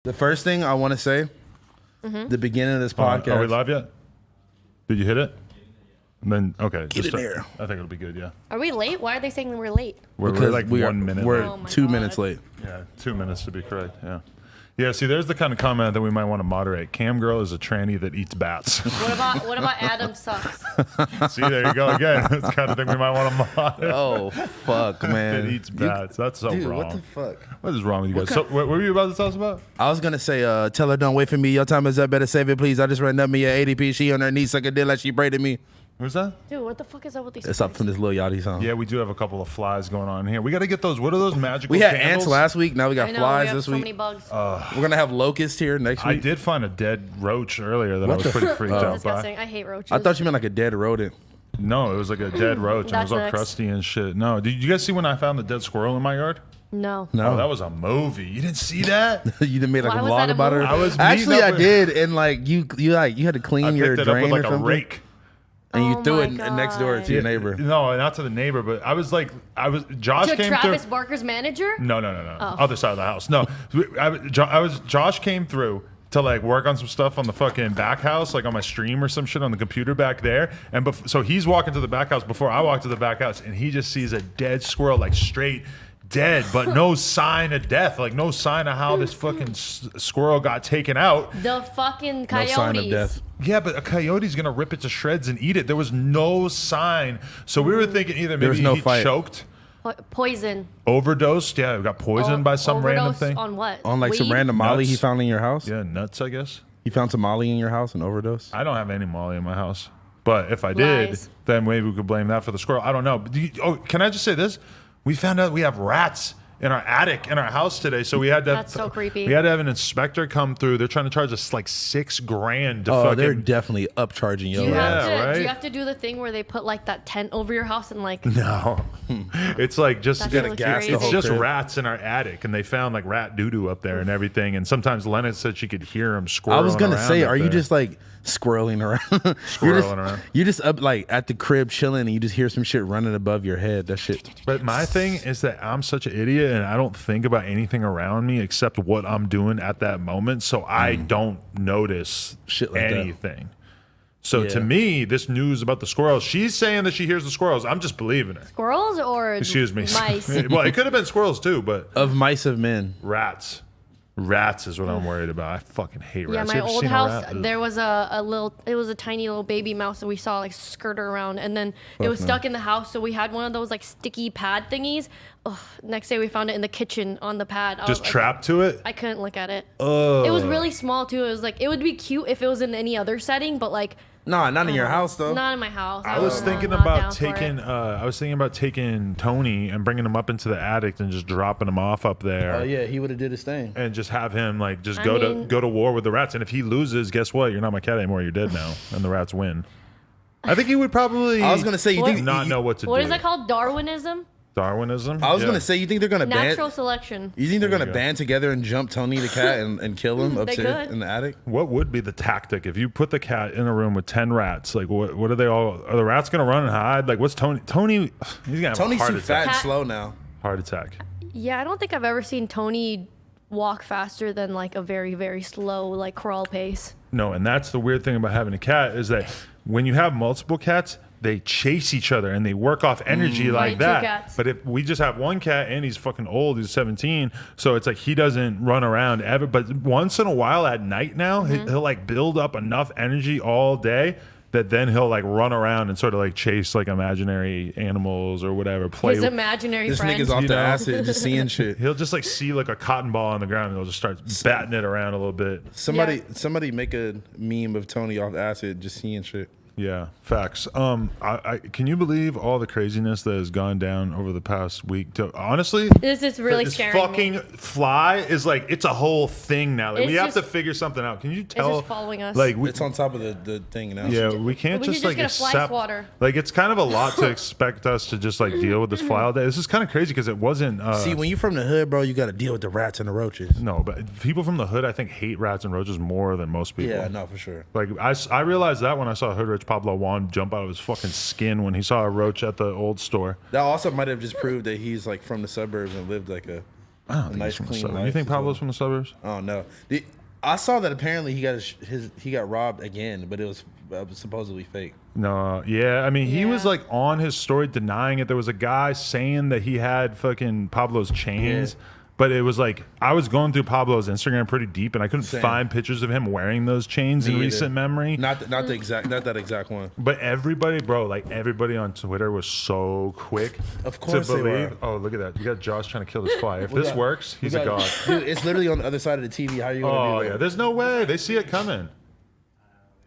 The first thing I want to say, the beginning of this podcast. Are we live yet? Did you hit it? And then okay, Get in there. I think it'll be good. Yeah. Are we late? Why are they saying we're late? We're like we are, 1 minute. We're late. Oh my 2 God. minutes late. Yeah, 2 minutes to be correct. Yeah. Yeah, see, there's the kind of comment that we might want to moderate. Cam girl is a tranny that eats bats. What about Adam sucks? See, there you go again. That's the kind of thing we might want to moderate. Oh fuck, man! That eats bats. That's so Dude, wrong. what the fuck? What is wrong with you guys? So, what were you about to tell us about? I was gonna say, tell her don't wait for me. Your time is up. Better save it, please. I just ran up me at ADP. She on her knees sucking dick like she braided me. Who's that? Dude, what the fuck is up with these? It's up from this Lil Yachty song. Yeah, we do have a couple of flies going on here. We got to get those. What are those magical We had candles? ants last week. Now we got I know, flies we have this so week. many bugs. We're gonna have locusts here next I week. did find a dead roach earlier that I was the pretty fuck? freaked Oh, out by. disgusting. I hate roaches. I thought you meant like a dead rodent. No, it was like a dead roach and it was That's all next. crusty and shit. No, did you guys see when I found the dead squirrel in my yard? No. No, Oh, that was a movie. You didn't see that? you didn't make like Why a was vlog that a about her. movie? I was Actually, meeting I up with- did, and like you had to clean I your picked it up drain with like or a something, rake. and you Oh threw my it next door to God. your neighbor. No, not to the neighbor, but Josh To came Travis through. Barker's manager? No. Oh. Other side of the house. No, Josh came through to like work on some stuff on the fucking back house, like on my stream or some shit on the computer back there. And so he's walking to the back house before I walk to the back house, and he just sees a dead squirrel, like straight dead, but no sign of death, like no sign of how this fucking squirrel got taken out. The fucking No coyotes. sign of death. Yeah, but a coyote's gonna rip it to shreds and eat it. There was no sign, so we were thinking either There was maybe no he fight. choked, Poison. overdosed. Yeah, got poisoned by some random Overdose thing. On what? On like some Weed? random Molly he Nuts. found in your house. Yeah, nuts. I guess. He found some Molly in your house and overdose. I don't have any Molly in my house, but if I did, Lies. then maybe we could blame that for the squirrel. I don't know. But can I just say this? We found out we have rats in our attic in our house today, so we had to. That's so creepy. We had to have an inspector come through. They're trying to charge us like $6,000 to Oh, fucking. they're definitely upcharging Do you. you, Yeah, have to, right? do you have to do the thing where they put like that tent over your house and like No, it's like just That gotta shit gas looks the it's whole crazy. just crib. rats in our attic, and they found like rat doo doo up there and everything. And sometimes Lennon said she could hear them squirreling. I was gonna around say, up are you there. just like squirreling around? Squirreling around. You just up like at the crib chilling, and you just hear some shit running above your head. That shit. But my thing is that I'm such an idiot and I don't think about anything around me except what I'm doing at that moment. So I don't notice Shit like that. anything. So to Yeah. me, this news about the squirrels, she's saying that she hears the squirrels. I'm just believing her. squirrels or Excuse me. mice. Well, it could have been squirrels too, but Of mice of men. rats. Rats is what I'm worried about. I fucking hate rats. Yeah, You my ever old seen a house, rat? Ugh. there was it was a tiny little baby mouse that we saw like skirt around, and then it was no. stuck in the house. So we had one of those like sticky pad thingies. Ugh, next day we found it in the kitchen on the pad. I Just was like, trapped to it? I couldn't look at it. Ugh. It was really small too. It was like it would be cute if it was in any other setting, but like Nah, not in your house though. not in my house. I was don't thinking know, I'm not about down for it. taking. I was thinking about taking Tony and bringing him up into the attic and just dropping him off up there. Oh yeah, he would have did his thing. And just have him like just I go mean- to war with the rats. And if he loses, guess what? You're not my cat anymore. You're dead now, and the rats win. I think he would probably. I was gonna say, you What? think not know what to What do. is that called? Darwinism? Darwinism. I was Yeah. gonna say, you think they're gonna Natural band? selection. You think they're There gonna you go. band together and jump Tony the cat and kill him upstairs could. in the attic? What would be the tactic if you put the cat in a room with 10 rats? Like, what are they all? Are the rats gonna run and hide? Like, what's Tony? Tony, he's gonna have Tony's a heart too attack. fat and Cat- slow now. Heart attack. Yeah, I don't think I've ever seen Tony walk faster than like a very, very slow like crawl pace. No, and that's the weird thing about having a cat is that when you have multiple cats, they chase each other and they work off energy like Right, two that. cats. But if we just have one cat and he's fucking old, he's 17, so it's like he doesn't run around ever. But once in a while at night now, he'll like build up enough energy all day that then he'll like run around and sort of like chase like imaginary animals or whatever. Play. His imaginary This friend. nigga's off You the know? acid, just seeing shit. He'll just like see like a cotton ball on the ground and he'll just start batting it around a little bit. Somebody make a meme of Tony off acid, just seeing shit. Yeah, facts. I can you believe all the craziness that has gone down over the past week? Honestly, This is really this scaring fucking me. fly is like it's a whole thing now. Like, It's we have to just- figure something out. Can you tell? just following us. Like It's on top of the thing now. yeah, we can't we should just just like get a fly accept. swatter. Like it's kind of a lot to expect us to just like deal with this fly all day. This is kind of crazy because it wasn't. See, when you're from the hood, bro, you got to deal with the rats and the roaches. no, but people from the hood, I think, hate rats and roaches more than most people. Yeah, no, for sure. Like I realized that when I saw Hood Rich Pablo Juan jump out of his fucking skin when he saw a roach at the old store. That also might have just proved that he's like from the suburbs and lived like a I don't A think nice, he's from the clean suburbs. life You think as well. Pablo's from the suburbs? Oh no. I saw that apparently he got robbed again, but it was supposedly fake. No, yeah. I mean, he was Yeah. like on his story denying it. There was a guy saying that he had fucking Pablo's chains, but it was like I was going through Pablo's Instagram pretty deep, and I couldn't Same. find pictures of him wearing those chains in Me either. recent memory. Not that exact one. But everybody, bro, like everybody on Twitter was so quick Of course to they believe. were. Oh, look at that! You got Josh trying to kill this fly. If this got- works, he's a god. Dude, it's literally on the other side of the TV. How are you gonna Oh do yeah, that? there's no way they see it coming.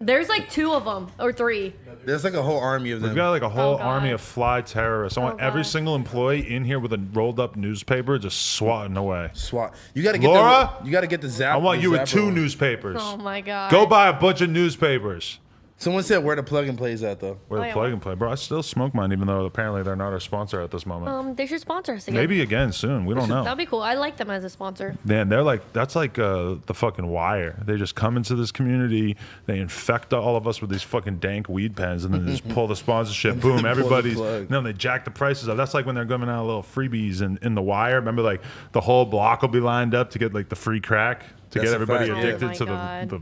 There's like 2 of them or 3. There's like a whole army of them. We've got like a whole Oh, God. army of fly terrorists. I want every God. single employee in here with a rolled up newspaper just swatting away. SWAT. You gotta get Laura? You gotta get the zap. I want the you with zapper 2 one. newspapers. Oh my god. Go buy a bunch of newspapers. Someone said where the plug and plays at though. Where Oh, the yeah, plug what? and play, bro. I still smoke mine, even though apparently they're not our sponsor at this moment. They should sponsor us again. Maybe again soon. We don't know. That'd be cool. I like them as a sponsor. Man, they're like that's like the fucking Wire. They just come into this community, they infect all of us with these fucking dank weed pens, and then they just pull the sponsorship. Boom, the everybody's. plug. No, they jack the prices up. That's like when they're giving out little freebies in the Wire. Remember, like the whole block will be lined up to get like the free crack to That's get a everybody fact, yeah. addicted Oh my to God. the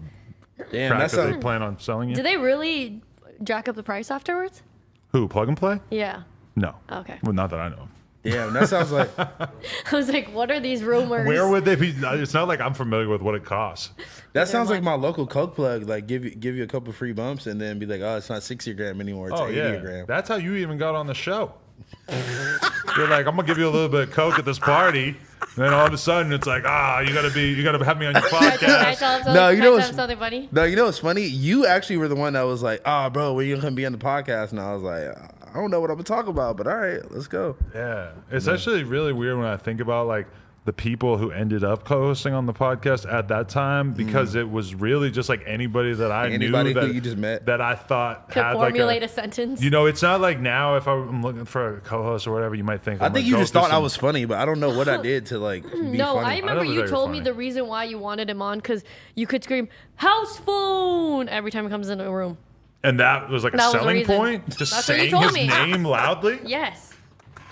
Damn, crack that that they sounds. plan on selling you. Do they really jack up the price afterwards? Who plug and play? Yeah. No. Okay. Well, not that I know. Damn, that sounds like. I was like, what are these rumors? Where would they be? It's not like I'm familiar with what it costs. That sounds like my local Coke plug. Like give you a couple free bumps and then be like, oh, it's not 60 a gram anymore. It's Oh 80 yeah, a gram. that's how you even got on the show. You're like, I'm gonna give you a little bit of coke at this party, and then all of a sudden it's like, you gotta have me on your Can I podcast. tell him something, No, you can know I what's- tell him something funny? No, you know what's funny? You actually were the one that was like, oh, bro, when you gonna be on the podcast? And I was like, I don't know what I'm gonna talk about, but all right, let's go. Yeah, it's actually really weird when I think about like the people who ended up co-hosting on the podcast at that time, because it was really just like anybody that I Anybody knew who that you just met. that I thought To had formulate like a sentence. You know, it's not like now if I'm looking for a co-host or whatever, you might think. I I'm think gonna you go just through thought I some- was funny, but I don't know what I did to like be No, funny. I remember know you that you're told me funny. the reason why you wanted him on because you could scream house phone every time he comes into a room. And that was like a That was the selling reason. point, just That's what you saying told his me. name loudly. Yes.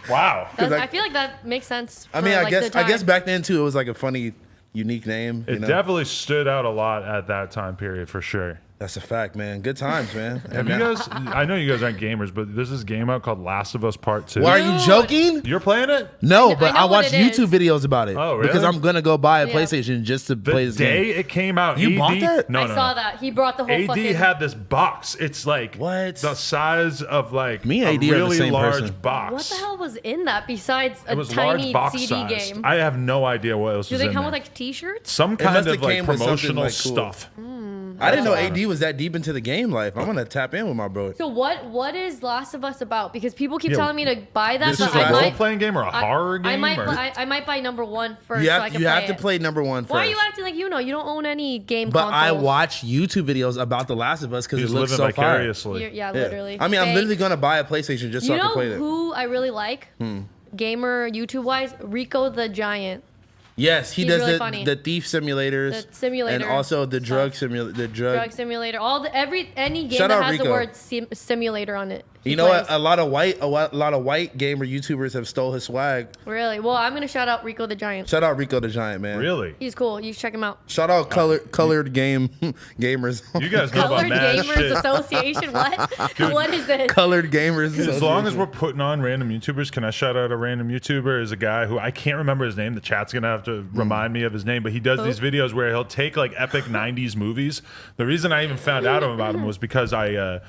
Wow. I feel like that makes sense. I mean, for, I like, guess the I guess time. back then too, it was like a funny, unique name. You It know? definitely stood out a lot at that time period for sure. That's a fact, man. Good times, man. Have you guys? I know you guys aren't gamers, but there's this game out called Last of Us Part 2. Why are you Dude. joking? You're playing it? No, I but know I what watched it YouTube is. videos about it. Oh, really? Because I'm gonna go buy a Yeah. PlayStation just to The play this day game. it came out, You AD, bought that? No, I no, saw no. that. He brought the whole AD fucking. had this box. It's like What? the size of like Me and a AD are the really same large person. box. What the hell was in that besides a It was tiny large box CD size. game? I have no idea what else Do was they in come there. with like T-shirts? Some kind must of have like came with something, promotional like, cool. stuff. I didn't know AD was that deep into the game life. I'm gonna tap in with my bro. So what is Last of Us about? Because people keep Yeah, telling me to buy that, this but is I a might. role-playing game or a horror game? I might. or- I might buy number 1 first. You so I have can you have to it. play number one first. Why are you acting like you know? You don't own any game But I consoles. watch YouTube videos about The Last of Us because it He's looks living so fire. vicariously. Yeah, Yeah. literally. I mean, I'm Fake. literally gonna buy a PlayStation just so You I can know play it. who I really like? Gamer YouTube wise, Rico the Giant. Yes, he He's does really the, funny. the thief simulators, The simulator and also the drug stuff. simulator. The Drug simulator, any game Shout that out has Rico. the word simulator on it. he You know what? plays. A lot of white gamer YouTubers have stole his swag. Really? Well, I'm gonna shout out Rico the Giant. Shout out Rico the Giant, man. Really? He's cool. You should check him out. Shout out colored game gamers. You guys know about Colored mad Gamers shit. Association. What? What is this? Colored gamers. As long as we're putting on random YouTubers, can I shout out a random YouTuber? Is a guy who I can't remember his name. The chat's gonna have to remind me of his name, but he does these videos where he'll take like epic '90s movies. The reason I even found out about him was because I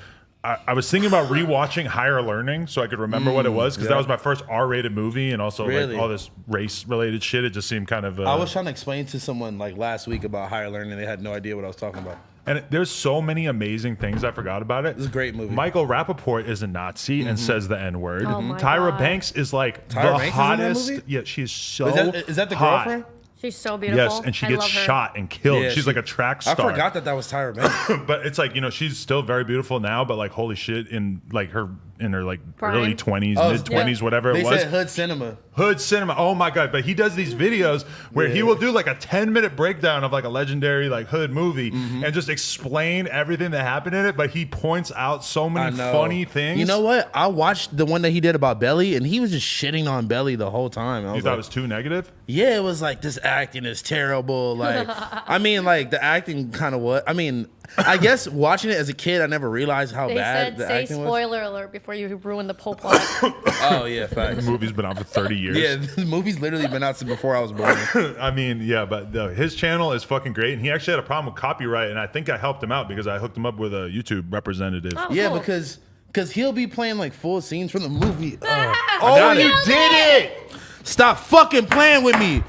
was thinking about rewatching Higher Learning so I could remember what it was, because that was my first R-rated movie, and also Really? like all this race-related shit. It just seemed kind of. I was trying to explain to someone like last week about Higher Learning. They had no idea what I was talking about. and there's so many amazing things I forgot about it. It's a great movie. Michael Rappaport is a Nazi and says the N word. Oh my Tyra God. Banks is like Tyra the Banks is in that hottest. movie? Yeah, she's so. Is that the hot. girlfriend? She's so beautiful. Yes, and she I gets love her. shot and killed. Yeah, She's she- like a track I star. forgot that was Tyra Banks. But it's like, she's still very beautiful now, but like holy shit, in like her in her like Prime. early 20s, Oh, mid 20s, whatever They it was. said Hood Cinema. Hood Cinema. Oh my god! But he does these videos where he will do like a 10-minute breakdown of like a legendary like Hood movie and just explain everything that happened in it. But he points out so I many know. funny things. You know what? I watched the one that he did about Belly, and he was just shitting on Belly the whole time. I You was thought like, it was too negative? yeah, it was like this acting is terrible. Like, I mean, like the acting kind of what? I mean, I guess watching it as a kid, I never realized how They bad said the say acting was. spoiler alert before you ruin the whole plot. Oh yeah, facts. The movie's been out for 30 years. Yeah, the movie's literally been out since before I was born. I mean, yeah, but his channel is fucking great, and he actually had a problem with copyright, and I think I helped him out because I hooked him up with a YouTube representative. Oh, Yeah, cool. because he'll be playing like full scenes from the movie. Oh, got you it. did it! Stop fucking playing with me.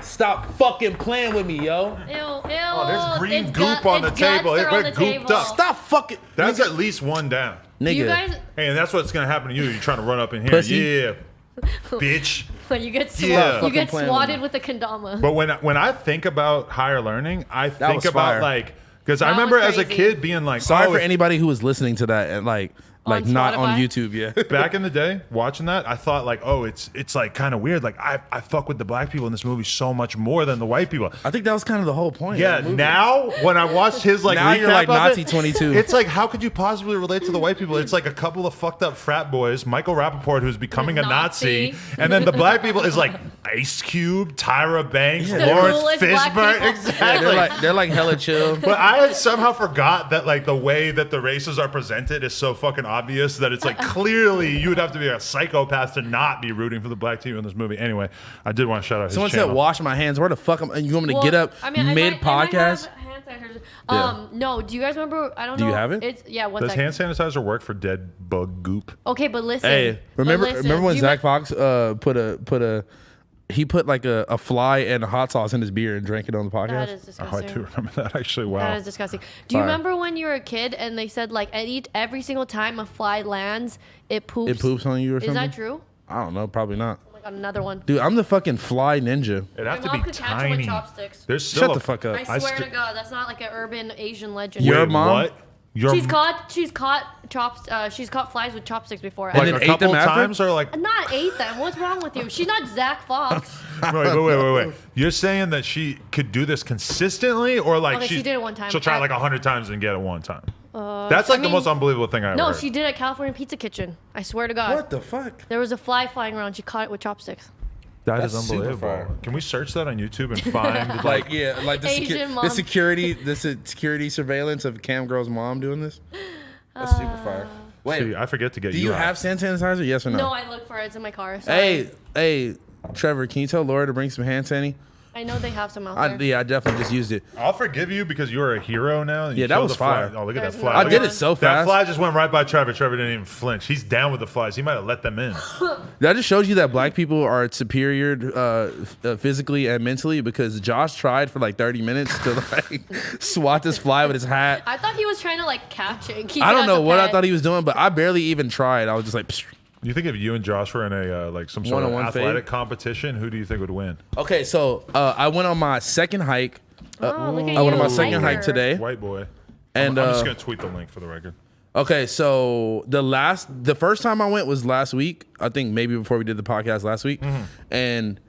Stop fucking playing with me, yo. Ew, ew. Oh, there's green It's goop on the its guts table. are We're on the gooped table. up. Stop fucking. That's at least one down. Do Nigga. you guys, Hey, and that's what's gonna happen to you. You're trying to run up in here. Pussy. Yeah, bitch. when you get Yeah. you get Fucking playing swatted with with a kendama? But when I think about higher learning, I think was about fire. like because I That was remember as a crazy. kid being like, Sorry oh, for anybody who was listening to that and like On not on Spotify? YouTube yet. back in the day watching that, I thought like, oh, it's like kind of weird. Like I fuck with the black people in this movie so much more than the white people. I think that was kind of the whole point. Yeah, of the movie. now when I watched his like Now you're recap like of Nazi it, 22. It's like how could you possibly relate to the white people? It's like a couple of fucked up frat boys, Michael Rappaport who's becoming a Nazi, Nazi. and then the black people is like Ice Cube, Tyra Banks, The Lawrence coolest black Fishburne, people. exactly. they're like hella chill. But I had somehow forgot that like the way that the races are presented is so fucking obvious that it's like clearly you would have to be a psychopath to not be rooting for the black team in this movie. Anyway, I did want to shout out his Someone channel. said, "Wash my hands." Where the fuck am? You want me to get up mid podcast? Yeah. No, do you guys remember? I don't Do know. you have it? It's yeah. One Does second. hand sanitizer work for dead bug goop? Okay, but listen. Hey, remember but listen, remember when do you Zach Fox put like a fly and hot sauce in his beer and drank it on the podcast? That is Oh, I disgusting. do remember that actually. Wow. That is disgusting. Do you Fire. remember when you were a kid and they said like every single time a fly lands, it poops? It poops on you or Is something? that true? I don't know. Probably not. Oh my god, another one. Dude, I'm the fucking fly ninja. It'd have Your to mom be could catch 'em with tiny. chopsticks. There's still Shut the fuck up. I swear sti- to God, that's not like an urban Asian legend. Your Wait, mom? What? Your She's caught flies with chopsticks before. And like then a ate couple them after? times or like Not ate them. What's wrong with you? She's not Zach Fox. wait. You're saying that she could do this consistently or like Okay, she did it one time. She'll try I- like 100 times and get it one time. That's like I the mean, most unbelievable thing I ever No, heard. she did at California Pizza Kitchen. I swear to God. What the fuck? There was a fly flying around. She caught it with chopsticks. That That's is super unbelievable. fire. Can we search that on YouTube and find Like yeah, like the, Asian mom. the security surveillance of Cam Girl's mom doing this. That's super fire. Wait, See, I forget to get do you have hand sanitizer? Yes or no? No, I look for it. It's in my car. Sorry. Hey, Trevor, can you tell Laura to bring some hand sanitizer? I know they have some out there. Yeah, I definitely just used it. I'll forgive you because you're a hero now. and you Yeah, that killed was the fly. fire. Oh, look at There's that fly. another I did one. it so That fast. fly just went right by Trevor. Trevor didn't even flinch. He's down with the flies. He might have let them in. That just shows you that black people are superior physically and mentally because Josh tried for like 30 minutes to like swat this fly with his hat. I thought he was trying to like catch it. And keep I it don't as know a what I pet. thought he was doing, but I barely even tried. I was just like, psh. You think if you and Josh were in a like some sort of One-on-one athletic fade? competition, who do you think would win? Okay, so I went on my second hike. Oh, look at I went you, on my second hiker. hike today. White boy. And I'm just gonna tweet the link for the record. okay, so the first time I went was last week. I think maybe before we did the podcast last week, and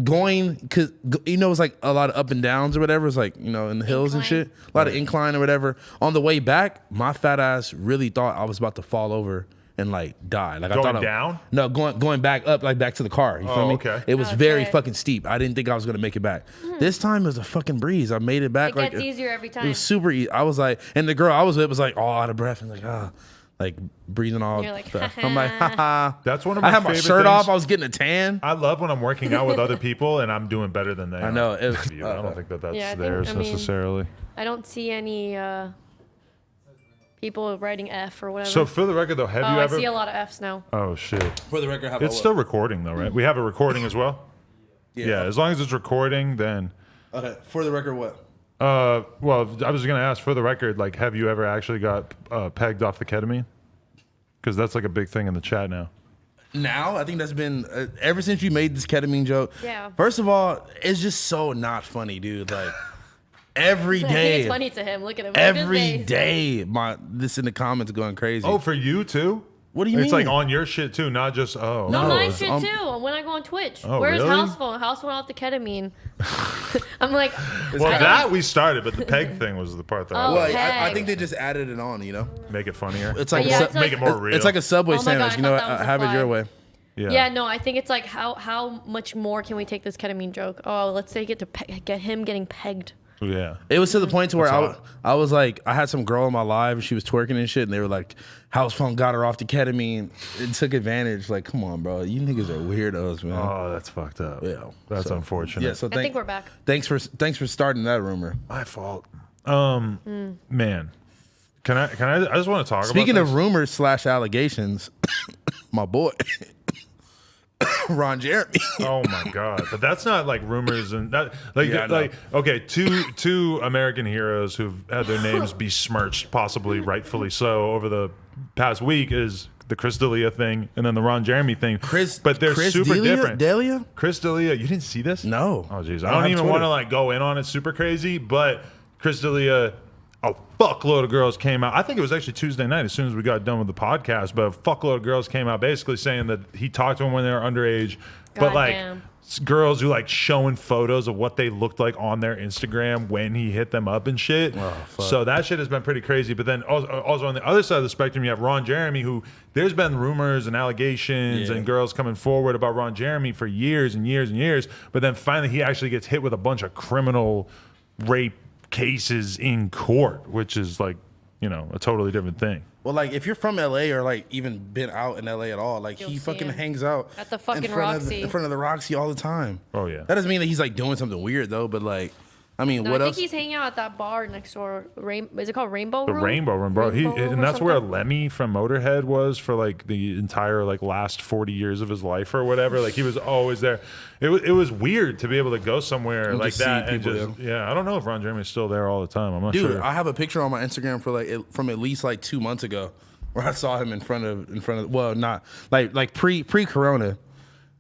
going because it was like a lot of up and downs or whatever. It's like in the hills and Incline. shit, a lot of incline or whatever. On the way back, my fat ass really thought I was about to fall over and like die. Like I Going thought down? No, going back up, like back to the car. You feel Oh, me? okay. It was very Okay. fucking steep. I didn't think I was gonna make it back. This time it was a fucking breeze. I made it back. It like gets easier every It time. was super easy. I was like, and the girl I was with was like all out of breath and like breathing all. You're like, stuff. I'm like, haha. That's one of I my had my favorite shirt things. off. I was getting a tan. I love when I'm working out with other people and I'm doing better than they are. know. I don't think that that's Yeah, I think- theirs I mean- necessarily. I don't see any people writing F or whatever. So for the record though, have oh, you I ever? see a lot of Fs now. Oh shit! For the record, It's still recording though, right? We have a recording as well. Yeah, as long as it's recording, then. Okay. For the record, what? Well, I was gonna ask for the record, like, have you ever actually got pegged off the ketamine? Because that's like a big thing in the chat now. Now I think that's been ever since you made this ketamine joke. Yeah. First of all, it's just so not funny, dude. Like, every I think day. it's funny to him. Look at him. Look at his Every face. day, this in the comments going crazy. Oh, for you too? What do you It's mean? like on your shit too, not just No, No, my it's shit on- too. When I go on Twitch. Oh, Where's really? house phone? House phone off the ketamine. I'm like, Well, I that don't- we started, but the peg thing was the part that I Oh, Well, wanted to I Peg. think they just added it on. make it funnier. It's like Yeah, a it's su- like- Make it more real. it's like a Subway Oh my sandwich. God, You know, I thought that was a have it your flag. way. Yeah, no, I think it's like how much more can we take this ketamine joke? Oh, let's take it to get him getting pegged. Yeah. It was to the point to where That's I was like, I had some girl in my live and she was twerking and shit, and they were like, house phone got her off the ketamine and took advantage. Like, come on, bro, you niggas are weirdos, man. Oh, that's fucked up. Yeah, That's so- unfortunate. Yeah, so I think we're back. Thanks for starting that rumor. My fault. Man. Can I just want to talk Speaking about of rumors / allegations, my boy Ron Jeremy. Oh my god! But that's not like rumors and that like Yeah, I know. like okay, two American heroes who've had their names besmirched, possibly rightfully so, over the past week is the Chris D'Elia thing and then the Ron Jeremy thing. But they're Chris super D'Elia? different. D'Elia? Chris D'Elia, you didn't see this? No. Oh jeez, I I don't don't have even want to Twitter. like go in on it super crazy, but Chris D'Elia. A fuckload of girls came out. I think it was actually Tuesday night as soon as we got done with the podcast, but a fuckload of girls came out basically saying that he talked to them when they were underage. But like Goddamn. girls who like showing photos of what they looked like on their Instagram when he hit them up and shit. fuck. So that shit has been pretty crazy. But then also on the other side of the spectrum, you have Ron Jeremy, who there's been rumors and allegations Yeah. and girls coming forward about Ron Jeremy for years and years and years. But then finally he actually gets hit with a bunch of criminal rape cases in court, which is like, you know, a totally different thing. Well, like if you're from LA or like even been out in LA at all, like You'll he see fucking him hangs out at the fucking in front Roxy. in front of the Roxy all the time. Oh, yeah. That doesn't mean that he's like doing something weird though, but like, I mean, No, what I think else? he's hanging out at that bar next door. Is it called Rainbow The Room? Rainbow Room, bro. Rainbow Room And or that's where something? Lemmy from Motorhead was for like the entire like last 40 years of his life or whatever. Like he was always there. It was weird to be able to go somewhere And like just see that and people, just I don't know if Ron Jeremy's still there all the time. I'm not Dude, sure. I have a picture on my Instagram for from at least like 2 months ago where I saw him in front of well, not like pre Corona.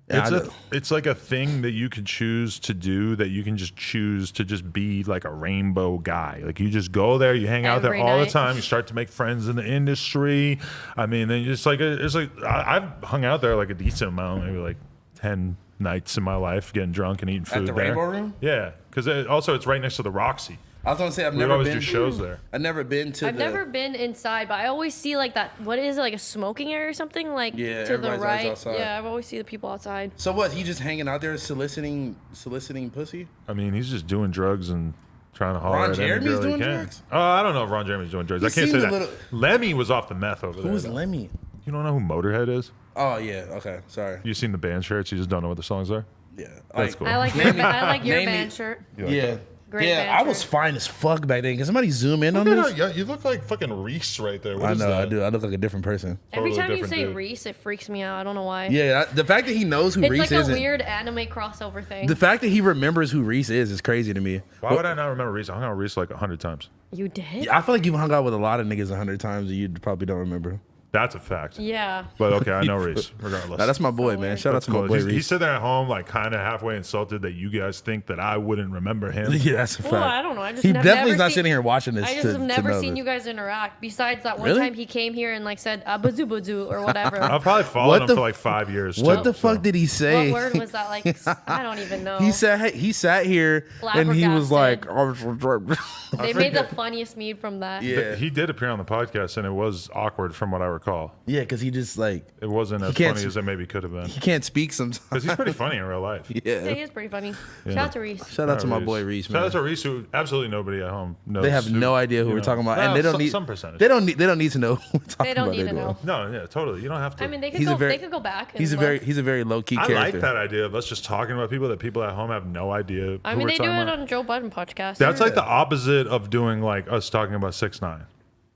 It's like a thing that you could choose to do, that you can just choose to just be like a rainbow guy. Like you just go there, you hang out there Every all the night. time, you start to make friends in the industry. I mean, then it's like I've hung out there like a decent amount, maybe like 10 nights in my life, getting drunk and eating food the there. Rainbow Room? Yeah, because also it's right next to the Roxy. I was gonna say I've We never always been do shows there. I've never been to I've never been inside, but I always see like that. What is it, like a smoking area or something? Like Yeah, to the everybody's always right. outside. Yeah, I've always see the people outside. So what? He just hanging out there soliciting pussy? I mean, he's just doing drugs and trying to holler Ron at any Jeremy's girl he doing can. drugs? Oh, I don't know if Ron Jeremy's doing drugs. I can't say seemed a that. little- Lemmy was off the meth over there. Who's though. Lemmy? You don't know who Motorhead is? Oh yeah, okay, sorry. You've seen the band shirts, you just don't know what the songs are? Yeah, That's cool. I like your, Name me- band shirt. Yeah, Great yeah. band I was shirt. fine as fuck back then. Can somebody zoom in on Look this? at how- you look like fucking Reese right there. What I is know, that? I do. I look like a different person. Every Totally time you different say dude. Reese, it freaks me out. I don't know why. Yeah, the fact that he knows who It's Reese like is, a and weird anime crossover thing. the fact that he remembers who Reese is crazy to me. Why would I not remember Reese? I hung out with Reese like 100 times. You did? I feel like you've hung out with a lot of niggas 100 times and you probably don't remember. That's a fact. Yeah. But okay, I know Reese, regardless. Nah, that's my boy, So man. weird. Shout out That's to my cool. boy He's Reese. sitting there at home, like kind of halfway insulted that you guys think that I wouldn't remember him. Yeah, that's a fact. Well, I don't know. I just he have definitely is never not seen- sitting here watching this. I just to, have to never know seen this. you guys interact. Besides that one Really? time he came here and like said bazoo bazoo or whatever. I've probably followed What him the for like 5 years. What too, the fuck so. did he say? What word was that? Like I don't even know. He sat here and he was like, They made the forget. funniest meme from that. yeah, He did appear on the podcast, and it was awkward from what I recall. yeah, because he just like It wasn't as can't funny s- as it maybe could have been. he can't speak sometimes. Because he's pretty funny in real life. Yeah, he Yeah. is pretty funny. Shout out to Reese. Shout out to my boy Reese, Shout man. out to Reese, who absolutely nobody at home knows. They have no idea who you we're know. talking about, Well, and they don't some, need some percentage. They don't need to know who we're talking They don't about need to anymore. know. No, yeah, totally. You don't have to. I mean, they could He's a go. very- They could go back. And He's a very low key I character. like that idea of us just talking about people that people at home have no idea. I who mean, we're they do talking it about. on Joe Budden podcast. That's like the opposite of doing like us talking about 6ix9ine.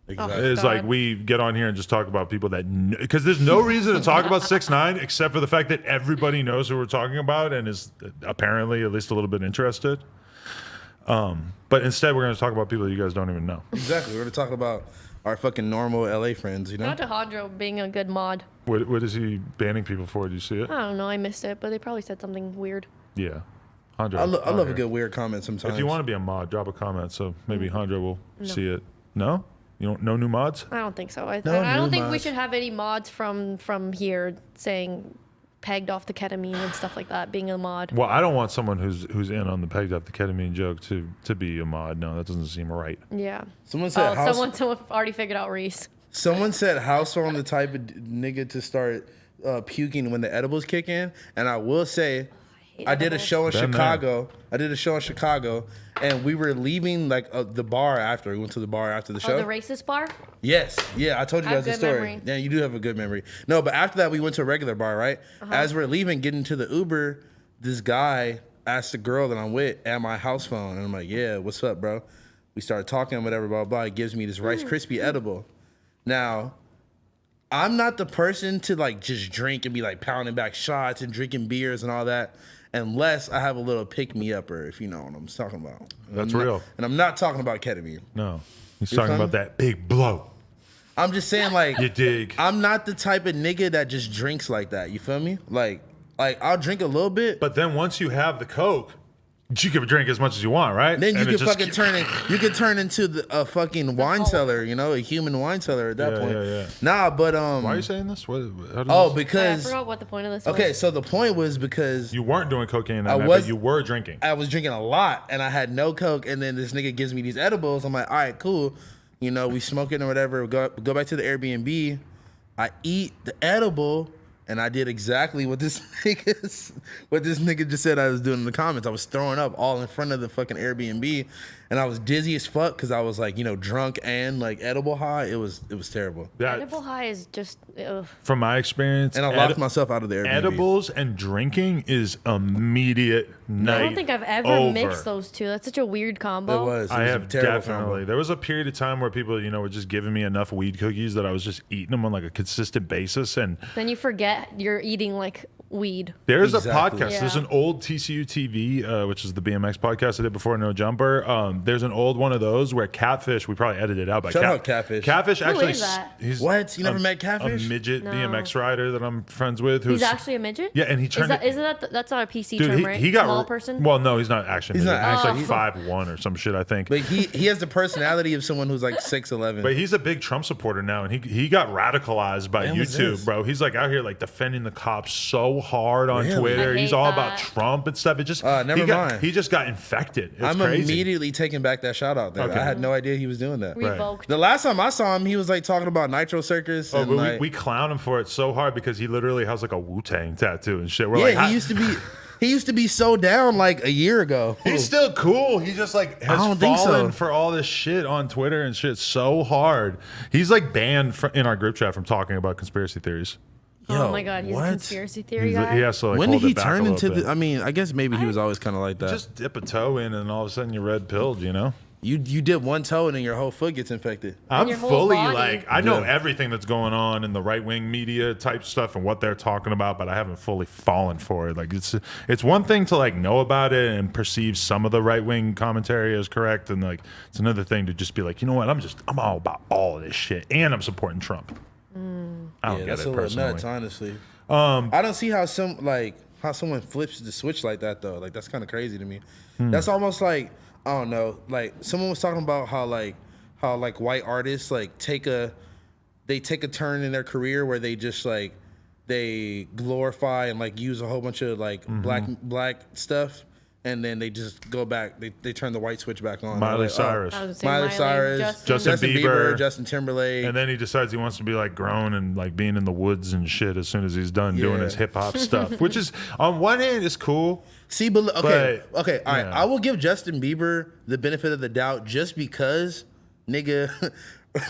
Exactly. It's like God. we get on here and just talk about people that because there's no reason to talk about 6ix9ine except for the fact that everybody knows who we're talking about and is apparently at least a little bit interested. But instead, we're going to talk about people that you guys don't even know. Exactly. We're gonna talk about our fucking normal LA friends, you know? Shout out to Hondro being a good mod. What is he banning people for? Do you see it? I don't know. I missed it, but they probably said something weird. Yeah. Hondro. I love out a here. good weird comment sometimes. If you want to be a mod, drop a comment so maybe Hondro will see it. No? You don't no new mods? I don't think so. I No don't new think we mods. should have any mods from here saying pegged off the ketamine and stuff like that being a mod. Well, I don't want someone who's in on the pegged up the ketamine joke to be a mod. No, that doesn't seem right. Yeah. Someone said house. Someone already figured out Reese. Someone said house on the type of nigga to start puking when the edibles kick in, and I will say, I did a show in Been there. Chicago. I did a show in Chicago, and we were leaving like the bar after. We went to the bar after the show. Oh, the racist bar? Yes, yeah, I told you I guys have the good story. memory. Yeah, you do have a good memory. No, but after that, we went to a regular bar, right? As we're leaving, getting to the Uber, this guy asked the girl that I'm with at my house phone, and I'm like, "Yeah, what's up, bro?" We started talking, whatever, blah blah. He gives me this Rice Krispie edible. Now, I'm not the person to like just drink and be like pounding back shots and drinking beers and all that, unless I have a little pick me upper, if you know what I'm talking about. That's I'm not- real. and I'm not talking about ketamine. No. He's You talking feel about me? that big blow. I'm just saying, like, You dig? I'm not the type of nigga that just drinks like that. You feel me? Like I'll drink a little bit, But then once you have the Coke, you can drink as much as you want, right? then you And it can just fucking keep- turn it. You can turn into a fucking wine Hulk. cellar. You know, a human wine cellar at that Yeah, point. yeah, yeah. Nah, but Why are you saying this? What? How does oh, this- I because forgot what the point of this okay, was. so the point was because you weren't doing cocaine that I night, was- but you were drinking. I was drinking a lot and I had no Coke, and then this nigga gives me these edibles. I'm like, all right, cool. You know, we smoke it or whatever. Go back to the Airbnb. I eat the edible, and I did exactly what this nigga just said I was doing in the comments. I was throwing up all in front of the fucking Airbnb, and I was dizzy as fuck because I was like, you know, drunk and like edible high. It was terrible. That, Edible high is just ugh. from my experience, And I locked myself out of the Airbnb. edibles and drinking is immediate night. I don't think I've ever over. mixed those two. That's such a weird combo. It was. It I was have a terrible definitely. combo. There was a period of time where people, you know, were just giving me enough weed cookies that I was just eating them on like a consistent basis. And Then you forget you're eating like weed. there's Exactly. a podcast. There's Yeah. an old TCU TV, which is the BMX podcast I did before No Jumper. There's an old one of those where Catfish. We probably edited it out, but Shout out Catfish. Catfish actually. is that? He's What? You never met Catfish? A midget No. BMX rider that I'm friends with. He's Who's actually a midget? yeah, and he Is turned that, it- isn't that that's not a PC Dude, term, right? he got Small person? Well, no, he's not actually. He's not He's actually- like 5'1" or some shit, I think. But he has the personality of someone who's like 6'11". But he's a big Trump supporter now, and he got radicalized by Man, what's YouTube, this? bro. He's like out here like defending the cops so hard on Really? Twitter. I He's hate all that. about Trump and stuff. It just Never mind. He just got infected. It's I'm crazy. immediately taking back that shout out there. Okay. I had no idea he was doing that. Revoked. The last time I saw him, he was like talking about Nitro Circus. Oh, and but like, we clown him for it so hard because he literally has like a Wu-Tang tattoo and shit. We're yeah, like, he "How-" used to be so down like a year ago. He's still cool. He just like has don't think fallen so. for all this shit on Twitter and shit so hard. He's like banned in our group chat from talking about conspiracy theories. Oh Yo, my god, he's what? a conspiracy theory He guy. has to like When did hold he it back a turn little into bit. the? I mean, I guess maybe he was always kind of like that. Just dip a toe in and all of a sudden you're red pilled, you know? you dip one toe and then your whole foot gets infected. I'm your whole fully body. like, I know Yeah. everything that's going on in the right wing media type stuff and what they're talking about, but I haven't fully fallen for it. Like it's one thing to like know about it and perceive some of the right wing commentary as correct, and like it's another thing to just be like, you know what, I'm all about all of this shit, and I'm supporting Trump. I don't Yeah, get that's it a little personally. nuts, honestly. I don't see how someone flips the switch like that though. Like that's kind of crazy to me. That's almost like I don't know. Like someone was talking about how white artists like take a turn in their career where they just like they glorify and like use a whole bunch of like black stuff, and then they just go back. They turn the white switch back on. Miley Like, oh, Cyrus. I was saying Miley Cyrus, Justin. Justin Bieber, Justin Timberlake. And then he decides he wants to be like grown and like being in the woods and shit as soon as he's done doing Yeah. his hip hop stuff, which is on one hand is cool. See, but okay, But, okay, all right. yeah. I will give Justin Bieber the benefit of the doubt just because, nigga,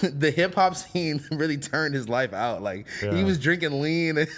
the hip hop scene really turned his life out. Like he Yeah. was drinking lean and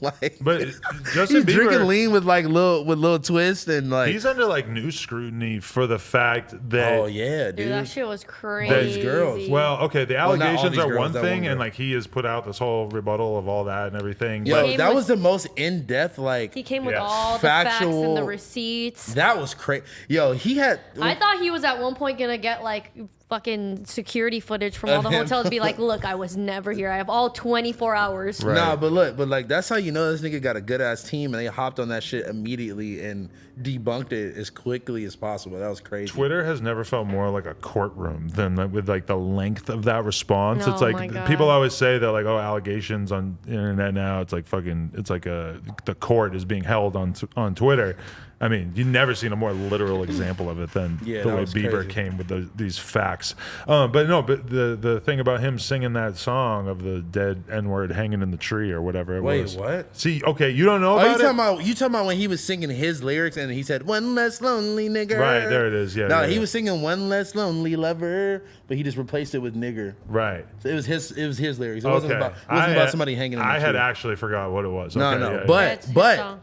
like, But he's Justin Bieber, drinking lean with little twist and like. he's under like new scrutiny for the fact that Oh yeah, dude. Dude, that shit was crazy. these girls. well, okay, the Well, not all allegations these are girls, one that thing, one and girl. like he has put out this whole rebuttal of all that and everything. Yo, Came that with- was the most in depth. Like He came with Yeah. all the facts and Factual- the receipts. that was crazy. Yo, he had. I thought he was at one point gonna get like fucking security footage from all Of the him. hotels. Be like, look, I was never here. I have all 24 hours. Right. Nah, but look, but like that's how you know this nigga got a good ass team, and they hopped on that shit immediately and debunked it as quickly as possible. That was crazy. Twitter has never felt more like a courtroom than with like the length of that response. Oh It's my like God. people always say that like, oh, allegations on the internet now. It's like fucking. It's like the court is being held on Twitter. I mean, you've never seen a more literal example of it than Yeah, the that way was Bieber crazy. came with these facts. But the thing about him singing that song of the dead N-word hanging in the tree or whatever it Wait, was. what? See, okay, you don't know Oh, about it. you talking about when he was singing his lyrics and he said "one less lonely nigger"? Right, there it is. Yeah, No, yeah, he yeah. was singing "one less lonely lover," but he just replaced it with "nigger." Right. So it was his lyrics. It Okay. wasn't about somebody hanging. In the I had tree. actually forgot what it was. No, Okay, no, yeah, yeah. but That's his but song.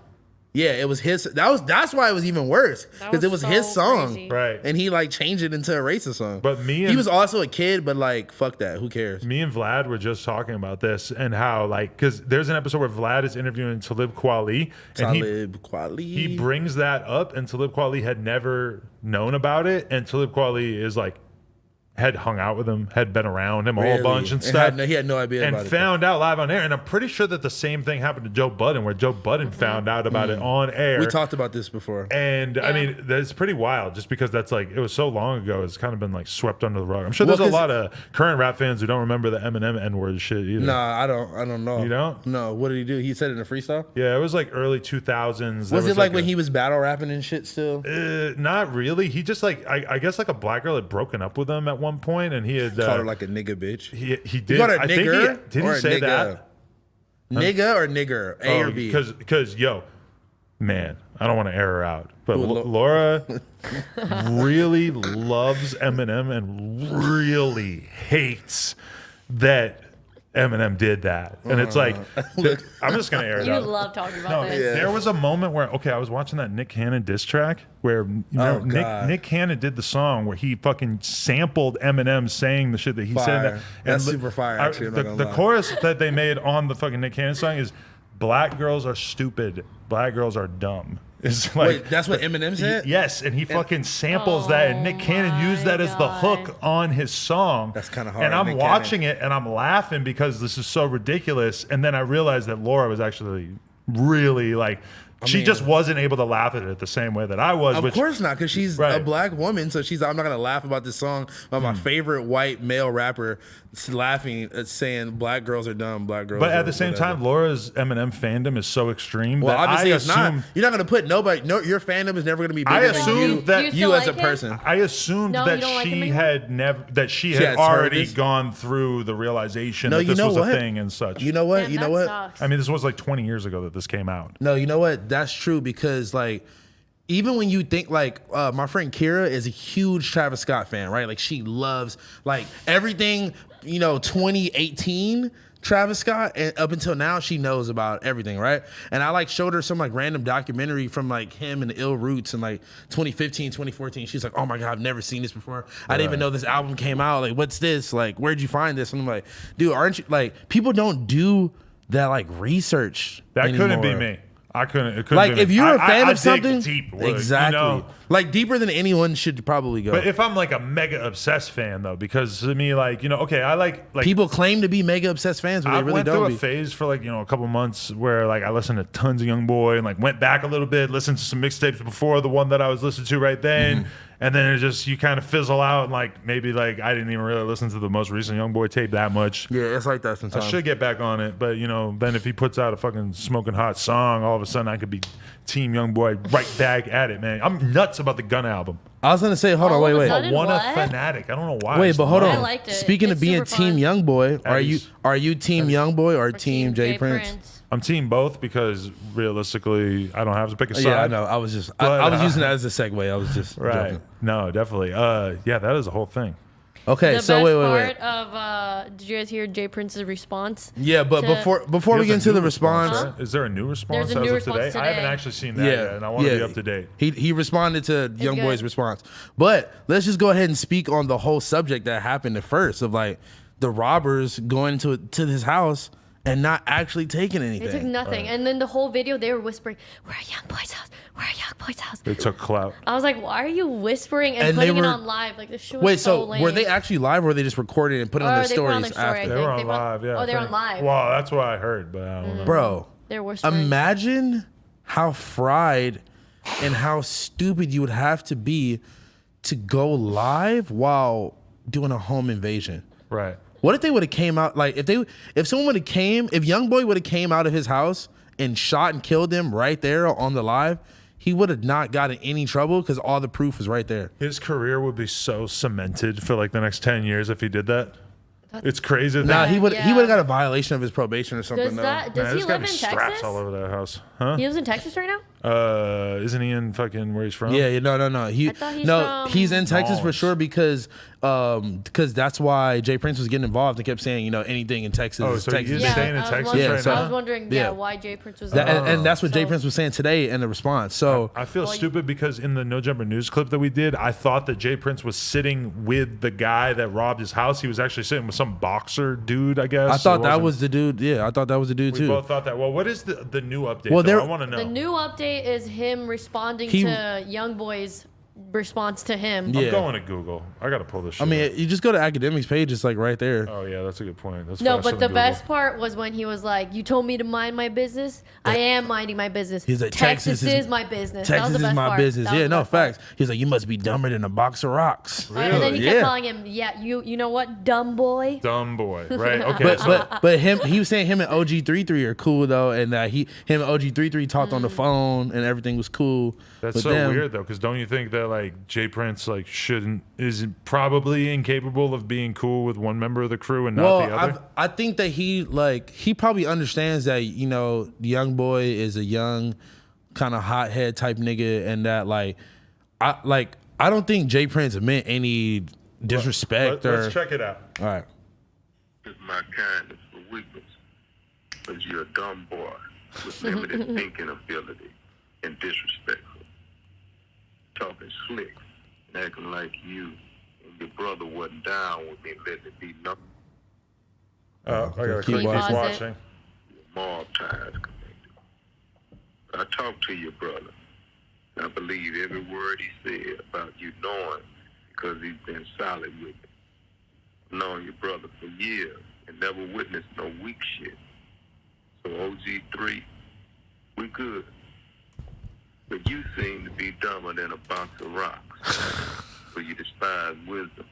yeah, it was his. That's why it was even worse That because it was was his so song, crazy. Right. And he like changed it into a racist song. But me he and- was also a kid, but like fuck that. Who cares? Me and Vlad were just talking about this and how like because there's an episode where Vlad is interviewing Talib Kweli and Talib Kweli. he brings that up and Talib Kweli had never known about it and Talib Kweli is like had hung out with him, had been around him a whole Really? bunch and And stuff. he had no idea and about it. found out live on air. And I'm pretty sure that the same thing happened to Joe Budden, where Joe Budden found out about it on air. We talked about this before. And I Yeah. mean, that's pretty wild just because that's like, it was so long ago. It's kind of been like swept under the rug. I'm sure Well, there's a 'cause- lot of current rap fans who don't remember the Eminem N-word shit either. Nah, I don't know. You don't? No. What did he do? He said it in a freestyle. Yeah, it was like early 2000s. Was There it like when a- he was battle rapping and shit still? Not really. He just like, I guess like a black girl had broken up with him at one point and he had. Called her like a nigga bitch. he did. called her I think nigger did or he a say nigga? that? Nigga or nigger? A or B? Because yo, man, I don't want to air her out, but Who, Laura really loves Eminem and really hates that Eminem did that, and it's like I'm just gonna air it You out. love talking about No, this. Yeah. there was a moment where I was watching that Nick Cannon diss track where Oh, God. Nick Cannon did the song where he fucking sampled Eminem saying the shit that he said. In Fire. that. That's li- super fire, actually, I'm not gonna the lie. chorus that they made on the fucking Nick Cannon song is "Black girls are stupid, black girls are dumb." It's like Wait, that's what Eminem said? Yes, and he fucking samples that, and Nick Cannon used that as the hook God. on his song. That's kinda hard, And I'm Nick watching it, and I'm laughing because this is so ridiculous. And then I realized that Laura was actually really like, she mean- just wasn't able to laugh at it the same way that I was. Of course not, because she's a Right. black woman. So I'm not gonna laugh about this song about my favorite white male rapper laughing at saying black girls are dumb, black girls. But are at the same whatever. time, Laura's Eminem fandom is so extreme well, that obviously I it's assume. not. You're not gonna put nobody. No, your fandom is never gonna be bigger I than assume you, that- Do you still as a like him? person. I assumed No, that you don't like him she anymore? had never that she She had has heard already this? gone through the realization No, that you this know was what? a thing and such. You know what? Damn, you know that what? sucks. I mean, this was like 20 years ago that this came out. No, you know what? That's true because like even when you think like my friend Kira is a huge Travis Scott fan, right? Like she loves like everything, 2018 Travis Scott and up until now she knows about everything, right? And I like showed her some like random documentary from like him and the Ill Roots in like 2015, 2014. She's like, "Oh my god, I've never seen this before. I didn't even know this album came out. Like, what's this? Like, where'd you find this?" And I'm like, "Dude, aren't you like people don't do that like research That couldn't be anymore." me. I couldn't. It couldn't Like be if me. you're a I fan dig of something, deep, exactly, You know? like deeper than anyone should probably go. But if I'm like a mega obsessed fan though, because to me, like okay, I like People claim to be mega obsessed fans, but I they really went through don't a be. phase for like a couple months where like I listened to tons of Young Boy and like went back a little bit, listened to some mixtapes before the one that I was listening to right then, and then it just you kind of fizzle out and like maybe like I didn't even really listen to the most recent Young Boy tape that much. Yeah, it's like that I sometimes. should get back on it, but then if he puts out a fucking smoking hot song, all of a sudden I could be Team Young Boy right back at it, man. I'm nuts about the Gun album. I was gonna say, hold on, All wait, of a wait, sudden? I want a What? fanatic. I don't know why. wait, but hold I on. liked it. Speaking of It's being super Team fun. Young Boy, Eddie's. are you Team Young Boy or Team J Prince? I'm team both because realistically, I don't have to pick a side. Yeah, I know. I was just, But, I was using that as a segue. I was just Right. joking. No, definitely. Yeah, that is the whole thing. Okay, The so best wait. part of did you guys hear Jay Prince's response? Yeah, but to- before we He get has a into the new response, right? Is there a new response There's a as new of today? response I haven't today. actually seen that yet, and I want to be up to date. He responded to Young good. Boy's response. But let's just go ahead and speak on the whole subject that happened at first of like the robbers going to his house and not actually taking They took anything. nothing. And then the whole video, they were whispering, "We're at Young Boy's house. We're at Young Boy's house." They took clout. I was like, "Why are you whispering and And they putting it were- on live? Like this shit was Wait, so so lame." were they actually live, or were they just recorded and put it on Or their they put it on stories their story, I after? They were think on they were- live, yeah. oh, I they were think. on live. Well, that's what I heard, but I don't know. Bro, They're whispering. imagine how fried and how stupid you would have to be to go live while doing a home invasion. Right. What if they would have came out like if someone would have came, if Young Boy would have came out of his house and shot and killed them right there on the live, he would have not gotten any trouble because all the proof was right there. His career would be so cemented for like the next 10 years if he did that. It's crazy. Nah, he would Yeah. have got a violation of his probation or something. Does though. that? Does he There's gotta live be in straps Texas? all over that house. Huh? He lives in Texas right now. Isn't he in fucking where he's from? Yeah, no. I thought he's from in Texas for Mars. sure because that's why Jay Prince was getting involved and kept saying, anything in Texas Oh, is so he Texas. is Yeah, staying in I was Texas wondering- right now? I was wondering, Yeah. why Jay Prince was That- there. and that's what Jay So- Prince was saying today in the response. So I feel Well, stupid because in the No Jumper News clip that we did, I thought that Jay Prince was sitting with the guy that robbed his house. He was actually sitting with some boxer dude, I guess. I thought It that wasn't- was the dude. Yeah, I thought that was the dude We too. both thought that. Well, what is the new update? Well, though? there- I want to know. The new update is him responding He- to Young Boy's response to him. Yeah. I'm going to Google. I got to pull this shit I mean, up. you just go to academics page. It's like right there. Oh, yeah, that's a good point. That's No, faster but than the Google. best part was when he was like, "You told me to mind my business. I am minding my business. He's like, Texas Texas is- is my business. That was Texas the is best my part. business. That was Yeah, the no best part. facts. He's like, you must be dumber than a box of rocks. And then he kept Yeah. calling him, "Yeah, you know what, dumb boy." Dumb boy, right? Okay, But so but he was saying him and OG33 are cool though, and that him and OG33 talked on the phone and everything was cool. that's with so them. weird though, because don't you think that like Jay Prince like is probably incapable of being cool with one member of the crew and not Well, the other? I think that he probably understands that Young Boy is a young kind of hothead type nigga, and that I don't think Jay Prince meant any disrespect Let's check it out. All right. Is my kindness for weakness, because you're a dumb boy with limited thinking ability and disrespectful, talking slick and acting like you and your brother wasn't down with me letting it be nothing. I gotta Keep click watching. keep watching. Mob ties connected. I talked to your brother. And I believe every word he said about you knowing because he's been solid with me. I've known your brother for years and never witnessed no weak shit. So OG3, we good. But you seem to be dumber than a box of rocks. So you despise wisdom.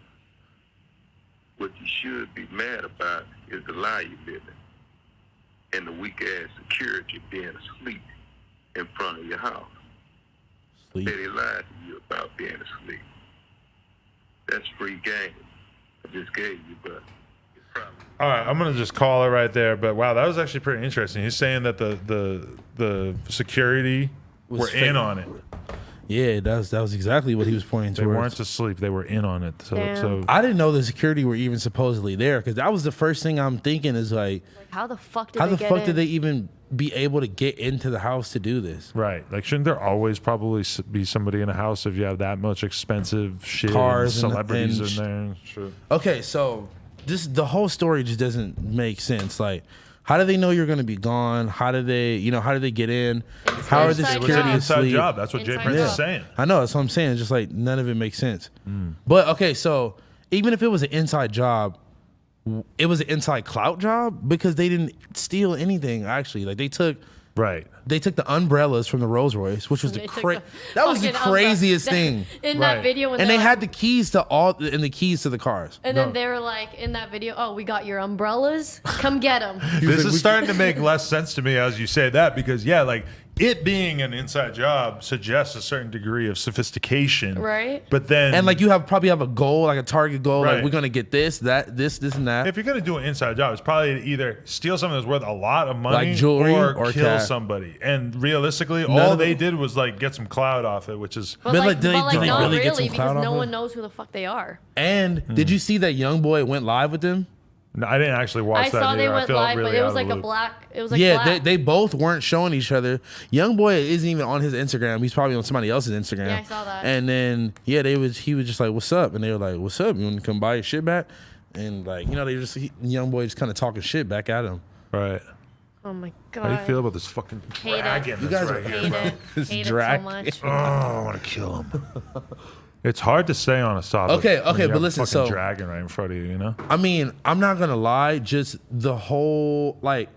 What you should be mad about is the lie you live in. And the weak ass security being asleep in front of your house. Sleep. Said he lied to you about being asleep. That's free game. I just gave you, but it's probably All right, I'm gonna just call it right there. But wow, that was actually pretty interesting. He's saying that the security Was were fake. in on it. Yeah, that was exactly what he was pointing They towards. weren't asleep. They were in on it. So Damn. I didn't know the security were even supposedly there because that was the first thing I'm thinking is like, How the fuck did how they the get fuck in? did they even be able to get into the house to do this? right, like shouldn't there always probably be somebody in a house if you have that much expensive shit, Cars and and- celebrities and in there? And shit. Okay, so the whole story just doesn't make sense. Like, how do they know you're gonna be gone? How do they get in? How are the inside It was security an job. inside asleep? job. That's what Jay Inside Prince job. is saying. I know that's what I'm saying. It's just like none of it makes sense. But okay, so even if it was an inside job, it was an inside clout job because they didn't steal anything. Actually, like they took Right. the umbrellas from the Rolls Royce, which was They the took that was the fucking craziest umbrella. thing. In Right. that video, when And they they're had like- the keys to the keys to the cars. And then they were like, in that video, "Oh, we got your umbrellas. Come get them." This is starting to make less sense to me as you say that because yeah, like it being an inside job suggests a certain degree of sophistication, Right. But then And like you probably have a goal, like a target goal, Right. like we're gonna get this, and that. if you're gonna do an inside job, it's probably to either steal something that's worth a lot of money, Like jewelry or or kill cash. somebody. And realistically, None all of they them- did was like get some cloud off it, which is But But, like, like, did they not really really, get some because clout no off one it? knows who the fuck they are. And did you see that Young Boy went live with them? No, I didn't actually watch I that. saw they either. I went feel live, really but it out was of like the a loop. black. It was like Yeah, black. they both weren't showing each other. Young Boy isn't even on his Instagram. He's probably on somebody else's Instagram. Yeah, I saw that. And then he was just like, "What's up?" And they were like, "What's up? You want to come buy your shit back?" And like Young Boy just kind of talking shit back at him. Right. Oh my god. How do you feel about this fucking Hate it. dragon? You that's guys right are- here, Hate bro? it. This Hate it so drag. much. Oh, I want to kill him. It's hard to say on a topic. Okay, when okay, you but have a listen, fucking so- dragon right in front of you, you know? I mean, I'm not gonna lie, just the whole like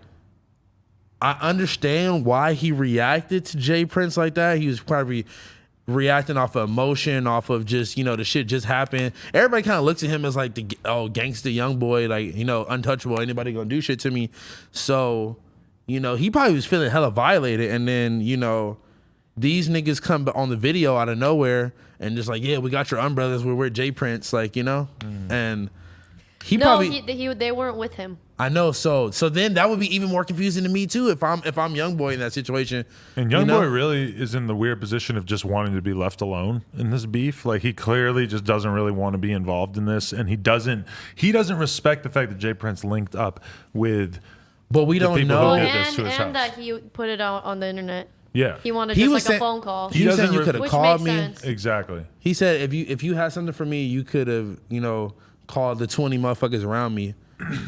I understand why he reacted to Jay Prince like that. He was probably reacting off of emotion, off of just, you know, the shit just happened. Everybody kind of looks at him as like the gangster young boy, like, you know, untouchable, anybody gonna do shit to me. So, you know, he probably was feeling hella violated, and then, you know, these niggas come on the video out of nowhere and just like, yeah, we got your umbrellas, we're with Jay Prince, like, you know? And he No, probably they weren't with him. I know, so then that would be even more confusing to me too if I'm young boy in that situation. And you young know? boy really is in the weird position of just wanting to be left alone in this beef. Like he clearly just doesn't really want to be involved in this, and he doesn't respect the fact that Jay Prince linked up with. But we the don't people know. who did this to his And house. that he put it out on the internet. Yeah, He wanted He just was like a saying- phone call. He was saying doesn't you re- could have Which called makes me. sense. exactly. He said if you had something for me, you could have, you know, called the 20 motherfuckers around me,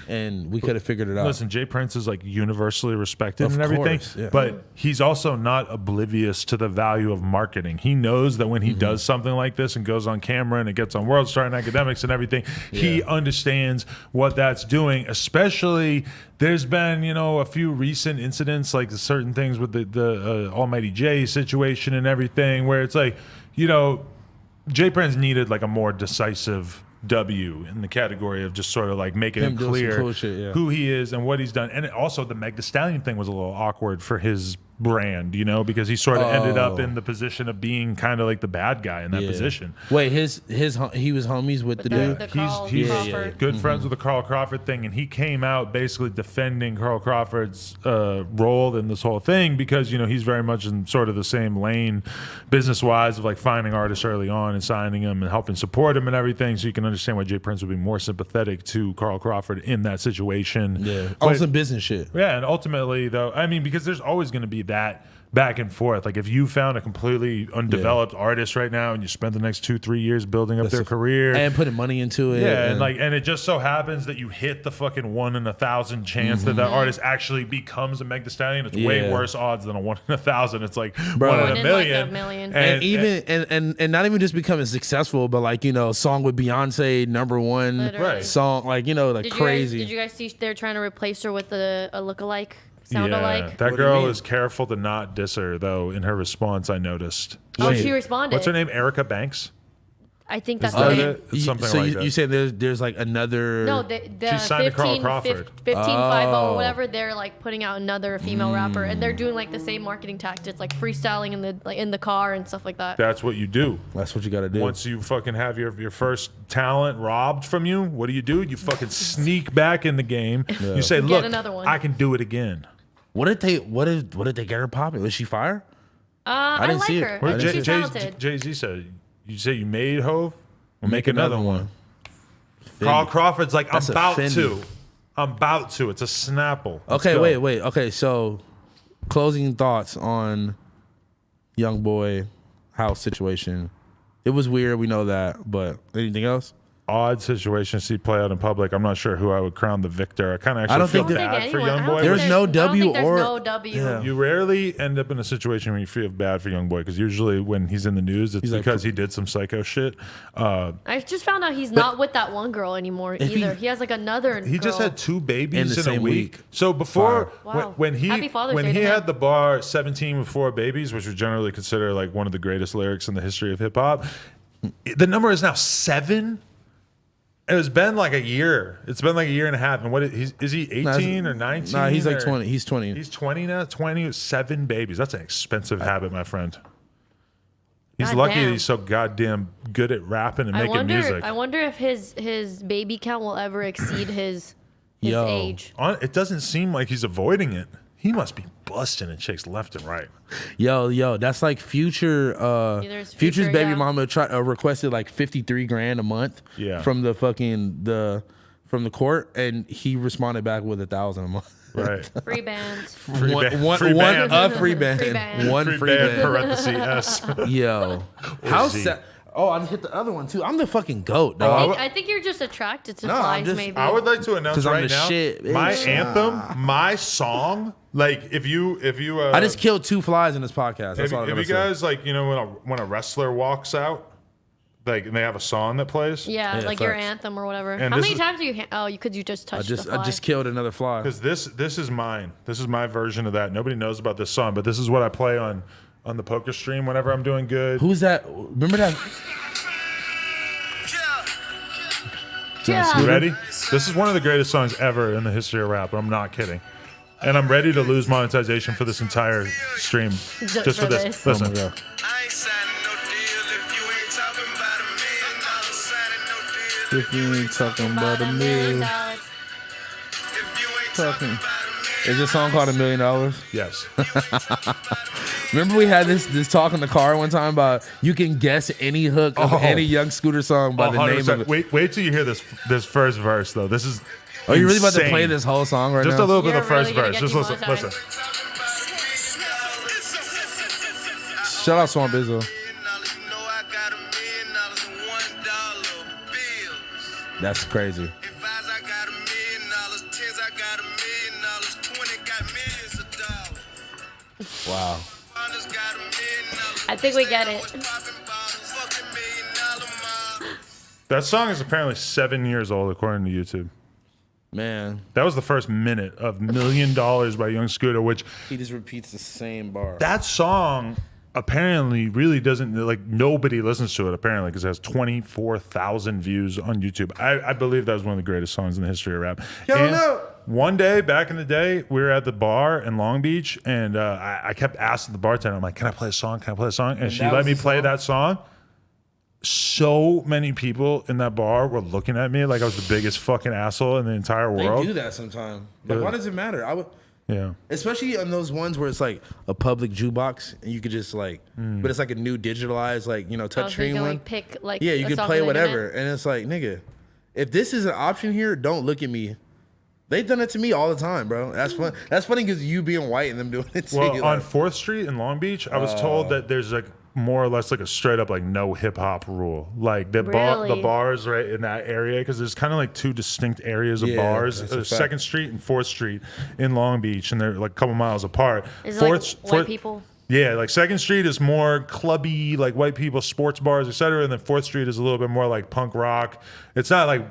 and we could have figured it out. Listen, Jay Prince is like universally respected Of and everything, course, yeah. but he's also not oblivious to the value of marketing. He knows that when he does something like this and goes on camera and it gets on World Star and Academics and everything, he understands what that's doing. Especially, there's been, you know, a few recent incidents, like certain things with the Almighty Jay situation and everything, where it's like, you know, Jay Prince needed like a more decisive W in the category of just sort of like making Him it doing some clear cool shit, yeah. who he is and what he's done. And also the Meg Thee Stallion thing was a little awkward for his brand, you know, because he sort of ended up in the position of being kind of like the bad guy in that Yeah. position. Wait, he was homies with the dude. The Carl He's Crawford. good friends with the Carl Crawford thing, and he came out basically defending Carl Crawford's role in this whole thing because, you know, he's very much in sort of the same lane business-wise of like finding artists early on and signing them and helping support him and everything, so you can understand why Jay Prince would be more sympathetic to Carl Crawford in that situation. Yeah, But- on some business shit. yeah, and ultimately, though, I mean, because there's always going to be that back and forth. Like, if you found a completely undeveloped artist right now and you spent the next 2-3 years building up their career, and putting money into it. yeah, and it just so happens that you hit the fucking 1 in 1,000 chance that artist actually becomes a Meg Thee Stallion. It's way Yeah. worse odds than a 1 in 1,000. It's like Bro. 1 in One a in, million. like, a million. and even and not even just becoming successful, but like, you know, song with Beyonce, #1 Literally. Right. song, like, you know, like crazy. Did you guys see they're trying to replace her with a lookalike, sound alike? that What do you girl mean? is careful to not diss her, though, in her response, I noticed. Oh, Wait. she responded. What's her name? Erica Banks? I think that's Is the that name. it? It's something so like you, that. you said there's like another. No, the She signed to Carl 15, Crawford. 1550 Oh. or whatever. They're like putting out another female rapper, and they're doing like the same marketing tactics, like freestyling in the car and stuff like that. That's what you do. That's what you gotta do. Once you fucking have your first talent robbed from you, what do? You fucking sneak back in the game. You say, Get "Look, another one." I can do it again." What did they get her popping? Was she fire? I didn't like see it. her. Where I did think she's talented. Jay-Z said, "You say you made Hove, we'll make another one." Fendi. Carl Crawford's like, That's "I'm a about Fendi. to. I'm about to." It's a Snapple. Let's Okay, go. wait. Okay, so closing thoughts on Young Boy house situation. It was weird, we know that, but anything else? Odd situation to see play out in public. I'm not sure who I would crown the victor. I kind of I actually don't feel think bad for anyone- Young I don't Boy. think There's no I don't think W there's or- no W. Yeah. You rarely end up in a situation where you feel bad for Young Boy because usually when he's in the news, it's He's like- because he did some psycho shit. I just found out he's not with that one girl anymore If either. he- He has like another. He just girl. had 2 In babies the in, a same week. week. So before Wow. when he Happy Father's Day to him. had the bar 17 with 4 babies, which was generally considered like one of the greatest lyrics in the history of hip hop, the number is now 7. And it's been like a year. It's been like a year and a half. And what is he 18 or 19? Nah, he's like or- 20. He's 20. He's 20 now. 20 with 7 babies. That's an expensive habit, my friend. He's God lucky damn. that he's so goddamn good at rapping and I making wonder. music. I wonder if his baby count will ever exceed his Yo. age. It doesn't seem like he's avoiding it. He must be busting at chicks left and right. Yo, that's like Future. There's Future's Future, baby yeah. mama requested like 53 grand a month. Yeah. From the from the court, and he responded back with 1,000 a month. Right. Free bands. Free One band. a free band. Free band. One Free free band, band. parenthesis S. Yo, how Z. sad. Oh, I just hit the other one too. I'm the fucking goat, Oh, dog. I think you're just attracted to No, I'm flies, just- maybe. I would like to announce 'Cause I'm right the now, shit, my bitch. anthem, my song. Like if you I just killed 2 flies in this podcast. That's all I'm if gonna you say. guys like, you know, when a wrestler walks out, like and they have a song that plays. yeah, Yeah, like your facts. anthem or whatever. And How this many is- times do you? Oh, you just touched the fly. I just killed another fly. Because this is mine. This is my version of that. Nobody knows about this song, but this is what I play on the poker stream whenever I'm doing good. Who's that? Remember that? Yeah. You ready? This is one of the greatest songs ever in the history of rap. I'm not kidding. And I'm ready to lose monetization for this entire stream just for this. this. Listen. Oh my God. I ain't signing no deal if you ain't talking about $1 million. Signing no deal If you ain't talking about $1 $1 million. million, if you ain't talking. talking about $1 Is this song called $1 million? Yes. Remember we had this talk in the car one time about you can guess any hook of Oh. any Young Scooter song by the name of 100%. it. Wait till you hear this first verse though. This is Are you really about to insane. play this whole song right Just now? a little bit You're of the first really gonna verse. get Just listen. demonetized. Listen. Shout out Swamp Izzo. You know I got $1 million in $1 bills. That's crazy. In fives I got $1 million, tens I got $1 million, 20 got millions of dollars. Wow. Hundreds got $1 million. I think we get it. Popping bottles, fucking $1 million mob. That song is apparently 7 years old according to YouTube. Man, That was the first minute of $1 million by Young Scooter, which he just repeats the same bar. that song apparently really doesn't, like, nobody listens to it apparently because it has 24,000 views on YouTube. I believe that was one of the greatest songs in the history of rap. Hell And no. One day back in the day, we were at the bar in Long Beach, and I kept asking the bartender, I'm like, can I play a song? Can I play a song? And she that let was me the play song? that song. So many people in that bar were looking at me like I was the biggest fucking asshole in the entire They world. do that sometimes. Like, why does it matter? I would, Yeah. especially on those ones where it's like a public jukebox and you could just like, but it's like a new digitalized like Oh, so you touchscreen can one. like pick like Yeah, you a can song play that you meant. whatever, and it's like, nigga, if this is an option here, don't look at me. They've done it to me all the time, bro. That's fun. That's funny because you being white and them doing it to Well, you. on Like, 4th Street in Long Beach, I was told that there's like more or less like a straight up like no hip hop rule. Like the Really? bars right in that area because there's kind of like 2 distinct areas of Yeah, bars. that's a There's fact. 2nd Street and 4th Street in Long Beach, and they're like a couple miles apart. Is it like white people? Yeah, like 2nd Street is more clubby, like white people, sports bars, etc. And then 4th Street is a little bit more like punk rock. It's not like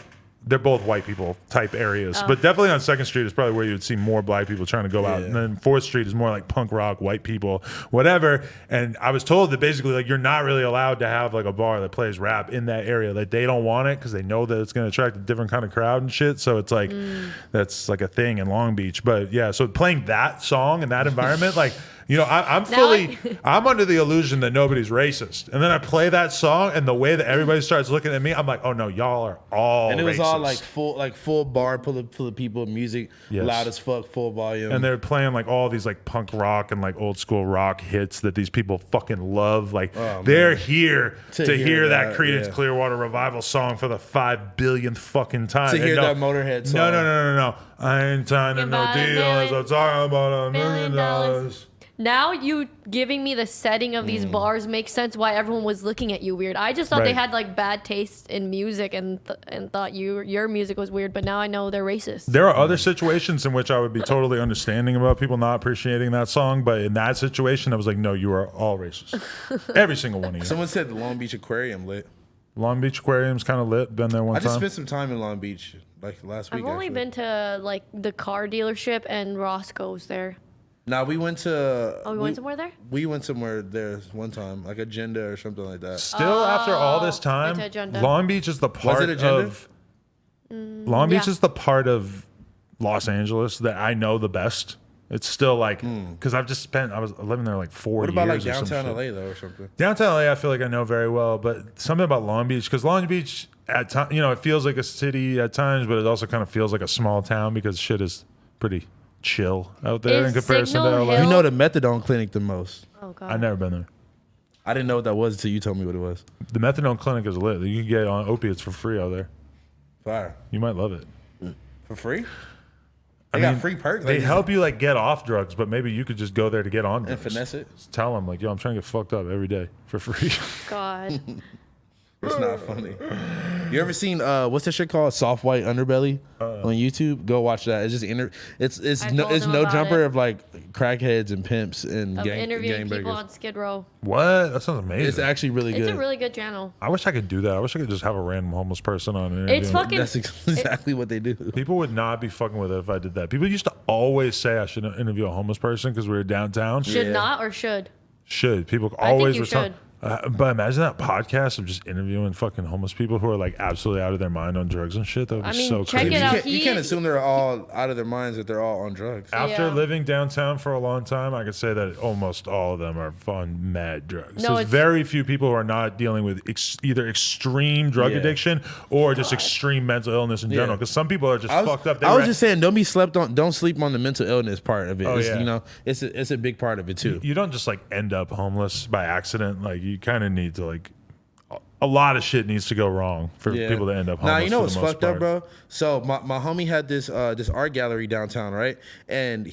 they're both white people type areas, Oh. but definitely on 2nd Street is probably where you would see more black people trying to go out. Yeah. And then 4th Street is more like punk rock, white people, whatever. And I was told that basically like you're not really allowed to have like a bar that plays rap in that area. Like they don't want it because they know that it's going to attract a different kind of crowd and shit. So it's like that's like a thing in Long Beach. But yeah, so playing that song in that environment, like. You know, I'm fully, I'm under the illusion that nobody's racist. And then I play that song, and the way that everybody starts looking at me, I'm like, oh no, y'all are all and it was racist. all like full bar, full of people, music Yes. loud as fuck, full volume. And they're playing like all these like punk rock and like old school rock hits that these people fucking love. Like Oh, they're man. here to hear that that, Creedence yeah. Clearwater Revival song for the 5 billionth fucking time. To And hear no- that Motorhead song. No. I ain't signing no About a deal as I'm million- talking about $1 million. $1 Now you giving me the setting of Mm. these bars makes sense why everyone was looking at you weird. I just thought they Right. had like bad taste in music and thought your music was weird, but now I know they're racist. There are other situations in which I would be totally understanding about people not appreciating that song, but in that situation, I was like, no, you are all racist. Every single one of you. Someone said the Long Beach Aquarium lit. Long Beach Aquarium's kind of lit. Been there one I just time. spent some time in Long Beach like last week. I've only actually. been to like the car dealership and Roscoe's there. Nah, we went to. Oh, we went somewhere there? We went somewhere there one time, like Agenda or something like that. Still, after all this went time, to Agenda. Long Beach is the part it Agenda? of Long Beach yeah. is the part of Los Angeles that I know the best. It's still like because I've just spent I was living there like 4 What years. about like or some downtown shit. LA though, or something? Downtown LA, I feel like I know very well, but something about Long Beach because Long Beach at times, you know, it feels like a city at times, but it also kind of feels like a small town because shit is pretty chill out there in Is comparison Signal to LA. Hill- You know the methadone clinic the most. Oh god. I've never been there. I didn't know what that was until you told me what it was. The methadone clinic is lit. You can get on opiates for free out there. Fire. You might love it. For free? They got mean, free perks. They Like, help you like get off drugs, but maybe you could just go there to get on and drugs. finesse it. Just tell them like, yo, I'm trying to get fucked up every day for free. God. It's not funny. You ever seen what's that shit called? Soft White Underbelly on YouTube? Go watch that. It's just it's I no told him no about jumper it. of like crackheads and pimps and Of interviewing people gangbangers. on Skid Row. What? That sounds amazing. It's actually really It's good. a really good channel. I wish I could do that. I wish I could just have a random homeless person on it. It's fucking. That's exactly what they do. People would not be fucking with it if I did that. People used to always say I should interview a homeless person because we were downtown. Should Yeah. not or should? Should. People think always you were talking. should. But imagine that podcast of just interviewing fucking homeless people who are like absolutely out of their mind on drugs and shit. That would be I mean, so check crazy. it You out. can't, you can't assume they're all out of their minds that they're all on drugs. After Yeah. living downtown for a long time, I could say that almost all of them are on mad drugs. No, There's it's- very few people who are not dealing with either extreme drug Yeah. addiction or just extreme mental illness in Yeah. general. Because some people are just I was, fucked up. They I was were- just saying, don't sleep on the mental illness part of it. Oh, It's, yeah. You know, it's a big part of it too. you don't just like end up homeless by accident. Like you kind of need to like a lot of shit needs to go wrong for people to end up homeless. Nah, you know for what's the most fucked up, part. bro? So my homie had this art gallery downtown, right? And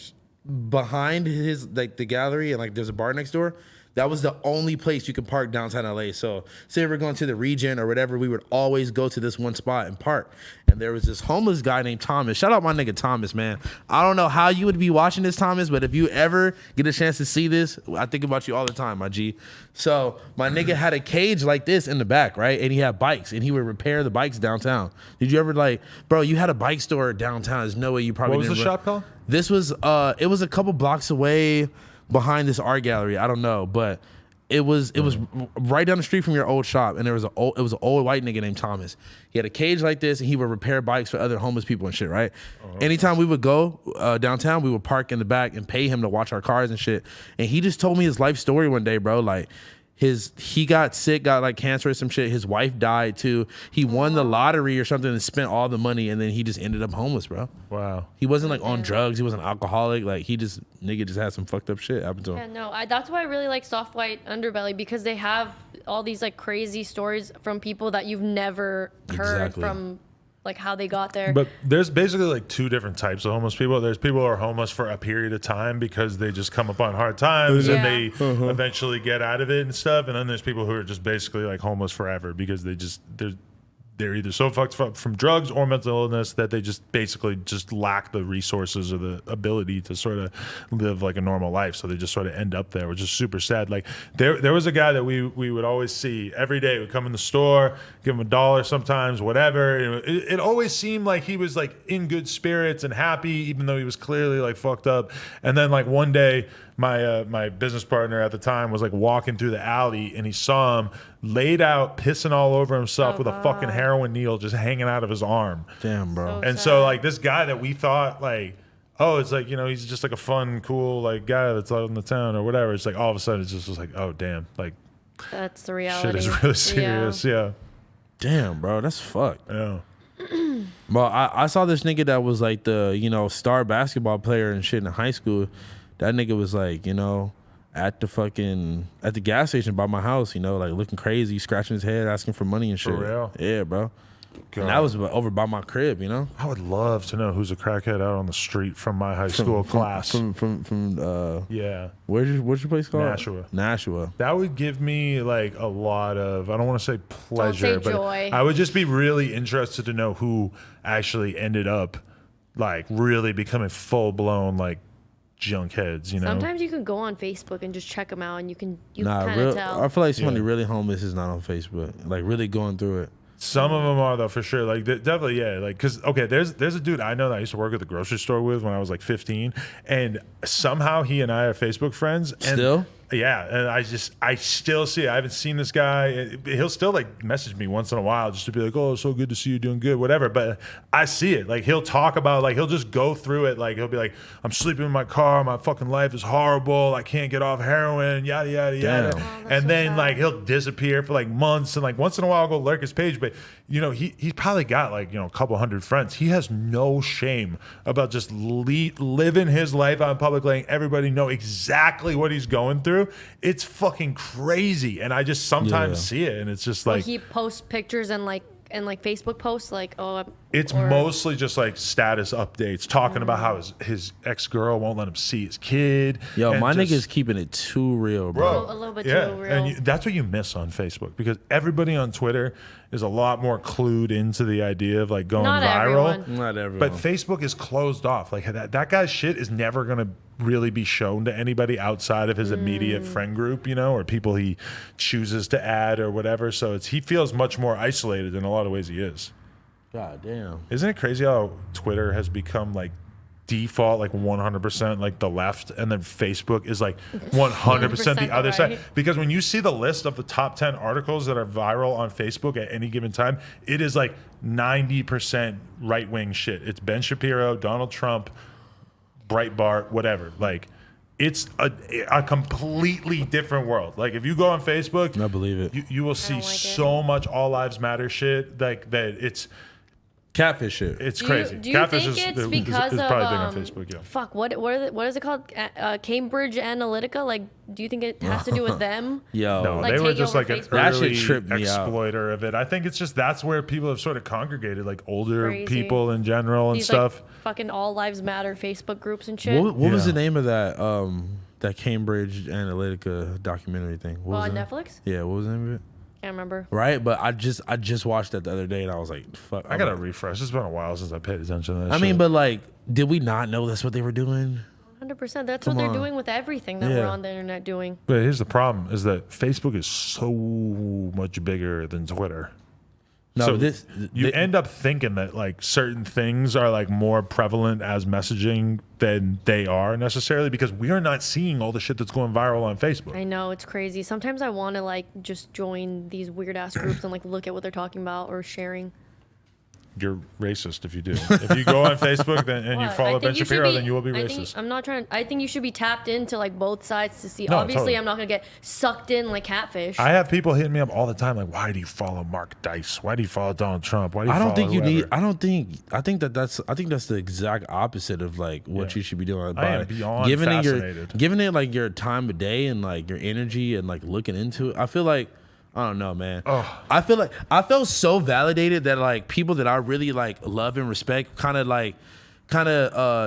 behind his like the gallery and like there's a bar next door. That was the only place you could park downtown LA. So say we're going to the region or whatever, we would always go to this one spot and park. And there was this homeless guy named Thomas. Shout out my nigga Thomas, man. I don't know how you would be watching this, Thomas, but if you ever get a chance to see this, I think about you all the time, my G. So my nigga had a cage like this in the back, right? And he had bikes and he would repair the bikes downtown. Did you ever like, bro, you had a bike store downtown. There's no way you probably What was the didn't shop called? This was it was a couple blocks away behind this art gallery. I don't know, but it was right down the street from your old shop, and it was an old white nigga named Thomas. He had a cage like this, and he would repair bikes for other homeless people and shit, right? Anytime we would go downtown, we would park in the back and pay him to watch our cars and shit. And he just told me his life story one day, bro. Like he got sick, got like cancer or some shit. His wife died too. He won the lottery or something and spent all the money, and then he just ended up homeless, bro. Wow. He wasn't like on drugs. He wasn't alcoholic. Like nigga just had some fucked up shit happen to Yeah, him. no, that's why I really like Soft White Underbelly, because they have all these like crazy stories from people that you've never heard Exactly. from, like how they got there. But there's basically like two different types of homeless people. There's people who are homeless for a period of time because they just come upon hard times and they eventually get out of it and stuff. And then there's people who are just basically like homeless forever because they're either so fucked up from drugs or mental illness that they just basically just lack the resources or the ability to sort of live like a normal life. So they just sort of end up there, which is super sad. Like there was a guy that we would always see every day. We'd come in the store, give him $1 sometimes, whatever. It always seemed like he was like in good spirits and happy, even though he was clearly like fucked up. And then like one day, my business partner at the time was like walking through the alley and he saw him laid out, pissing all over himself with a fucking heroin needle just hanging out of his arm. Damn, bro. And so like this guy that we thought like, oh, it's like, you know, he's just like a fun, cool like guy that's out in the town or whatever. It's like all of a sudden it's just was like, oh damn, like That's the reality. shit is really serious. Yeah. Damn, bro. That's fucked. Yeah. Well, I saw this nigga that was like the, star basketball player and shit in high school. That nigga was like, at the gas station by my house, like looking crazy, scratching his head, asking for money and shit. real? Yeah, bro. God. And that was over by my crib, I would love to know who's a crackhead out on the street from my high school class. From Yeah. what's your place called? Nashua. Nashua. That would give me like a lot of, I don't want to say pleasure, but joy. I would just be really interested to know who actually ended up like really becoming full blown like junk heads, Sometimes you can go on Facebook and just check them out, and you can Nah, kind of tell. I feel like somebody Yeah. really homeless is not on Facebook. Like really going through it. Some of them are though, for sure. Like definitely, yeah. Like, cause okay, there's a dude I know that I used to work at the grocery store with when I was like 15, and somehow he and I are Facebook friends. And Still? Yeah, and I still see it. I haven't seen this guy. He'll still like message me once in a while just to be like, oh, so good to see you doing good, whatever. But I see it. Like he'll talk about like he'll just go through it. Like he'll be like, I'm sleeping in my car. My fucking life is horrible. I can't get off heroin. Yada yada yada. Damn. Oh, that's And so then sad. like he'll disappear for like months. And like once in a while I'll go lurk his page. But he's probably got like a couple hundred friends. He has no shame about just living his life out in public, letting everybody know exactly what he's going through. It's fucking crazy, and I just sometimes Yeah. see it, and it's just Well, like, he posts pictures and like Facebook posts like, oh, It's mostly just like status updates, talking about how his ex-girl won't let him see his kid. Yo, and my just- nigga's keeping it too real, bro. A little bit yeah, too real. and that's what you miss on Facebook because everybody on Twitter is a lot more clued into the idea of like going Not viral. everyone. Not everyone. But Facebook is closed off. Like that guy's shit is never gonna really be shown to anybody outside of his immediate friend group, you know, or people he chooses to add or whatever. So he feels much more isolated in a lot of ways. He is. God damn. Isn't it crazy how Twitter has become like default like 100% like the left, and then Facebook is like 100% the other side? right. Because when you see the list of the top 10 articles that are viral on Facebook at any given time, it is like 90% right-wing shit. It's Ben Shapiro, Donald Trump, Breitbart, whatever. Like it's a completely different world. Like if you go on Facebook, I believe it. you will see like it. so much all lives matter shit like that. Catfish shit. It's Do crazy. you Catfish think it's is because probably of big on Facebook. Yeah. Fuck, what is it called? Cambridge Analytica? Like, do you think it has to do with them? Yo. No, Like, they were take just over like an Facebook? That shit early tripped me out. exploiter of it. I think it's just that's where people have sort of congregated, like older Crazy. people in general and These stuff. like fucking all lives matter Facebook groups and shit. What was Yeah. the name of that Cambridge Analytica documentary thing? What was On it? Netflix? Yeah, what was the name of it? Can't remember. Right, but I just watched that the other day and I was like, fuck. I gotta refresh. It's been a while since I paid attention to that. I shit. mean, but like, did we not know that's what they were doing? 100%. That's Come what they're on. doing with everything that Yeah. we're on the internet doing. But here's the problem: is that Facebook is so much bigger than Twitter. No, so but this you end up thinking that like certain things are like more prevalent as messaging than they are necessarily because we are not seeing all the shit that's going viral on Facebook. I know, it's crazy. Sometimes I want to like just join these weird ass groups and like look at what they're talking about or sharing. You're racist if you do. If you go on Facebook and you What? follow I Ben think you should Shapiro, be- then you will be I racist. think you should be tapped into like both sides to see. No, Obviously, totally. I'm not gonna get sucked in like catfish. I have people hitting me up all the time like, why do you follow Mark Dice? Why do you follow Donald Trump? Why do you I follow don't think you need. whoever?" I think that's the exact opposite of like what Yeah. you should be doing. I am by beyond giving fascinated. giving it like your time of day and like your energy and like looking into it. I feel like I don't know, man. Oh. I feel like I felt so validated that like people that I really like love and respect kind of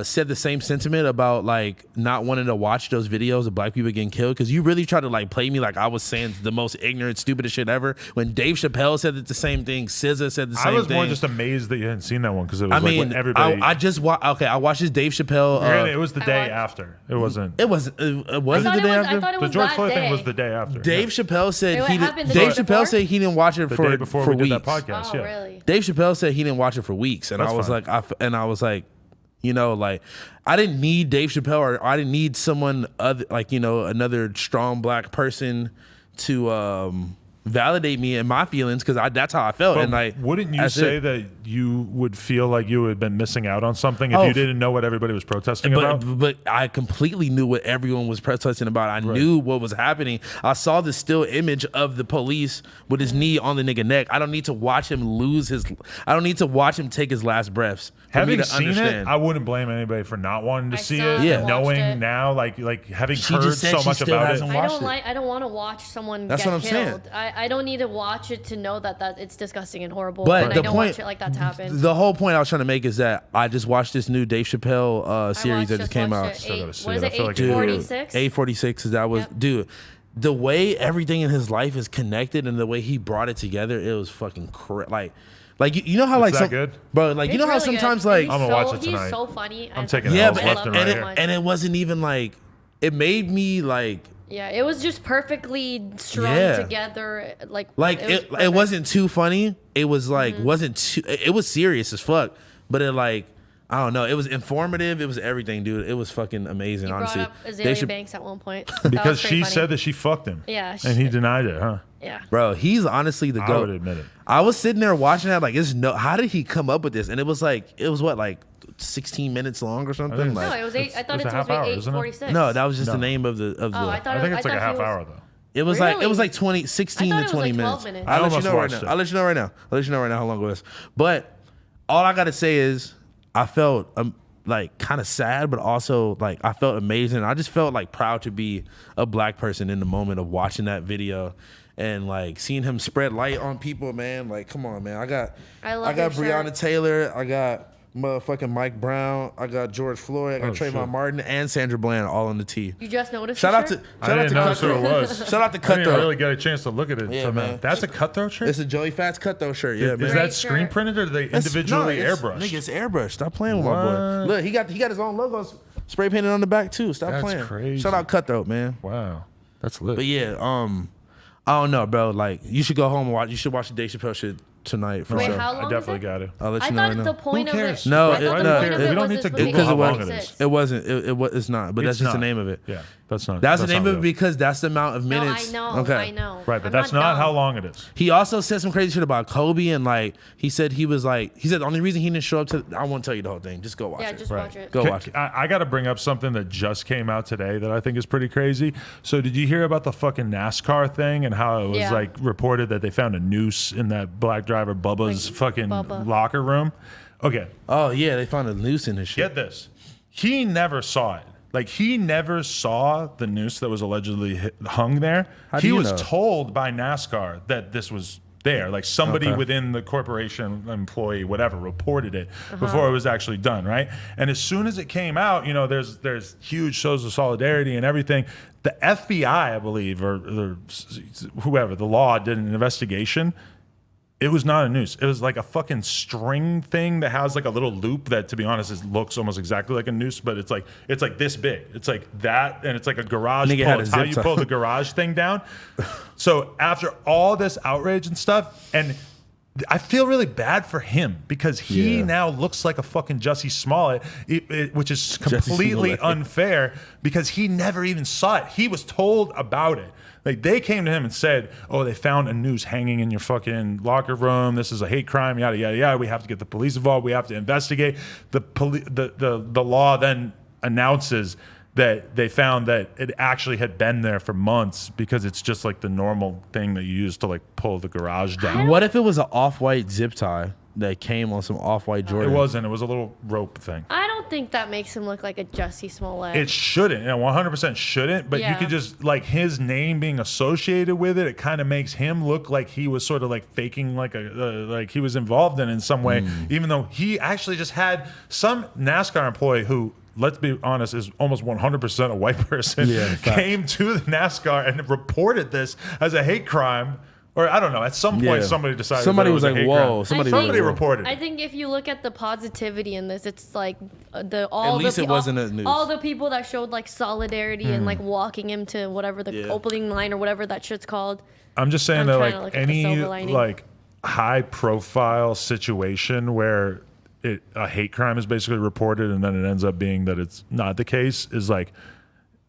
said the same sentiment about like not wanting to watch those videos of black people getting killed because you really tried to like play me like I was saying the most ignorant, stupidest shit ever. When Dave Chappelle said the same thing, SZA said the same I was thing. more just amazed that you hadn't seen that one because it was I like mean, when everybody. I just I watched this Dave Chappelle. Granted, it was the I day watched- after. It wasn't. It was it wasn't I the day I after. thought it The was George that Floyd day. thing was the day after. Dave Chappelle said Wait, he what happened didn't. the Dave day Chappelle before? said he didn't watch it the for day before for we did weeks. that podcast. Oh, yeah. really? Dave Chappelle said he didn't watch it for weeks, and That's I was fine. like, you know, like I didn't need Dave Chappelle or I didn't need someone other like you know another strong black person to validate me and my feelings because that's how I felt. But And like, wouldn't you that's say it. that you would feel like you had been missing out on something if Oh, you didn't know what everybody was protesting about? But I completely knew what everyone was protesting about. I knew what was happening. I saw the still image of the police with his knee on the nigga neck. I don't need to watch him I don't need to watch him take his last breaths for me Having to seen understand. it, I wouldn't blame anybody for not wanting to I see saw it. it, Yeah. I watched Knowing it. now, like having She heard just said so she much still about hasn't it. watched it. I don't want to watch someone That's get what I'm saying. killed. I don't need to watch it to know that it's disgusting and horrible. But and the I don't point, want shit like that to happen. the whole point I was trying to make is that I just watched this new Dave Chappelle series that just came out. Still gotta see What is it. I it? feel like Dude, 846. 846 that was Yep. dude. The way everything in his life is connected and the way he brought it together, it was fucking like you know how like that some good? bro like you know how sometimes like I'm gonna watch it tonight. He's so funny. I'm taking yeah, L's but left and right here. and it wasn't even like it made me like Yeah, it was just perfectly strung Yeah. together. Like it perfect. wasn't too funny. It was like wasn't too. It was serious as fuck, but it like I don't know. It was informative. It was everything, dude. It was fucking amazing. He honestly, brought up They Azalea should- Banks at one point. That Because was pretty she funny. said that she fucked him. Yeah, And he she- denied it, huh? Yeah. Bro, he's honestly the I goat. would admit it. I was sitting there watching that like, how did he come up with this? And it was what, like 16 minutes long or something? think No, Like, it was 8. I thought it's it a was half hour, supposed to isn't be it? 8:46. no, that was just the No. name of the. Oh, I thought I think it's like a half he was- hour though. It was Really? like 16 I thought to it was 20 like 12 minutes. minutes. I'll let you almost know right watched now. it. I'll let you know right now how long it was. But all I gotta say is I felt like kind of sad, but also like I felt amazing. I just felt like proud to be a black person in the moment of watching that video and like seeing him spread light on people, man. Like, come on, man. I got love Breonna your shirt. Taylor. I got motherfucking Mike Brown. I got George Floyd. I got Trayvon shit. Martin and Sandra Bland all on the tee. You just noticed. Shout the out to shirt? I didn't notice who it was. Shout out to I didn't Cutthroat. really get a chance to look at it. Yeah, till now. man. That's a Cutthroat shirt? It's a Joey Fats Cutthroat shirt. Yeah, Is man. that Great screen shirt. printed or they individually airbrushed? Nigga, it's airbrush. Stop playing with my boy. What? Look, he got his own logos spray painted on the back too. Stop That's playing. crazy. Shout out Cutthroat, man. Wow. That's lit. But yeah, I don't know, bro. Like, you should go home and watch. You should watch the Dave Chappelle shit tonight for Wait, sure. how long I definitely is it? got it. I'll let I you know. thought Right the now. point Who of cares? it. No, I thought it- the no, point of it- it we don't was need this to was Google making Because how it long wasn't. it is. 26. It wasn't. It's not. But that's It's just the not. name of it. Yeah, that's not. That's the not name of it real. because that's the amount of No, minutes. I know. Okay. I know. Right, but I'm that's not dumb. how long it is. He also said some crazy shit about Kobe and like he said the only reason he didn't show up to. I won't tell you the whole thing. Just go watch Yeah, it. just watch it. Go watch it. I got to bring up something that just came out today that I think is pretty crazy. So, did you hear about the fucking NASCAR thing and how it was Yeah. like reported that they found a noose in that black driver Bubba's Like, fucking Bubba. locker room? Okay, Oh yeah, they found a noose in his shit. get this. He never saw it. Like, he never saw the noose that was allegedly hung there. How do He you was know? told by NASCAR that this was there. Like, somebody Okay. within the corporation, employee, whatever, reported it Uh-huh. before it was actually done, right? And as soon as it came out, you know, there's huge shows of solidarity and everything. The FBI, I believe, or whoever, the law did an investigation. It was not a noose. It was like a fucking string thing that has like a little loop that, to be honest, looks almost exactly like a noose, but it's like this big. It's like that, and it's like a garage Nigga pull. had a It's how zip you tie. pull the garage thing down. So after all this outrage and stuff, and I feel really bad for him because he Yeah. now looks like a fucking Jussie Smollett, which is completely Smollett. unfair because he never even saw it. He was told about it. Like, they came to him and said, "Oh, they found a noose hanging in your fucking locker room. This is a hate crime. Yada yada yada. We have to get the police involved. We have to investigate." The law then announces that they found that it actually had been there for months because it's just like the normal thing that you use to like pull the garage down. What if it was an off-white zip tie that came on some off-white It Jordan? wasn't. It was a little rope thing. I don't think that makes him look like a Jussie Smollett. It shouldn't, and 100% shouldn't, but you Yeah. could just, like, his name being associated with it, it kind of makes him look like he was sort of like faking, like like he was involved in some way, even though he actually just had some NASCAR employee who, let's be honest, is almost 100% a white person, Yeah, fact. came to the NASCAR and reported this as a hate crime. Or I don't know. At some point, Yeah. somebody decided. Somebody that it was a like, hate "Whoa!" crime. Somebody I was Somebody like, "Whoa." reported. I think if you look at the positivity in this, it's like all least the it wasn't a news. all the people that showed like solidarity and like walking him to whatever the Yeah. opening line or whatever that shit's called. I'm just saying I'm that trying to like look at the any silver lining. like high profile situation where a hate crime is basically reported and then it ends up being that it's not the case is like,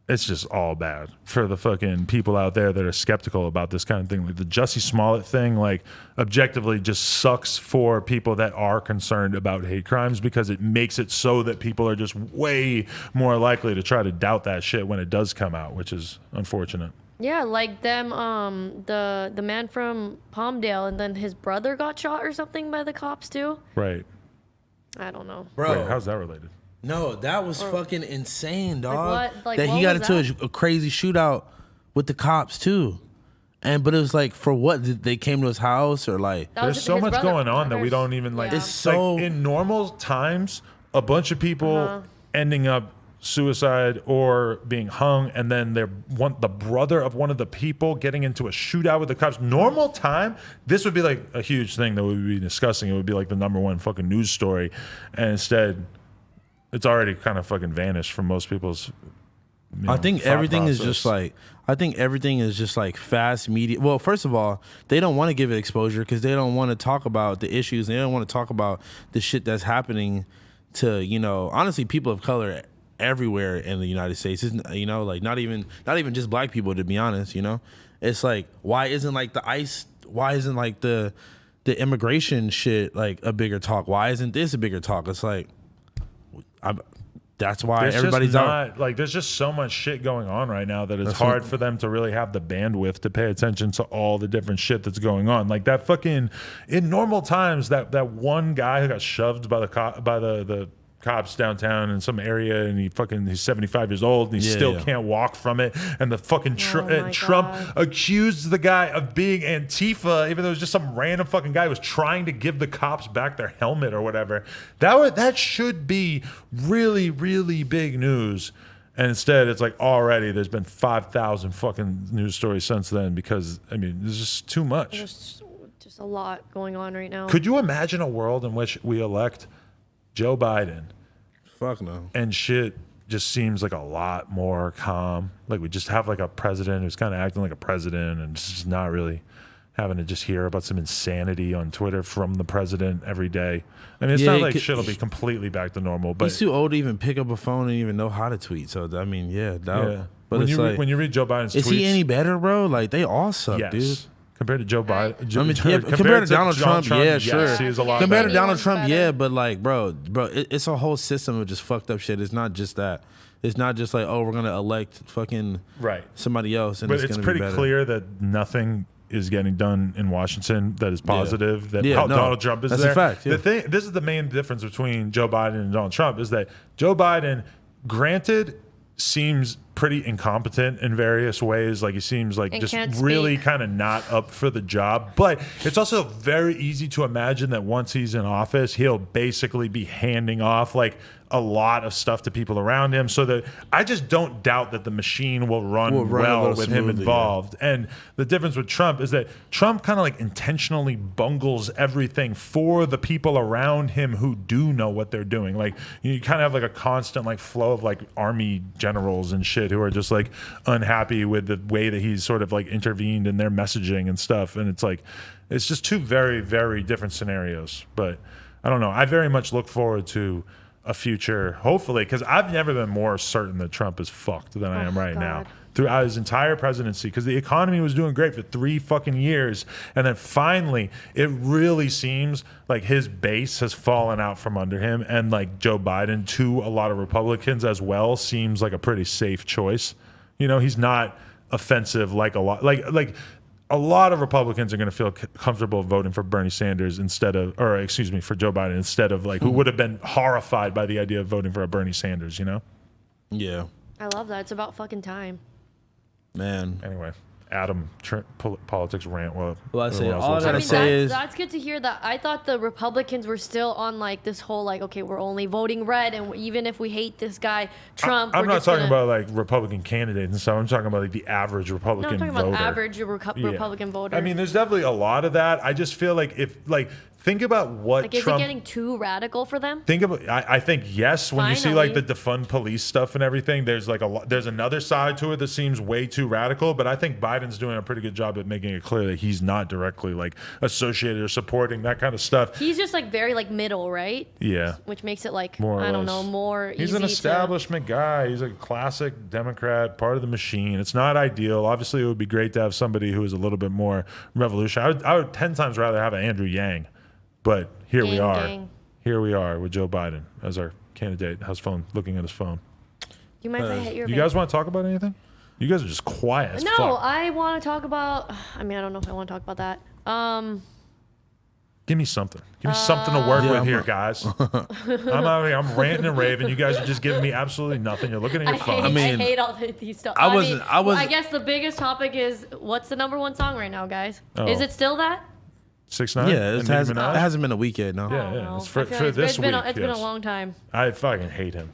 it's just all bad for the fucking people out there that are skeptical about this kind of thing. Like the Jussie Smollett thing, like objectively just sucks for people that are concerned about hate crimes because it makes it so that people are just way more likely to try to doubt that shit when it does come out, which is unfortunate. Yeah, like them, the man from Palmdale, and then his brother got shot or something by the cops too. Right. I don't know. Bro, Wait, how's that related? no, that was fucking insane, dog. what? Like, that he what got was into that? a crazy shootout with the cops too, but it was like for what? Did they came to his house or like? That was There's so his much brother- going on that we brothers. don't even like. Yeah. It's so- like, in normal times, a bunch of people Uh-huh. ending up suicide or being hung, and then the brother of one of the people getting into a shootout with the cops. Normal time, this would be like a huge thing that we would be discussing. It would be like the #1 fucking news story, and instead, it's already kind of fucking vanished from most people's. I think thought everything is process. just like fast media. Well, first of all, they don't want to give it exposure because they don't want to talk about the issues. They don't want to talk about the shit that's happening to, honestly, people of color everywhere in the United States. It's, like not even just black people, to be honest. It's like, why isn't like the ICE? Why isn't like the immigration shit like a bigger talk? Why isn't this a bigger talk? It's like, that's why There's everybody's just out. not, like, there's just so much shit going on right now that it's hard for them to really have the bandwidth to pay attention to all the different shit that's going on. Like that fucking, in normal times, that one guy who got shoved by the cops downtown in some area, and he's 75 years old, and he still can't walk from it. And the fucking Trump accused the guy of being Antifa, even though it was just some random fucking guy who was trying to give the cops back their helmet or whatever. That should be really, really big news. And instead, it's like already there's been 5,000 fucking news stories since then because, I mean, there's just too much. There's just a lot going on right now. Could you imagine a world in which we elect Joe Biden? Fuck no. And shit just seems like a lot more calm. Like we just have like a president who's kind of acting like a president and just not really having to just hear about some insanity on Twitter from the president every day. I mean, it's not like shit'll be completely back to normal, but he's too old to even pick up a phone and even know how to tweet. So I mean, but when it's when you read Joe Biden's is tweets, he any better, bro? Like they all suck, yes. dude. Compared to Joe Biden, I mean, compared to Donald Trump, yeah, sure. Yes, he is a lot compared better. to Donald Trump, better. yeah, but like, bro, it's a whole system of just fucked up shit. It's not just that. It's not just like, oh, we're gonna elect fucking somebody else, and but it's gonna pretty be better. clear that nothing is getting done in Washington that is positive. That Donald Trump is that's there. A fact, The thing, this is the main difference between Joe Biden and Donald Trump is that Joe Biden, granted, seems pretty incompetent in various ways. Like he seems like and just can't really speak. kind of not up for the job. But it's also very easy to imagine that once he's in office, he'll basically be handing off like a lot of stuff to people around him. So that I just don't doubt that the machine will run well with him involved. Yeah. And the difference with Trump is that Trump kind of like intentionally bungles everything for the people around him who do know what they're doing. Like you kind of have like a constant like flow of like army generals and shit who are just like unhappy with the way that he's sort of like intervened in their messaging and stuff. And it's like, it's just two very, very different scenarios. But I don't know. I very much look forward to a future, hopefully, because I've never been more certain that Trump is fucked than I am right now. Throughout his entire presidency, because the economy was doing great for 3 fucking years, and then finally, it really seems like his base has fallen out from under him, and like Joe Biden, to a lot of Republicans as well, seems like a pretty safe choice. You know, he's not offensive like a lot, like a lot of Republicans are going to feel comfortable voting for Bernie Sanders for Joe Biden instead of like who would have been horrified by the idea of voting for a Bernie Sanders, you know? Yeah. I love that. It's about fucking time. Man. Anyway, Adam, politics rant. Well, I say all I I gotta mean, say is that's good to hear that. I thought the Republicans were still on like this whole like, okay, we're only voting red, and even if we hate this guy Trump, I'm not talking about like Republican candidates and stuff. I'm talking about like the average Republican no, I'm voter. talking about average Republican voter. I mean, there's definitely a lot of that. I just feel like if like think about what like, is Trump, it getting too radical for them? think about. I think yes. When you see like the defund police stuff and everything, there's like there's another side to it that seems way too radical. But I think Biden's doing a pretty good job at making it clear that he's not directly like associated or supporting that kind of stuff. He's just like very like middle, right? Yeah. Which makes it like More or I don't less. know, more He's easy an establishment guy. He's a classic Democrat, part of the machine. It's not ideal. Obviously, it would be great to have somebody who is a little bit more revolutionary. I would 10 times rather have an Andrew Yang. But here we are. Here we are with Joe Biden as our candidate. How's phone? Looking at his phone. You might hit your. You guys want to talk about anything? You guys are just quiet as No, fuck. I want to talk about. I mean, I don't know if I want to talk about that. Give me something. Give me something to work with here, guys. I'm out here. I'm ranting and raving. You guys are just giving me absolutely nothing. You're looking at your phone. I hate all these stuff. I wasn't. I guess the biggest topic is what's the #1 song right now, guys? Is it still that? 6ix9ine? Yeah, And it hasn't, Nicki Minaj? it hasn't been a week yet, no. Yeah. It's for I feel like this week. It's been a yes. long time. I fucking hate him.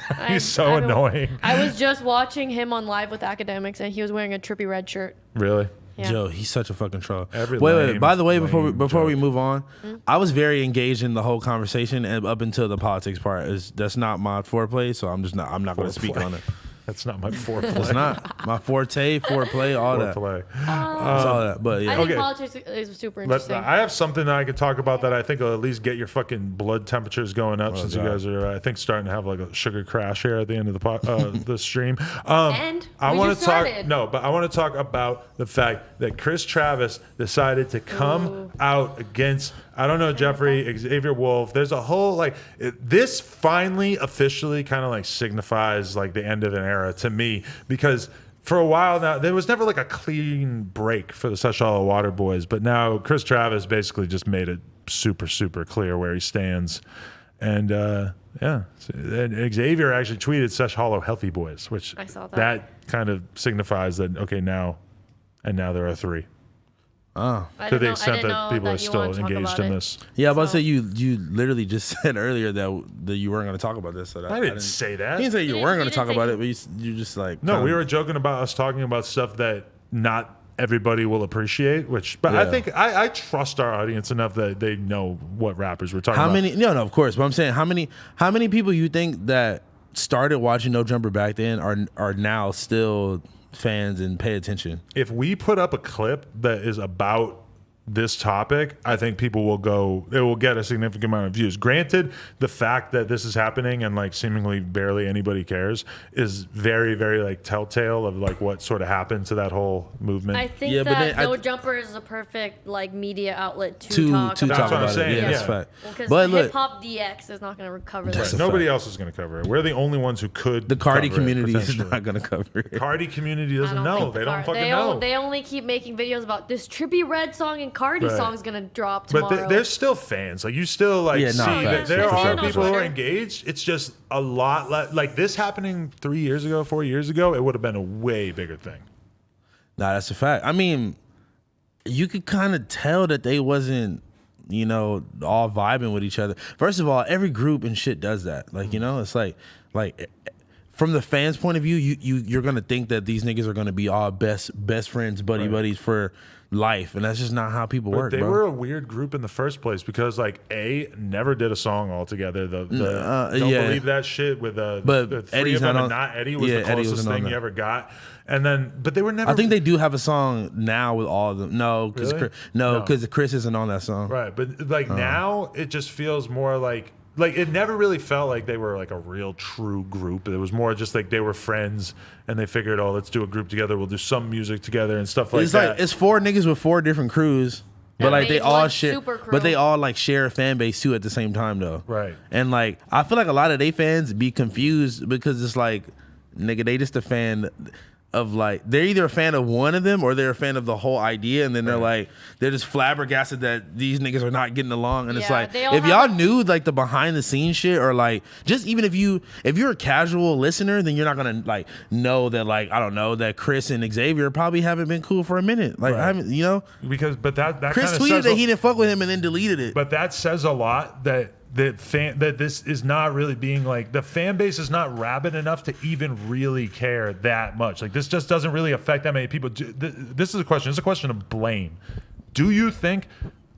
I- He's so I've been- annoying. I was just watching him on Live with Academics, and he was wearing a trippy red shirt. Really? Yeah. Joe, he's such a fucking troll. Every Wait. lame, By the way, lame before we joke. move on, I was very engaged in the whole conversation and up until the politics part. That's not my foreplay, so I'm not going to speak Foreplay. on it. That's not my foreplay. It's not my forte, foreplay, all that. Foreplay. It's all that. But yeah, I think Okay. politics is super But interesting. I have something that I could talk about that I think will at least get your fucking blood temperatures going up since God. you guys are, I think, starting to have like a sugar crash here at the end of the stream. And I we want just to talk. started. No, but I want to talk about the fact that Chris Travis decided to come out against. I don't know, Jeffrey, Xavier Wolf. There's a whole this finally officially kind of like signifies like the end of an era to me, because for a while now there was never like a clean break for the Sexual Water Boys, but now Chris Travis basically just made it super, super clear where he stands. And Yeah. And Xavier actually tweeted "Sesh Hollow Healthy Boys," which I saw that. kind of signifies that okay now there are 3. Oh. I To didn't the know- extent I didn't that know people are you still wanted to talk engaged about in it. this. Yeah, I was about to So- say you literally just said earlier that you weren't going to talk about this. So that I didn't say that. You didn't say you You weren't didn't- going to you talk didn't about say- it, but you just like No, we kinda- were joking about us talking about stuff that not everybody will appreciate. But I Yeah. think I trust our audience enough that they know what rappers we're talking How about. many? No, of course. But I'm saying how many people you think that started watching No Jumper back then are now still fans and pay attention? If we put up a clip that is about this topic, I think people will go. It will get a significant amount of views. Granted, the fact that this is happening and like seemingly barely anybody cares is very, very like telltale of like what sort of happened to that whole movement. I think Yeah, but that then No I- Jumper is a perfect like media outlet to To talk talk about. That's what I'm about saying, it. Yeah, yeah. that's fact. Because But look, Hip Hop DX is not going to recover That's this. a Nobody fact. else is going to cover it. We're the only ones who could. the Cardi cover it, community is potentially. not going to cover it. Cardi community I doesn't don't know. think They the don't Car- fucking they know. They only keep making videos about this Trippie Red song and Cardi Right. song's going to drop But tomorrow. there's still fans. Like you still like Yeah, no, see that facts. there For are sure, people for who sure. are engaged. It's just a lot like this happening 3 years ago, 4 years ago. It would have been a way bigger thing. Nah, that's a fact. I mean, you could kind of tell that they wasn't, all vibing with each other. First of all, every group and shit does that. Like, it's like from the fans' point of view, you're gonna think that these niggas are gonna be all best friends, buddies for life, and that's just not how people work, They bro. were a weird group in the first place because like never did a song all together. Don't yeah. believe that shit with But the three Eddie's of them not and on- not Eddie was yeah, the Eddie closest wasn't on thing that. you ever got. And then, but they were never. I think they do have a song now with all of them. No, because Really? no, because Chris isn't on that song. right. But like now, it just feels more like it never really felt like they were like a real true group. It was more just like they were friends and they figured, oh, let's do a group together. We'll do some music together and stuff like It's that. like it's 4 niggas with 4 different crews. But That like they made all one share, super crew. but they all like share a fan base too at the same time though. Right. And like I feel like a lot of they fans be confused because it's like, nigga, they just a fan of like they're either a fan of one of them or they're a fan of the whole idea, and then they're just flabbergasted that these niggas are not getting along. And it's Yeah, like they all if have y'all knew like the behind the scenes shit, or like just even if you're a casual listener, then you're not gonna like know that like I don't know that Chris and Xavier probably haven't been cool for a minute. Like I haven't, because that Chris kinda tweeted says that he didn't fuck with him and then deleted it. But that says a lot that this is not really being like the fan base is not rabid enough to even really care that much. Like this just doesn't really affect that many people. This is a question. It's a question of blame. Do you think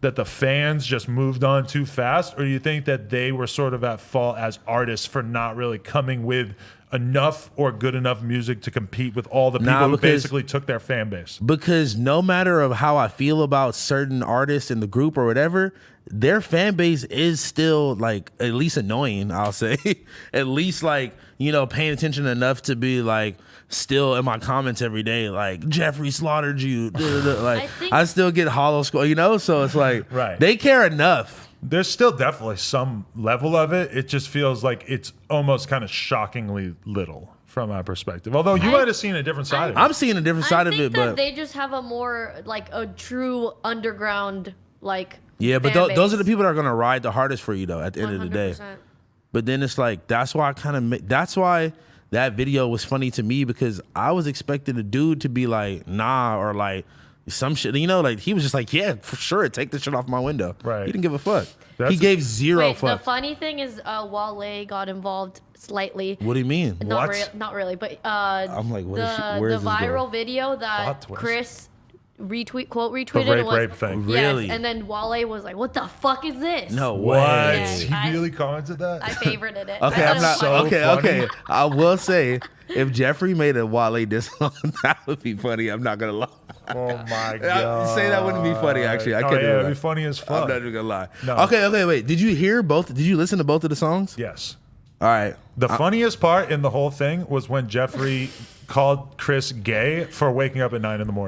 that the fans just moved on too fast, or do you think that they were sort of at fault as artists for not really coming with enough or good enough music to compete with all the people who because- basically took their fan base? Because no matter of how I feel about certain artists in the group or whatever, their fan base is still like at least annoying, I'll say. At least like, paying attention enough to be like still in my comments every day, like Jeffrey slaughtered you. Like I still get hollow score, so it's like Right. they care enough. There's still definitely some level of it. It just feels like it's almost kind of shockingly little from my perspective. Although you might have seen a different side of it. I'm seeing a different side I of think it, that but they just have a more like a true underground like. yeah, but fan those are base. the people that are gonna ride the hardest for you though at the end of the day. 100%. But then it's like that's why that's why that video was funny to me, because I was expecting a dude to be like, nah, or like some shit. Like he was just like, yeah, for sure, take the shit off my window. Right. He didn't give a fuck. That's- He gave zero Wait, the fuck. funny thing is, Wale got involved slightly. What do you mean? Not, What? not really, but I'm like, what is the she- where the is this viral going? video that Plot twist. Chris retweeted The was rape thing. Really? Yes, and then Wale was like, "What the fuck is this?" No What? way. Yeah. He I- really commented that? I favorited it. Okay, I I'm thought not. it was so okay. funny. I will say, if Jeffrey made a Wale diss song, that would be funny. I'm not gonna lie. Oh my god! Say that wouldn't be funny. Actually, I Oh, can't. yeah, do it'd that. be funny as I'm fuck. not even gonna lie. No. Okay. Wait. Did you hear both? Did you listen to both of the songs? Yes. All right. The funniest part in the whole thing was when Jeffrey called Chris gay for waking up at 9 a.m. I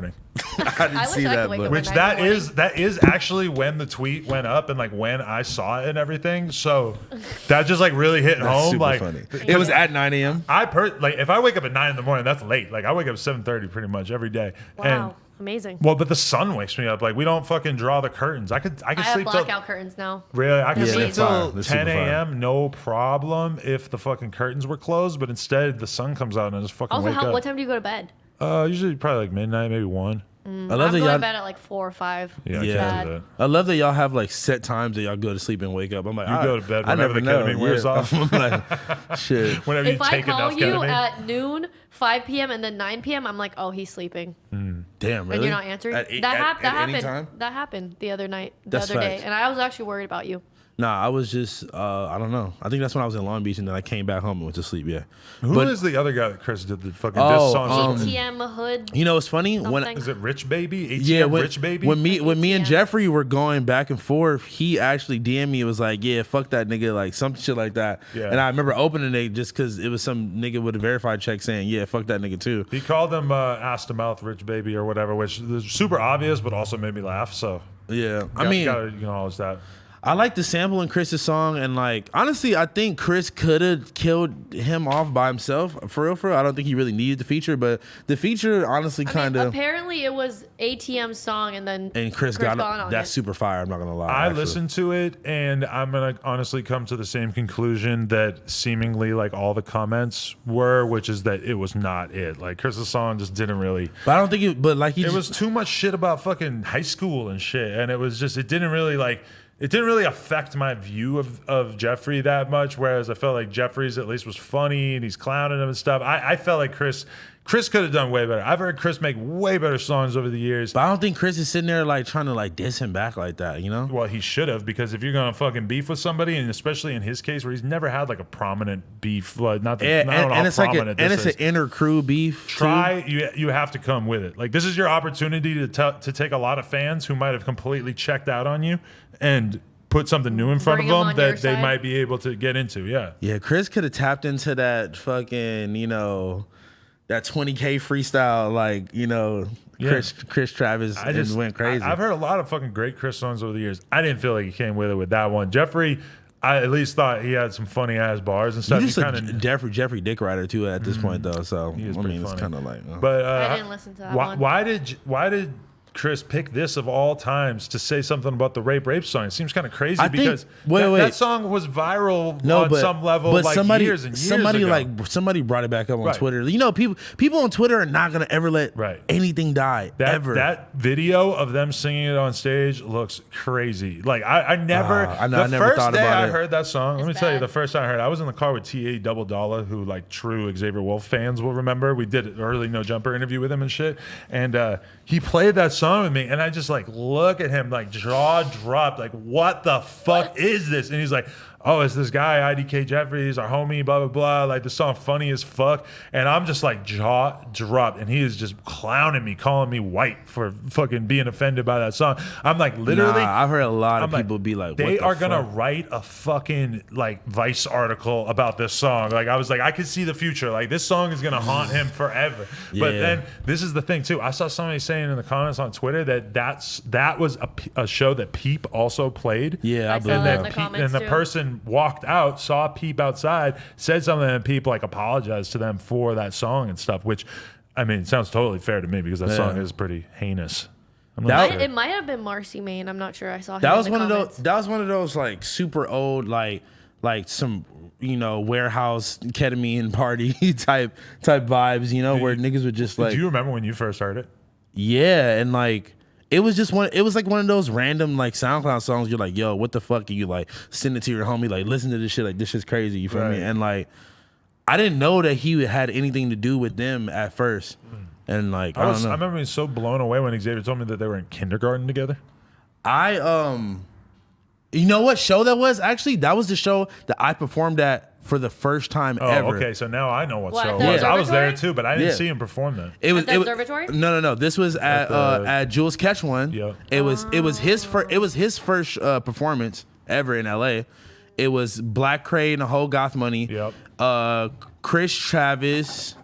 didn't I see wish I that, could wake but up Which at 9 that in the is actually when the tweet went up and like when I saw it and everything. So that just like really hit that's home. super Like funny. It was at 9 a.m. like if I wake up at 9 in the morning, that's late. Like I wake up at 7:30 pretty much every day. Wow, Amazing. Well, but the sun wakes me up. Like we don't fucking draw the curtains. I could I have sleep till blackout curtains now. really. I could Yeah, sleep they're fire. till They're 10 super fire. a.m. No problem if the fucking curtains were closed. But instead, the sun comes out and I just fucking Also, wake up. what time do you go to bed? Usually probably like midnight, maybe 1. I love I'm that going y'all. to bed at like 4 or 5. Yeah, I Yeah. can't do that. I love that y'all have like set times that y'all go to sleep and wake up. I'm like, You go to bed whenever the ketamine wears off. I'm like, shit. Whenever If you I take call enough you ketamine. at noon, 5 p.m., and then 9 p.m., I'm like, oh, he's sleeping. Damn, really? And you're not answering. At eight- that at any happened. time? That happened the other night, the That's other day. facts. And I was actually worried about you. Nah, I was just, I don't know. I think that's when I was in Long Beach and then I came back home and went to sleep. Yeah. Who but is the other guy that Chris did the fucking Oh, diss song? ATM Hood. you know, it's funny when Something. Is it Rich Baby? ATM yeah, Rich Baby? when me and ATM. Jeffrey were going back and forth, he actually DM'd me. It was like, yeah, fuck that nigga, like some shit like that. Yeah. And I remember opening it just because it was some nigga with a verified check saying, yeah, fuck that nigga too. He called him ass to mouth Rich Baby or whatever, which is super obvious, but also made me laugh. So Yeah, I mean, gotta acknowledge that. I like the sample in Chris's song, and like honestly, I think Chris could have killed him off by himself. For real. I don't think he really needed the feature, but the feature honestly kind of. Apparently, it was ATM's song, and then And Chris got on that's it. super fire. I'm not gonna lie. I actually. listened to it, and I'm gonna honestly come to the same conclusion that seemingly like all the comments were, which is that it was not it. Like Chris's song just didn't really. but I don't think it. But like he It just, was too much shit about fucking high school and shit, and it was just it didn't really like. It didn't really affect my view of Jeffrey that much, whereas I felt like Jeffrey's at least was funny and he's clowning him and stuff. I felt like Chris could have done way better. I've heard Chris make way better songs over the years. But I don't think Chris is sitting there like trying to like diss him back like that. You know. Well, he should have, because if you're gonna fucking beef with somebody, and especially in his case where he's never had like a prominent beef, like I don't know how And it's like prominent and this it's is. an inner crew beef. too. Try you have to come with it. Like this is your opportunity to take a lot of fans who might have completely checked out on you and put something new in front Bring of 'em them on your that they side. might be able to get into. Yeah. Yeah, Chris could have tapped into that fucking, that 20K freestyle, like, Yeah. Chris Travis and went crazy. I've heard a lot of fucking great Chris songs over the years. I didn't feel like he came with it with that one. Jeffrey, I at least thought he had some funny ass bars and stuff. He's He just a kinda, Jeffrey Dick Rider too at this point though. So I is pretty mean, it's funny. kind of like. but I didn't listen to that one. why did Chris pick this of all times to say something about the rape song? It seems kind of crazy I think- because wait. that song was viral No, on but some level but like somebody, years and years somebody ago. somebody brought it back up on Right. Twitter. People on Twitter are not gonna ever let Right. anything die ever. That video of them singing it on stage looks crazy. Like I never, I know, I the never first thought day about I it. heard that song, let me It's tell you, bad. the first time I heard it, I was in the car with TA Double Dollar, who like true Xavier Wolf fans will remember. We did an early No Jumper interview with him and shit. And he played that song with me, and I just like look at him like jaw dropped, like what the fuck is this? And he's like, oh, it's this guy, IDK Jeffries, our homie, blah, blah, blah. Like, the song funny as fuck. And I'm just like jaw dropped. And he is just clowning me, calling me white for fucking being offended by that song. I'm like, literally. I've heard a lot of I'm people be like, they what the are gonna fuck? write a fucking like Vice article about this song. Like I was like, I could see the future. Like this song is gonna haunt him forever. But Yeah. then this is the thing too. I saw somebody saying in the comments on Twitter that was a show that Peep also played. Yeah, I I believe saw that. that in the Peep, comments and the too. person walked out, saw Peep outside, said something, and Peep like apologized to them for that song and stuff. Which, I mean, it sounds totally fair to me because that song is pretty heinous. I'm not That- sure. It might have been Marcy Main. I'm not sure. I saw him That in was the one of comments. those. That was one of those like super old, like some warehouse ketamine party type vibes. Where niggas would just like, Do you remember when you first heard it? yeah, and like it was just one. It was like one of those random like SoundCloud songs. You're like, yo, what the fuck? And you like send it to your homie, like listen to this shit. Like this shit's crazy. You feel Right. me? And like I didn't know that he had anything to do with them at first. And like I don't know. I remember being so blown away when Xavier told me that they were in kindergarten together. You know what show that was? Actually, that was the show that I performed at for the first time Oh, ever. okay. So now I know what What, show at it was. the I was there observatory? too, but I didn't Yeah. see him perform that. It was the it was- observatory? No. This was at the- Jules Catch One. Yeah. It was his first performance ever in LA. It was Black Crane and the whole Goth Money. Yep. Chris Travis.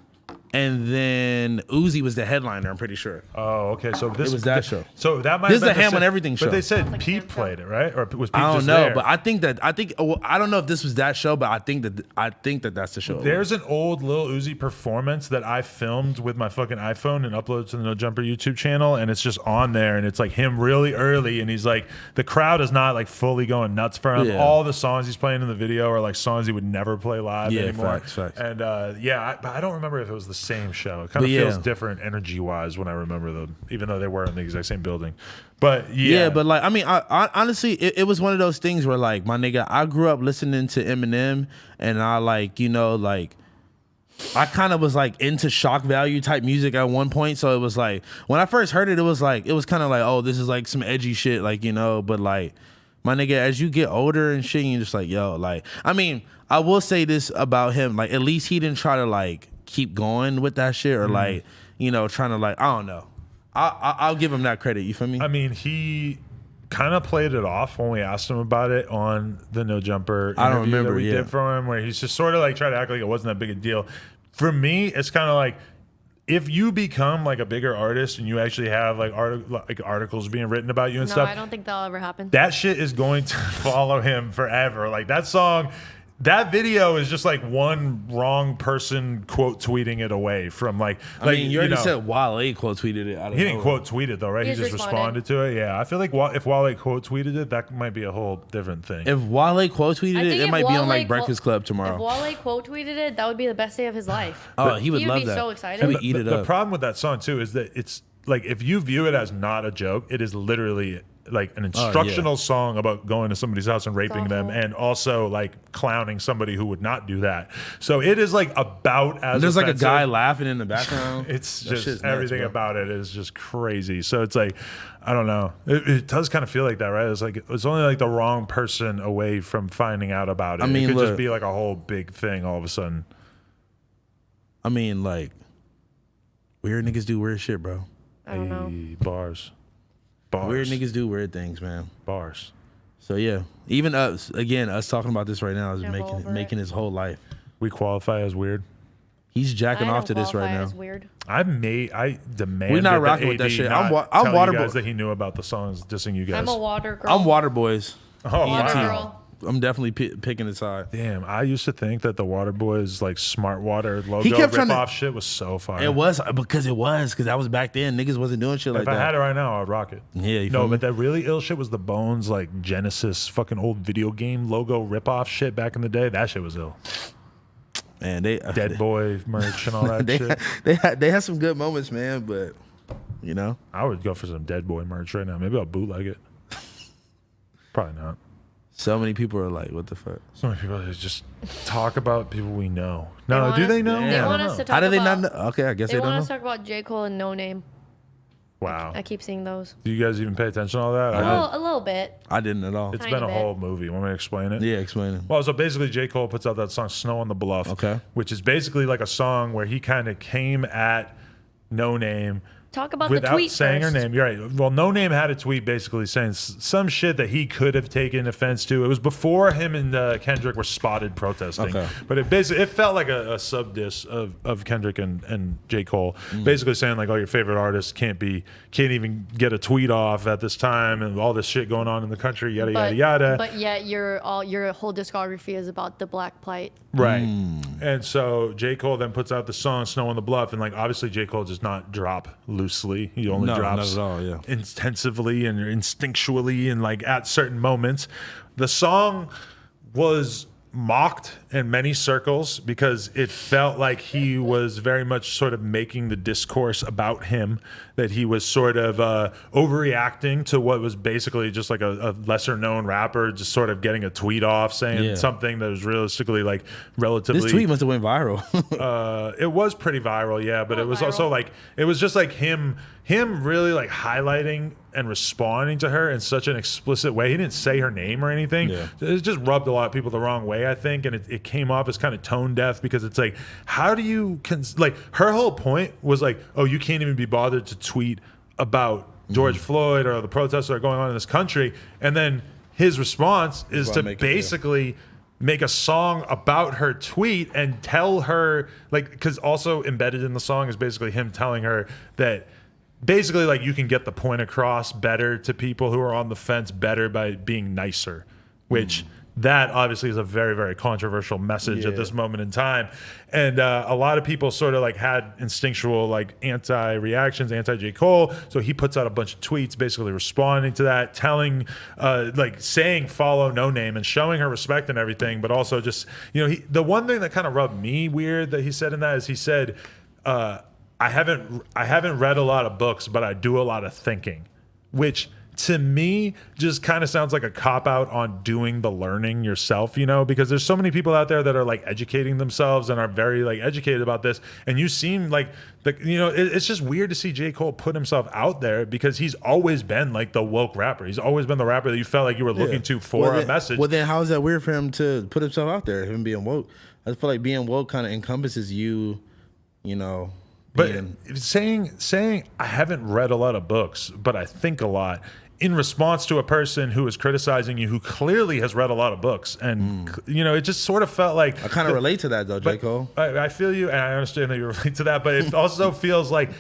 and then Uzi was the headliner. I'm pretty sure. Oh, okay. So this It was that show. So that might This have is been a Ham the on Everything show. But they said like Pete Ham played it, right? Or was Pete I don't just know, there? but I don't know if this was that show, but I think that that's the show. There's an old Lil Uzi performance that I filmed with my fucking iPhone and uploaded to the No Jumper YouTube channel, and it's just on there, and it's like him really early, and he's like, the crowd is not like fully going nuts for him. Yeah. All the songs he's playing in the video are like songs he would never play live Yeah, anymore. facts. And I don't remember if it was the same show. It kind of But feels yeah. different energy wise when I remember them, even though they were in the exact same building. But Yeah, but like, I mean, I honestly, it was one of those things where like, my nigga, I grew up listening to Eminem, and I like, like, I kind of was like into shock value type music at one point. So it was like, when I first heard it, it was kind of like, oh, this is like some edgy shit, like, but like, my nigga, as you get older and shit, you're just like, yo, like, I mean, I will say this about him, like, at least he didn't try to like keep going with that shit, or like, trying to like, I don't know. I'll give him that credit. You feel me? I mean, he kind of played it off when we asked him about it on the No Jumper I don't interview remember, that we yeah. did for him, where he's just sort of like trying to act like it wasn't that big a deal. For me, it's kind of like, if you become like a bigger artist and you actually have like articles being written about you and No, stuff, I don't think that'll ever happen. that shit is going to follow him forever. Like that song, that video is just like one wrong person quote tweeting it away from like. I mean, you already said Wale quote tweeted it. He didn't quote tweet it though, right? He just responded to it. Yeah, I feel like if Wale quote tweeted it, that might be a whole different thing. If Wale quote tweeted I it, think it if might be on Wale like Breakfast Club tomorrow. If Wale quote tweeted it, that would be the best day of his life. Oh, he would He would love be that. so excited. He would eat it The up. problem with that song too is that it's like, if you view it as not a joke, it is literally like an instructional song about going to somebody's house and raping them, awful. and also like clowning somebody who would not do that. So it is like about as There's like a offensive. guy laughing in the background. It's That just shit's nuts, everything bro. about it is just crazy. So it's like, I don't know. It does kind of feel like that, right? It's like it's only like the wrong person away from finding out about it. I mean, it could look. just be like a whole big thing all of a sudden. I mean, like, weird niggas do weird shit, bro. I don't know. Hey, bars. Weird niggas do weird things, man. Bars. So yeah, even us talking about this right now is Yeah, we're over making it. his whole life. We qualify as weird. He's jacking I off to don't this right qualify now. as weird. I demand. We're not that rocking with AD that shit. not I'm tell water you guys boy. that he knew about the songs dissing you guys. I'm a water girl. I'm Water Boys. Oh, water wow. girl. I'm definitely picking his side. Damn, I used to think that the Water Boys like Smart Water logo He kept trying to- rip-off shit was so fire. It was because that was back then. Niggas wasn't doing shit like If I had that. it right now, I'd rock it. Yeah, you No, feel me? but that really ill shit was the Bones like Genesis fucking old video game logo rip-off shit back in the day. That shit was ill. Man, they Dead Boy merch and all that shit. they had some good moments, man. But I would go for some Dead Boy merch right now. Maybe I'll bootleg it. Probably not. so many people are like, "What the fuck?" So many people that just talk about people we know. They No, want do us- they know? They I don't want know. us to talk How do they about, not know? Okay, I guess They they don't want us know. to talk about J. Cole and No Name. Wow. I keep seeing those. Do you guys even pay attention to all that? A little bit. I didn't at all. It's Tiny been a bit. whole movie. Want me to explain it? Yeah, explain it. Well, so basically, J. Cole puts out that song "Snow on the Bluff," Okay. which is basically like a song where he kind of came at No Name Talk about the without tweet saying first. her name. You're right. Well, No Name had a tweet basically saying some shit that he could have taken offense to. It was before him and Kendrick were spotted protesting. Okay. But it felt like a sub diss of Kendrick and J. Cole, basically saying like, "Oh, your favorite artist can't even get a tweet off at this time, and all this shit going on in the country, yada yada yada." But yet your whole discography is about the black plight. Right. And so J. Cole then puts out the song Snow on the Bluff. And like obviously J. Cole does not drop loosely. He only No, drops not at all, yeah. intensively and instinctually and like at certain moments. The song was mocked in many circles because it felt like he was very much sort of making the discourse about him, that he was sort of overreacting to what was basically just like a lesser known rapper just sort of getting a tweet off saying Yeah. something that was realistically like relatively This tweet must have went viral. it was pretty viral, yeah, but it was also viral. like it was just like him really like highlighting and responding to her in such an explicit way. He didn't say her name or anything. Yeah. It just rubbed a lot of people the wrong way, I think, and it came off as kind of tone deaf because it's like, how do you like her whole point was like, oh, you can't even be bothered to tweet about George Floyd or the protests that are going on in this country, and then his response is About to making- yeah. basically make a song about her tweet and tell her, like, because also embedded in the song is basically him telling her that basically, like, you can get the point across better to people who are on the fence better by being nicer, which that obviously is a very, very controversial message at this moment in time. And a lot of people sort of like had instinctual like anti-reactions, anti-J. Cole. So he puts out a bunch of tweets basically responding to that, telling, like saying follow No Name and showing her respect and everything. But also just, you know, the one thing that kind of rubbed me weird that he said in that is he said, I haven't read a lot of books, but I do a lot of thinking, which to me just kind of sounds like a cop out on doing the learning yourself, you know, because there's so many people out there that are like educating themselves and are very like educated about this. And you seem like you know, it's just weird to see J. Cole put himself out there because he's always been like the woke rapper. He's always been the rapper that you felt like you were looking to for a message. Well, then how is that weird for him to put himself out there, him being woke? I feel like being woke kind of encompasses you know. But saying I haven't read a lot of books, but I think a lot in response to a person who is criticizing you who clearly has read a lot of books. And, you know, it just sort of felt like... I kind of relate to that, though, J. Cole. I feel you, and I understand that you relate to that, but it also feels like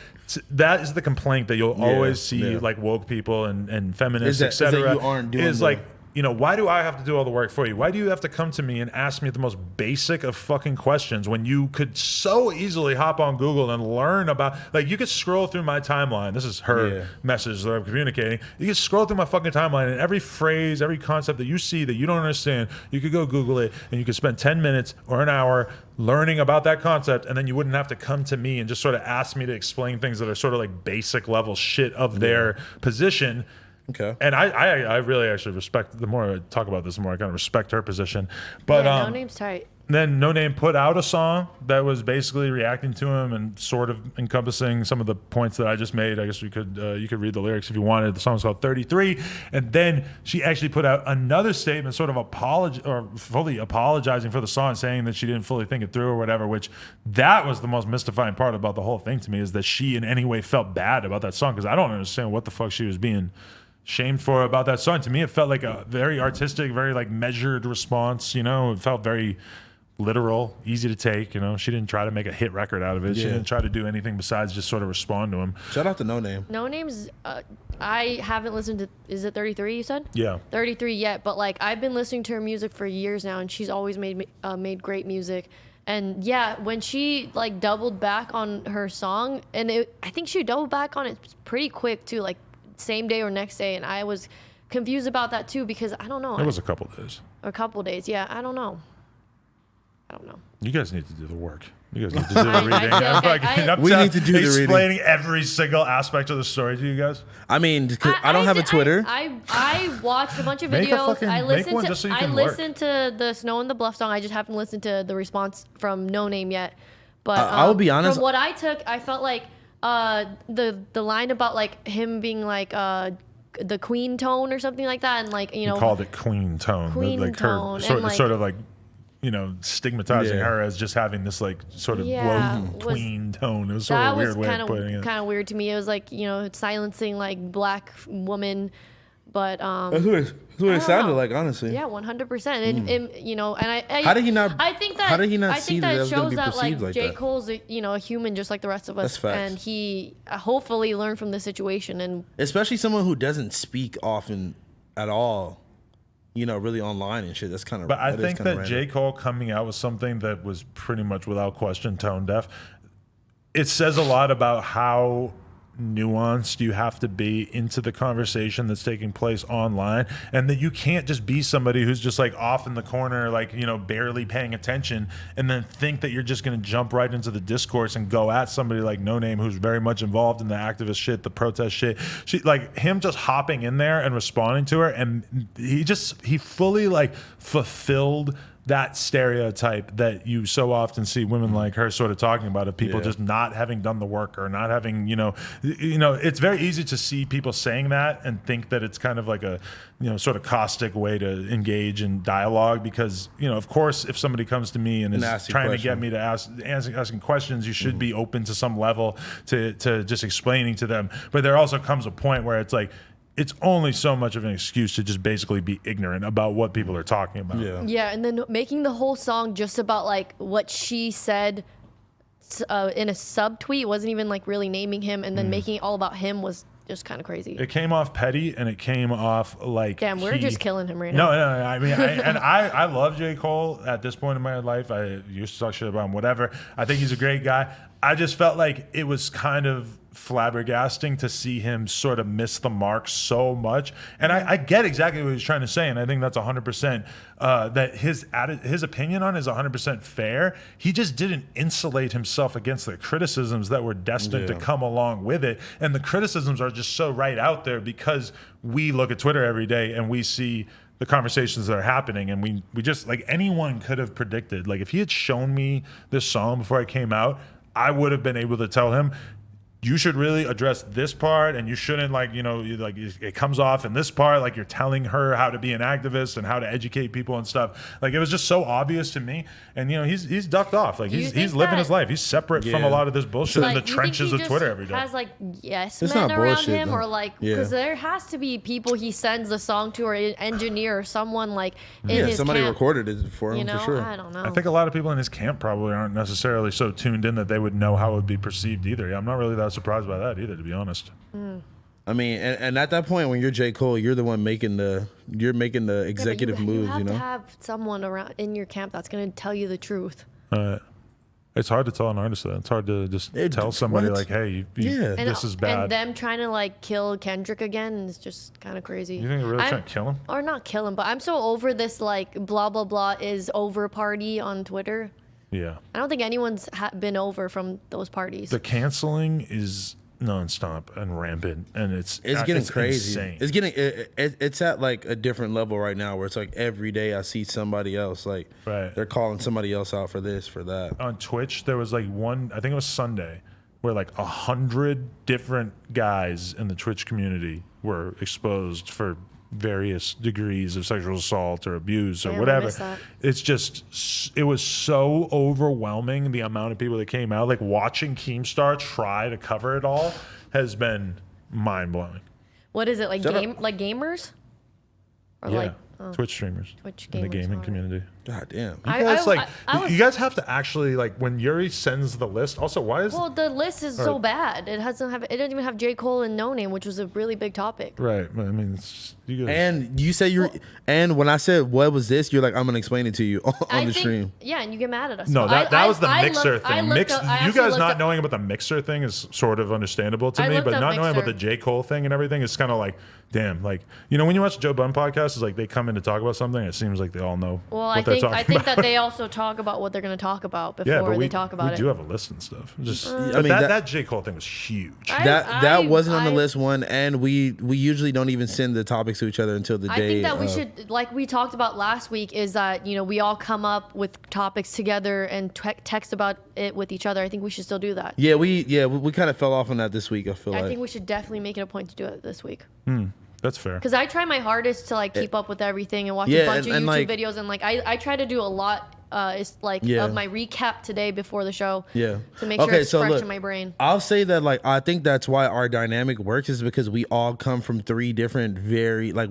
that is the complaint that you'll always see, like, woke people and feminists, etc. Is that you aren't doing like... You know, why do I have to do all the work for you? Why do you have to come to me and ask me the most basic of fucking questions when you could so easily hop on Google and learn about, like, you could scroll through my timeline. This is her message that I'm communicating. You could scroll through my fucking timeline and every phrase, every concept that you see that you don't understand, you could go Google it and you could spend 10 minutes or an hour learning about that concept, and then you wouldn't have to come to me and just sort of ask me to explain things that are sort of like basic level shit of their position. Okay. And I really actually respect, the more I talk about this, the more I kind of respect her position. But Yeah, No Name's tight. then No Name put out a song that was basically reacting to him and sort of encompassing some of the points that I just made. I guess you could read the lyrics if you wanted. The song's called 33. And then she actually put out another statement sort of fully apologizing for the song, saying that she didn't fully think it through or whatever, which that was the most mystifying part about the whole thing to me, is that she in any way felt bad about that song, because I don't understand what the fuck she was being shamed for about that song. To me, it felt like a very artistic, very like measured response. You know, it felt very literal, easy to take. You know, she didn't try to make a hit record out of it. She didn't try to do anything besides just sort of respond to him. Shout out to No Name. No Name's. I haven't listened to. Is it 33? You said? Yeah. 33 yet, but like I've been listening to her music for years now, and she's always made great music. And yeah, when she like doubled back on her song, and I think she doubled back on it pretty quick too, like same day or next day, and I was confused about that too, because I don't know. It was a couple days. A couple days, yeah. I don't know. You guys need to do the work. You guys need to do the reading. We need to do the reading. Explaining every single aspect of the story to you guys. I mean, because I don't have a Twitter. I watched a bunch of Make a videos. fucking- I make listened one to just so you I can work. listened to the Snow and the Bluff song. I just haven't listened to the response from No Name yet. But I will be honest. From what I took, I felt like the line about like him being like the queen tone or something like that, and like you know He called it queen tone. Queen like tone, her and, like- sort of like, you know, stigmatizing Yeah. her as just having this like sort of Yeah, low was- queen tone. It was sort that of a was weird way of putting it. kind of weird to me. It was like, you know, silencing like black woman, but That's what it I sounded don't know. like, honestly. yeah, 100%. And you know, and I How did he not- I think that how did he not I see think that that that was gonna shows be that like perceived like J. that? Cole's a human just like the rest of us, That's facts. and he hopefully learned from the situation. And Especially someone who doesn't speak often at all, you know, really online and shit. That's kind of. But I think that J. Cole coming out with something that was pretty much without question tone deaf, it says a lot about how nuanced you have to be into the conversation that's taking place online, and that you can't just be somebody who's just like off in the corner, like, you know, barely paying attention, and then think that you're just going to jump right into the discourse and go at somebody like No Name, who's very much involved in the activist shit, the protest shit. She, like, him just hopping in there and responding to her, and he fully like fulfilled that stereotype that you so often see women like her sort of talking about, of people just not having done the work or not having, you know, it's very easy to see people saying that and think that it's kind of like a, you know, sort of caustic way to engage in dialogue, because, you know, of course, if somebody comes to me and is Nasty trying to get question. me to asking questions, you should be open to some level to just explaining to them. But there also comes a point where it's like, it's only so much of an excuse to just basically be ignorant about what people are talking about. Yeah. Yeah, and then making the whole song just about like what she said in a subtweet, wasn't even like really naming him, and then making it all about him was just kind of crazy. It came off petty, and it came off like Damn, we're just killing him right now. No, I mean, I love J. Cole at this point in my life. I used to talk shit about him, whatever. I think he's a great guy. I just felt like it was kind of flabbergasting to see him sort of miss the mark so much. And I get exactly what he's trying to say, and I think that's 100% that his opinion on it is 100% fair. He just didn't insulate himself against the criticisms that were destined to come along with it. And the criticisms are just so right out there because we look at Twitter every day and we see the conversations that are happening, and we just, like, anyone could have predicted. Like, if he had shown me this song before it came out, I would have been able to tell him, you should really address this part, and you shouldn't, like, you know, like, it comes off in this part, like you're telling her how to be an activist and how to educate people and stuff. Like, it was just so obvious to me. And, you know, he's ducked off. Like, he's living his life. He's separate from a lot of this bullshit in the trenches of Twitter every day. Has like yes It's men not around bullshit, him, though. or like because there has to be people he sends the song to, or an engineer or someone like in his somebody camp. recorded it for him, You know, for sure. I don't know. I think a lot of people in his camp probably aren't necessarily so tuned in that they would know how it would be perceived either. I'm not really that surprised by that either, to be honest. I mean, and at that point, when you're J. Cole, you're the one making the executive moves, you have you know? to have someone around in your camp that's going to tell you the truth. It's hard to tell an artist that. It's hard to just tell somebody what? like, hey, Yeah. this is bad. And them trying to like kill Kendrick again is just kind of crazy. You think they're really trying to kill him? Or not kill him, but I'm so over this like blah blah blah is over party on Twitter. Yeah. I don't think anyone's been over from those parties. The canceling is nonstop and rampant, and it's Getting crazy. Insane. It's getting it's at like a different level right now where it's like every day I see somebody else, like they're calling somebody else out for this, for that. On Twitch, there was like one, I think it was Sunday, where like 100 different guys in the Twitch community were exposed for various degrees of sexual assault or abuse or Damn, I whatever. missed that. It's just, it was so overwhelming, the amount of people that came out. Like, watching Keemstar try to cover it all has been mind-blowing. What is it, like like gamers? Or like Twitch streamers Twitch in the gamers, gaming alright. community. God damn. I was- You guys have to actually, like, when Yuri sends the list. Also, why is Well, the list is so bad. It doesn't even have J. Cole and No Name, which was a really big topic. right? But I mean, it's, you guys. And you say and when I said what was this, you're like, I'm gonna explain it to you on the stream. Yeah, and you get mad at us. No, But that was the I mixer looked- I thing. looked up- I You actually guys looked not up- knowing about the mixer thing is sort of understandable to I me, looked but up not knowing about the Mixer. J. Cole thing and everything is kind of like, damn, like, you know, when you watch Joe Budden podcast, it's like they come in to talk about something, it seems like they all know Well, what I they're think talking about. that they also talk about what they're going to talk about before Yeah, but they talk about we it. do have a list and stuff. Just, I but mean, that J. Cole thing was huge. That wasn't on the list one, and we usually don't even send the topics to each other until the day. I think that we should, like we talked about last week, is that, you know, we all come up with topics together and text about it with each other. I think we should still do that. Yeah, we kind of fell off on that this week. I feel I like. think we should definitely make it a point to do it this week. That's fair. Because I try my hardest to like keep up with everything and watch Yeah, a bunch of and, YouTube like- videos, and like I try to do a lot. It's like of my recap today before the show. Yeah. To make sure it's fresh look, in my brain. I'll say that, like, I think that's why our dynamic works, is because we all come from three different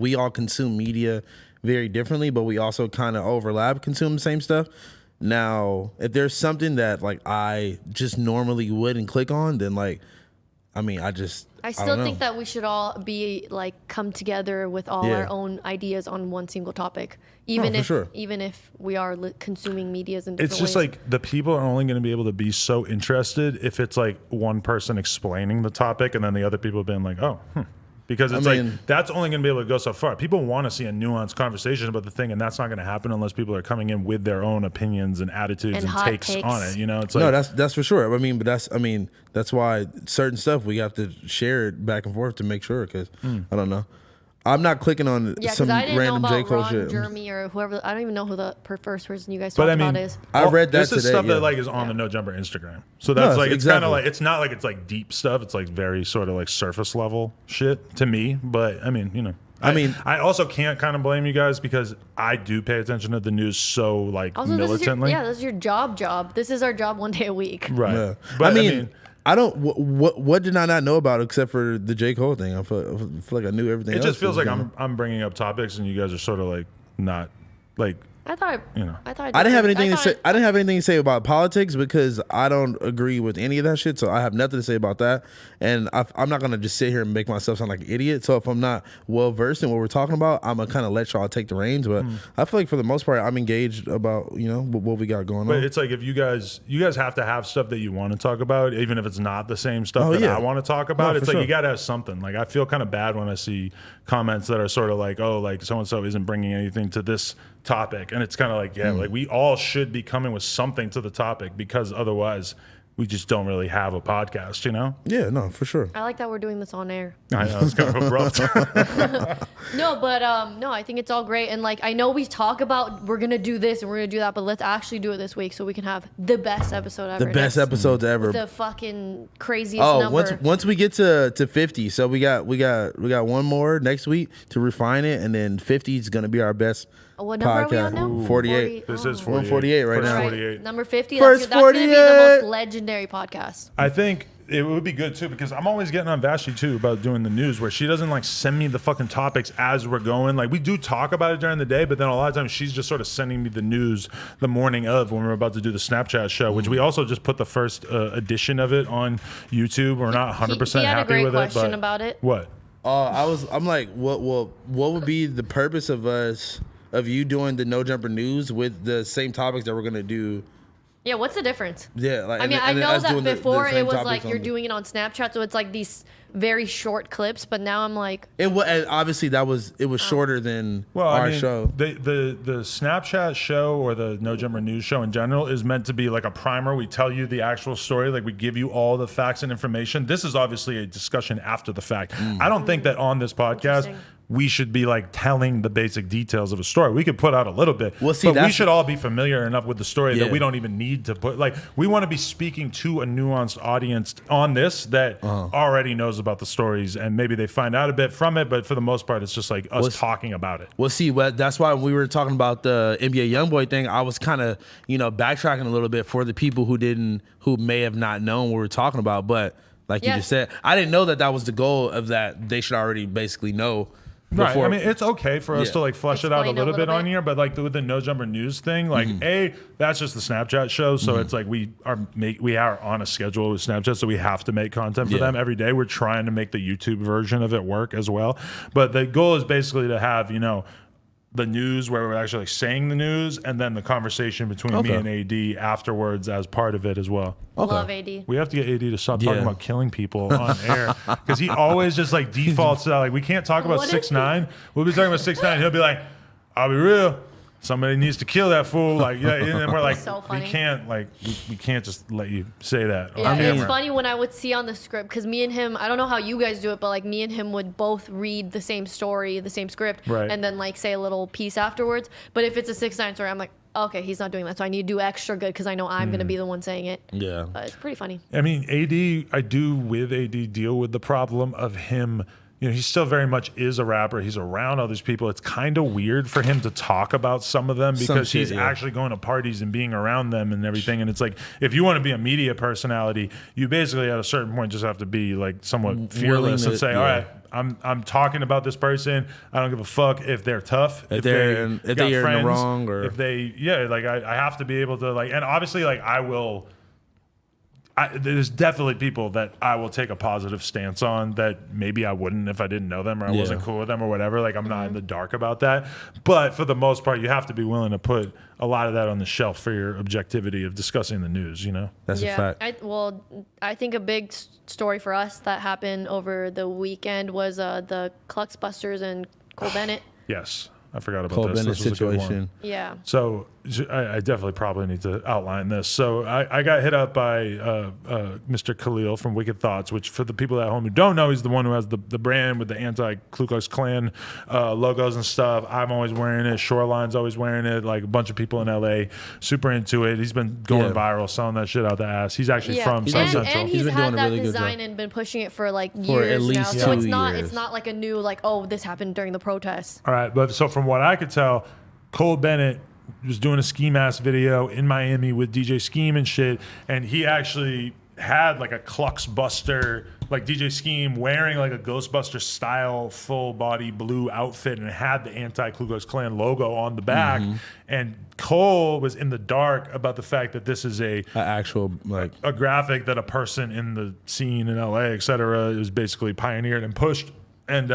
we all consume media very differently, but we also kind of overlap, consume the same stuff. Now, if there's something that like I just normally wouldn't click on, then like, I mean, I still don't know. think that we should all be like come together with all our own ideas on one single topic, even if we are consuming medias in different It's just ways. like the people are only going to be able to be so interested if it's like one person explaining the topic and then the other people being like, oh, because it's like that's only going to be able to go so far. People want to see a nuanced conversation about the thing, and that's not going to happen unless people are coming in with their own opinions and attitudes and hot takes on it. You know, it's like, No, that's for sure. I mean, that's why certain stuff we have to share it back and forth to make sure. Because I don't know, I'm not clicking on some I didn't random know J. about Cole Ron shit. Jeremy or whoever. I don't even know who the first person you guys But talked I mean, about is. I read that this is today, stuff yeah. that like is on the No Jumper Instagram. So that's No, like it's exactly. kind of like it's not like it's like deep stuff. It's like very sort of like surface level shit to me. But I mean, you know. I also can't kind of blame you guys because I do pay attention to the news so like Also, militantly. this is your job. This is our job one day a week. Right. Yeah. But I mean, I don't. What did I not know about except for the J. Cole thing? I feel like I knew everything. It else just feels that like was going I'm bringing up topics and you guys are sort of like not like. I thought, You know. I thought I didn't have anything to thought- say. I didn't have anything to say about politics because I don't agree with any of that shit. So I have nothing to say about that. And I'm not gonna just sit here and make myself sound like an idiot. So if I'm not well versed in what we're talking about, I'm gonna kind of let y'all take the reins. But I feel like for the most part, I'm engaged about what we got going But on. it's like if you guys have to have stuff that you want to talk about, even if it's not the same stuff Oh, that yeah. I want to talk about. No, It's for like sure. you got to have something. Like I feel kind of bad when I see comments that are sort of like, oh, like so and so isn't bringing anything to this topic, and it's kind of like, yeah, like we all should be coming with something to the topic because otherwise we just don't really have a podcast, you know? Yeah, no, for sure. I like that we're doing this on air. I know it's kind of abrupt. No, but no, I think it's all great. And like, I know we talk about we're gonna do this and we're gonna do that, but let's actually do it this week so we can have the best episode ever. The best episodes ever. The fucking craziest Oh, number. once we get to 50, so we got one more next week to refine it, and then 50 is gonna be our best What number are we on podcast. now? 48. This is 148 right First now. All right, 48. number 50. First That's gonna be the 48. most legendary podcast. I think it would be good too because I'm always getting on Vashti too about doing the news where she doesn't like send me the fucking topics as we're going. Like we do talk about it during the day, but then a lot of times she's just sort of sending me the news the morning of when we're about to do the Snapchat show, which we also just put the first edition of it on YouTube. We're not 100% he had a happy great with question it. But about it. What? I'm like, what would be the purpose of you doing the No Jumper News with the same topics that we're gonna do? Yeah, what's the difference? Yeah, like I mean, and I then know us that doing the before same it was topics like on you're the- doing it on Snapchat, so it's like these very short clips. But now I'm like, It was, and obviously it was shorter than Well, our I mean, show. the Snapchat show or the No Jumper News show in general is meant to be like a primer. We tell you the actual story, like we give you all the facts and information. This is obviously a discussion after the fact. I don't think that on this podcast Interesting. we should be like telling the basic details of a story. We could put out a little bit, Well, see, but we that's- should all be familiar enough with the story that Yeah. we don't even need to put like we want to be speaking to a nuanced audience on this that already knows about the stories and maybe they find out a bit from it, but for the most part, it's just like us talking about it. Well, see, that's why when we were talking about the NBA YoungBoy thing, I was kind of, backtracking a little bit for the people who may have not known what we were talking about. But like you Yeah. just said, I didn't know that was the goal of that. They should already basically know. Right. Before. I mean, it's okay for us Yeah. to like flesh it out a Explain a little bit little on bit. here, but like with the No Jumper News thing, like that's just the Snapchat show. So it's like we are on a schedule with Snapchat, so we have to make content for Yeah. them every day. We're trying to make the YouTube version of it work as well. But the goal is basically to have, the news where we're actually like saying the news and then the conversation between me Okay. and AD afterwards as part of it as well. love AD. We have to get AD to stop talking Yeah. about killing people on air because he always just like defaults to that. Like we can't talk about What is 6ix9ine. We'll be talking about 6ix9ine. He'll be like, "I'll be real. Somebody needs to kill that fool." Like, yeah, and we're like, So we funny. can't like we can't just let you say that on Yeah, it's camera. funny when I would see on the script because me and him, I don't know how you guys do it, but like me and him would both read the same story, the same script, Right. and then like say a little piece afterwards. But if it's a 6ix9ine story, I'm like, okay, he's not doing that, so I need to do extra good because I know I'm gonna be the one saying it. Yeah. It's pretty funny. I mean, I do with AD deal with the problem of him. He still very much is a rapper. He's around all these people. It's kind of weird for him to talk about some of them because shit, he's yeah. actually going to parties and being around them and everything. And it's like, if you want to be a media personality, you basically at a certain point just have to be like somewhat fearless to- and say, yeah. all right, I'm talking about this person. I don't give a fuck if they're tough, If they they're in got the friends, wrong, or- if they, like I have to be able to like, and obviously like I will. There's definitely people that I will take a positive stance on that maybe I wouldn't if I didn't know them or I wasn't cool with them or whatever. Like I'm not in the dark about that. But for the most part, you have to be willing to put a lot of that on the shelf for your objectivity of discussing the news, That's a fact. I think a big story for us that happened over the weekend was the Cluxbusters and Cole Bennett. Yes. I forgot about Cole this. Bennett This was a good one. situation. Yeah. So I definitely probably need to outline this. So I got hit up by Mr. Khalil from Wicked Thoughts, which for the people at home who don't know, he's the one who has the brand with the anti-Ku Klux Klan logos and stuff. I'm always wearing it. Shoreline's always wearing it. Like a bunch of people in LA, super into it. He's been going Yeah. viral, selling that shit out the ass. He's actually from He's South been- Central. And He's he's been had doing a that really good design job. and been pushing it for like For years at least now. So 2 it's years. not like a new like, oh, this happened during the protests. All right, but so from what I could tell, Cole Bennett was doing a Ski Mask video in Miami with DJ Scheme and shit, and he actually had like a Kluxbuster, like DJ Scheme wearing like a Ghostbuster style full body blue outfit, and it had the anti-Ku Klux Klan logo on the back. And Cole was in the dark about the fact that this is An actual like a graphic that a person in the scene in LA, et cetera, is basically pioneered and pushed. And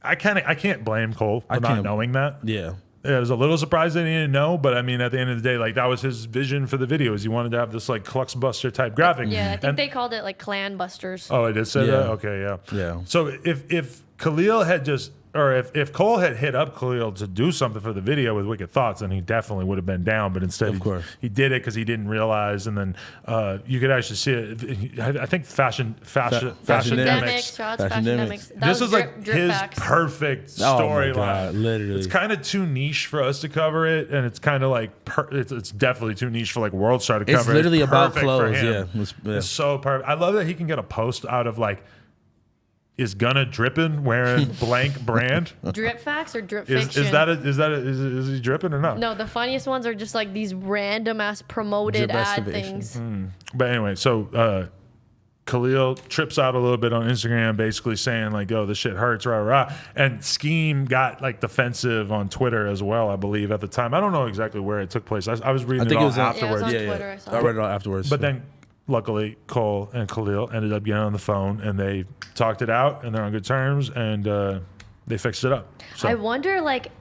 I can't blame Cole for not can't- knowing that. yeah. Yeah, I was a little surprised that he didn't know, but I mean, at the end of the day, like that was his vision for the video. Is he wanted to have this like Kluxbuster type graphic. Yeah, I think And- they called it like Clan Busters. Oh, I did say Yeah. that. Okay, yeah, Yeah. So if Khalil had just, or if Cole had hit up Khalil to do something for the video with Wicked Thoughts, then he definitely would have been down. But instead, course. he did it because he didn't realize, and then you could actually see it. I think fashion Fashion dynamics. shots, Fashion fashion dynamics. dynamics. That This was is like drip his facts. perfect Oh my storyline. God, literally. It's kind of too niche for us to cover it, and it's kind of like it's definitely too niche for like World Star to cover. It's literally about perfect for clothes. him. Yeah. It's so perfect. I love that he can get a post out of like, is Gunna dripping wearing blank brand? Drip facts or drip Is fiction? is he dripping or not? No, the funniest ones are just like these random ass promoted Drip ad excavation. things. But anyway, so Khalil trips out a little bit on Instagram, basically saying like, "Oh, this shit hurts, rah rah." And Scheme got like defensive on Twitter as well, I believe at the time. I don't know exactly where it took place. I was reading I think it it all was on- afterwards. on Yeah, Twitter, yeah. I saw I it. read it all afterwards. But then, luckily, Cole and Khalil ended up getting on the phone and they talked it out, and they're on good terms, and they fixed it up. So I wonder, like,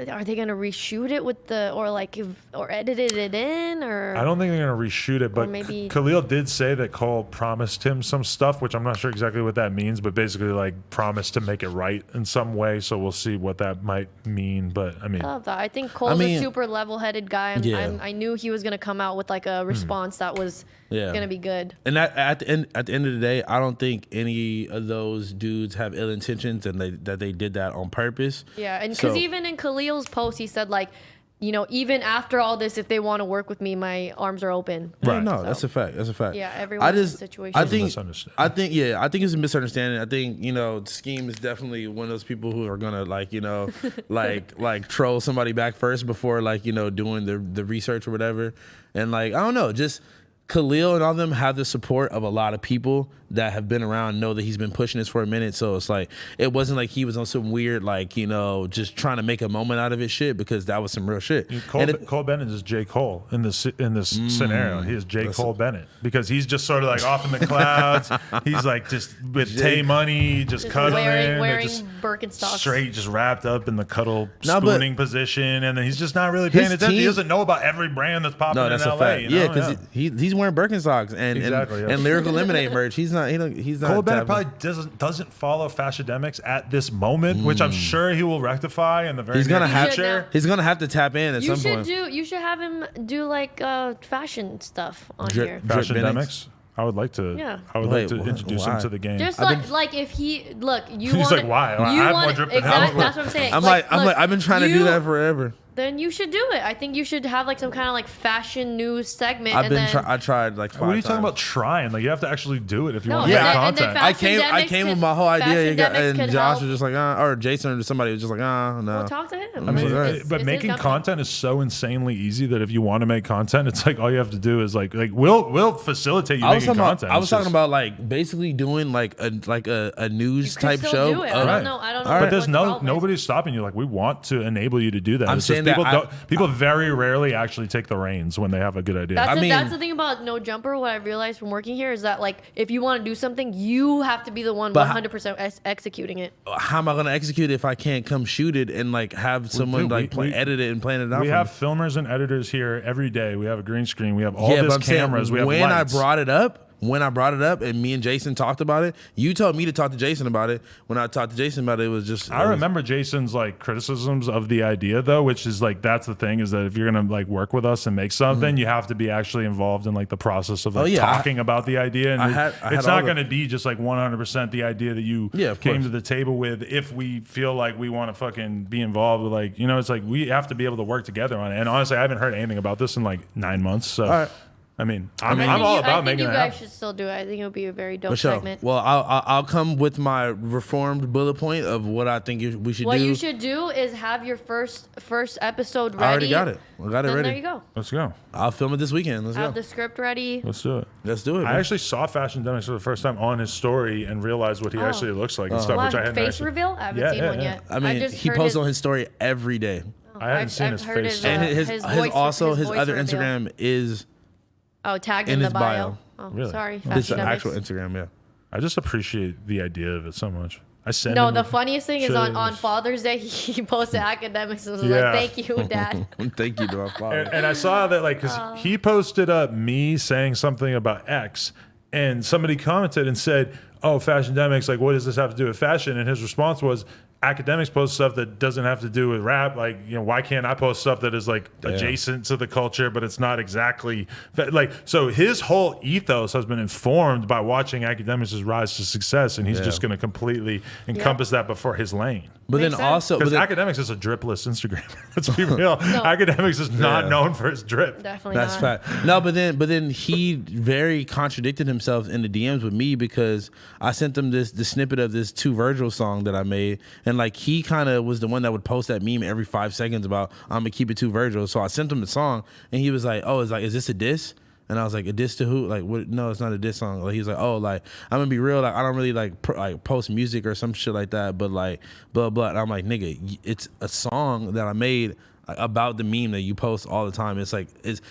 are they gonna reshoot it with the or edited it in or? I don't think they're gonna reshoot it, but maybe- Khalil did say that Cole promised him some stuff, which I'm not sure exactly what that means, but basically like promised to make it right in some way. So we'll see what that might mean. But I mean, I love that. I think Cole's mean- a super level-headed guy. I knew he was gonna come out with like a response that was Yeah. gonna be good. And at the end of the day, I don't think any of those dudes have ill intentions, and that they did that on purpose. Yeah, and because So- even in Khalil's post, he said like, you know, even after all this, if they want to work with me, my arms are open. Yeah, no, So- that's a fact. That's a fact. Yeah, everyone's I just, situation. I It's a think, misunderstanding. I think it's a misunderstanding. I think Scheme is definitely one of those people who are gonna like troll somebody back first before doing the research or whatever. And I don't know, just Khalil and all them have the support of a lot of people that have been around, know that he's been pushing this for a minute. So it's like, it wasn't like he was on some weird, just trying to make a moment out of it shit, because that was some real shit. Cole Bennett is J. Cole in this scenario. He is J. Cole Bennett because he's just sort of like off in the clouds. He's like just with Tay Money, just cuddling, wearing just Birkenstocks. straight, just wrapped up in the cuddle No, but- spooning position, and then he's just not really paying His attention. He team- doesn't know about every brand that's popping No, in that's LA. a fact. You know? Yeah, because he's wearing Birkenstocks and Exactly, yeah. and Lyrical Lemonade merch. He's not. He's not. Cole Bennett tapping- probably doesn't follow Fashionemics at this moment, which I'm sure he will rectify in the very He's gonna near have future. He's gonna have to tap in at You some point. you should have him do like fashion stuff on Drip- here. drip- Fashionemics. I would like to. Yeah. I would Wait, like to introduce him why? to the game. Just I've like if he look, you He's want like, why? I You have more want drip than exactly. him. That's what I'm saying. I'm look, I've been trying to do you- that forever. Then you should do it. I think you should have like some kind of like fashion news segment. I've and been. then, I tried like 5 What are you talking times. about trying? Like you have to actually do it if you No, want to and make then- and then content. I Fashionemics came with could- my whole idea, Fashionemics and could Josh help. was just like, or Jason or somebody was just like, no. Well, talk to him. I mean, It's- but it's making his company. content is so insanely easy that if you want to make content, it's like all you have to do is like we'll facilitate you I was making talking about. content. I was It's talking just- about like basically doing like a news You could type still show. do it. of- I Right. don't know. I don't know. All But right. there's what the no problem is. nobody's stopping you. Like we want to enable you to do that. I'm It's just saying that people very rarely actually take the reins when they have a good idea. That's, I mean- that's the thing about No Jumper. What I realized from working here is that like if you want to do something, you have to be the one But 100% executing it. How am I gonna execute it if I can't come shoot it and like have someone do. We- edit it and plan it out? we for have me? filmers and editors here every day. We have a green screen. We have all but these I'm saying cameras. We have when lights. when I brought it up and me and Jason talked about it, you told me to talk to Jason about it. When I talked to Jason about it, it was just. I remember Jason's like criticisms of the idea though, which is like that's the thing is that if you're gonna like work with us and make something, you have to be actually involved in like the process of like talking about the idea. And I had it's all not the- gonna be just like 100% the idea that you Yeah, of came course. to the table with. If we feel like we want to fucking be involved with it's like we have to be able to work together on it. And honestly, I haven't heard anything about this in like 9 months. So All right. I mean, I I'm mean- all I about think making you it guys happen. should still do it. I think it'll be a very dope For sure. segment. Well, I'll come with my reformed bullet point of what I think we should What do. you should do is have your first episode ready. I already got it. I got it Then ready. there you go. Let's go. I'll film it this weekend. Let's Have go. the script ready. Let's do it. Let's do it. I man. actually saw Fashion Demics for the first time on his story and realized what he actually looks like and stuff, Wow, which I hadn't face actually. reveal? I haven't Yeah, seen yeah, one yeah. yet. I mean, just he heard posts on his story every day. I haven't seen his heard face. And his his voice- also his voice other reveal. Instagram is tagged in in the his bio. Oh, Really? sorry. it's Fashion an Demics. actual Instagram. Yeah. I just appreciate the idea of it so much. I send No, him the funniest thing is on pictures. Father's Day, he posted academics and was Yeah. like, "Thank you, Dad." Thank you to our father. And I saw that, like, because he posted up me saying something about X, and somebody commented and said, "Oh, Fashion Demics, like, what does this have to do with fashion?" And his response was, "Academics post stuff that doesn't have to do with rap. Like, you know, why can't I post stuff that is like adjacent to the culture, but it's not exactly like?" So his whole ethos has been informed by watching Academics' rise to success, and he's just going to completely encompass that before his lane. But then Makes sense. also, but Because then, Academics is a dripless Instagram. Let's be real. Academics is not Yeah. known for his drip. Definitely that's not. fact. No, but then he very contradicted himself in the DMs with me because I sent him the snippet of this 2 Virgil song that I made, and like he kind of was the one that would post that meme every 5 seconds about I'm gonna keep it 2 Virgil. So I sent him the song, and he was like, "Oh, is this a diss?" And I was like, "A diss to who? Like, what? No, it's not a diss song." Like, he's like, "Oh, like I'm gonna be real. Like, I don't really like post music or some shit like that. But like, blah blah." And I'm like, "Nigga, it's a song that I made about the meme that you post all the time. It's like it's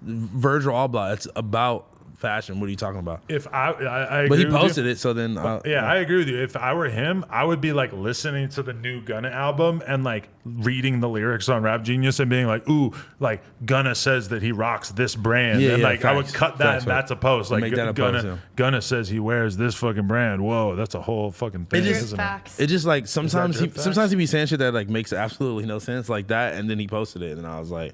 Virgil Abloh. It's about fashion. What are you talking about?" If I agree But he with you. posted it, so then Yeah, I agree with you. If I were him, I would be like listening to the new Gunna album and like reading the lyrics on Rap Genius and being like, "Ooh, like Gunna says that he rocks this brand," Yeah, and yeah, like I would facts. cut that Facts, and that's a post. Like Make that a Gunna, post, yeah. Gunna says he wears this fucking brand. Whoa, that's a whole fucking thing. Drip isn't it? facts. it just like sometimes drip facts? sometimes he be saying shit that like makes absolutely no sense like that, and then he posted it, and I was like,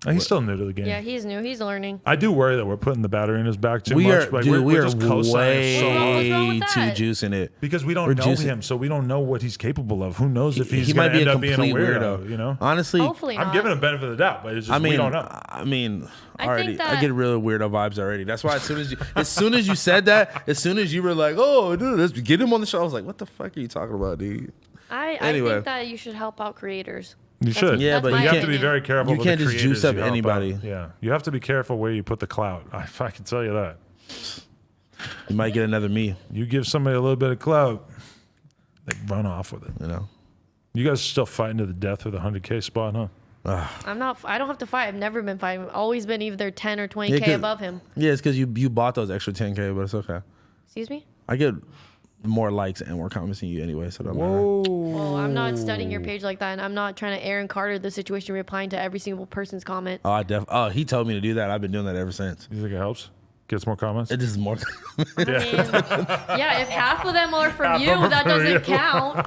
And he's still new to the game. Yeah, he's new. He's learning. I do worry that we're putting the battery in his back too "We much. are, Like, dude, we we're are just co-signing so much. What's wrong way with too that? juicing it." because we don't We're know juicing- him, so we don't know what he's capable of. Who knows if he's He going might to be a end up being a complete weirdo? weirdo. You know, Honestly, Hopefully not. I'm giving him benefit of the doubt, but it's just I mean, we don't know. I mean, I think already, I that- get real weirdo vibes already. That's why as soon as you said that, as soon as you were like, "Oh, dude, let's get him on the show," I was like, "What the fuck are you talking about, dude?" I Anyway. think that you should help out creators. You That's- should. Yeah, that's but my you You have can't- to be opinion. very careful. You with can't the just juice creators up you help anybody. out. Yeah, you have to be careful where you put the clout. I can tell you that. You might get another me, You give somebody a little bit of clout, they run off with it. you know. You guys are still fighting to the death with the 100K spot, huh? I'm not. I don't have to fight. I've never been fighting. I've always been either 10 or 20K 'cause- above him. Yeah, it's because you bought those extra 10K, but it's okay. Excuse me. I get more likes and more comments than you anyway, so don't matter. Oh, I'm not studying your page like that, and I'm not trying to Aaron Carter the situation, replying to every single person's comment. Oh, he told me to do that. I've been doing that ever since. You think it helps? Gets more comments? It is more. I mean, yeah, if half of them are from Half you, of them that from you. doesn't count.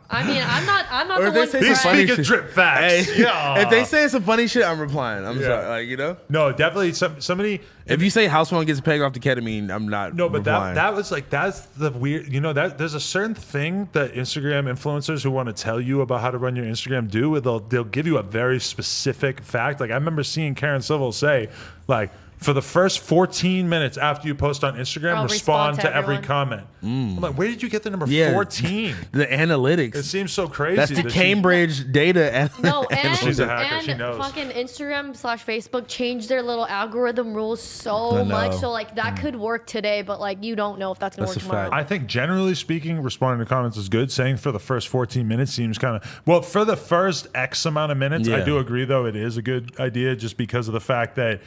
I mean, I'm not Or the if they one. say He's some funny speaking shit. drip facts. Hey, Yeah. if they say some funny shit, I'm replying. I'm Yeah. sorry, like, you know. No, definitely somebody. If you say house phone gets pegged off the ketamine, I'm not. No, but replying. that was like that's the weird. You know that there's a certain thing that Instagram influencers who want to tell you about how to run your Instagram do. Where they'll give you a very specific fact. Like I remember seeing Karen Civil say, like, for the first 14 minutes after you post on Instagram, I'll respond respond to to every everyone. comment. I'm like, where did you get the number Yeah. 14? the analytics. It seems so crazy. That's the that she- Cambridge data. No, and, She's a hacker, she and knows. fucking Instagram/Facebook changed their little algorithm rules so I much. know. So like that could work today, but like you don't know if that's gonna That's work a fact. tomorrow. I think generally speaking, responding to comments is good. Saying for the first 14 minutes seems kind of well. For the first X amount of minutes, I Yeah. do agree though it is a good idea just because of the fact that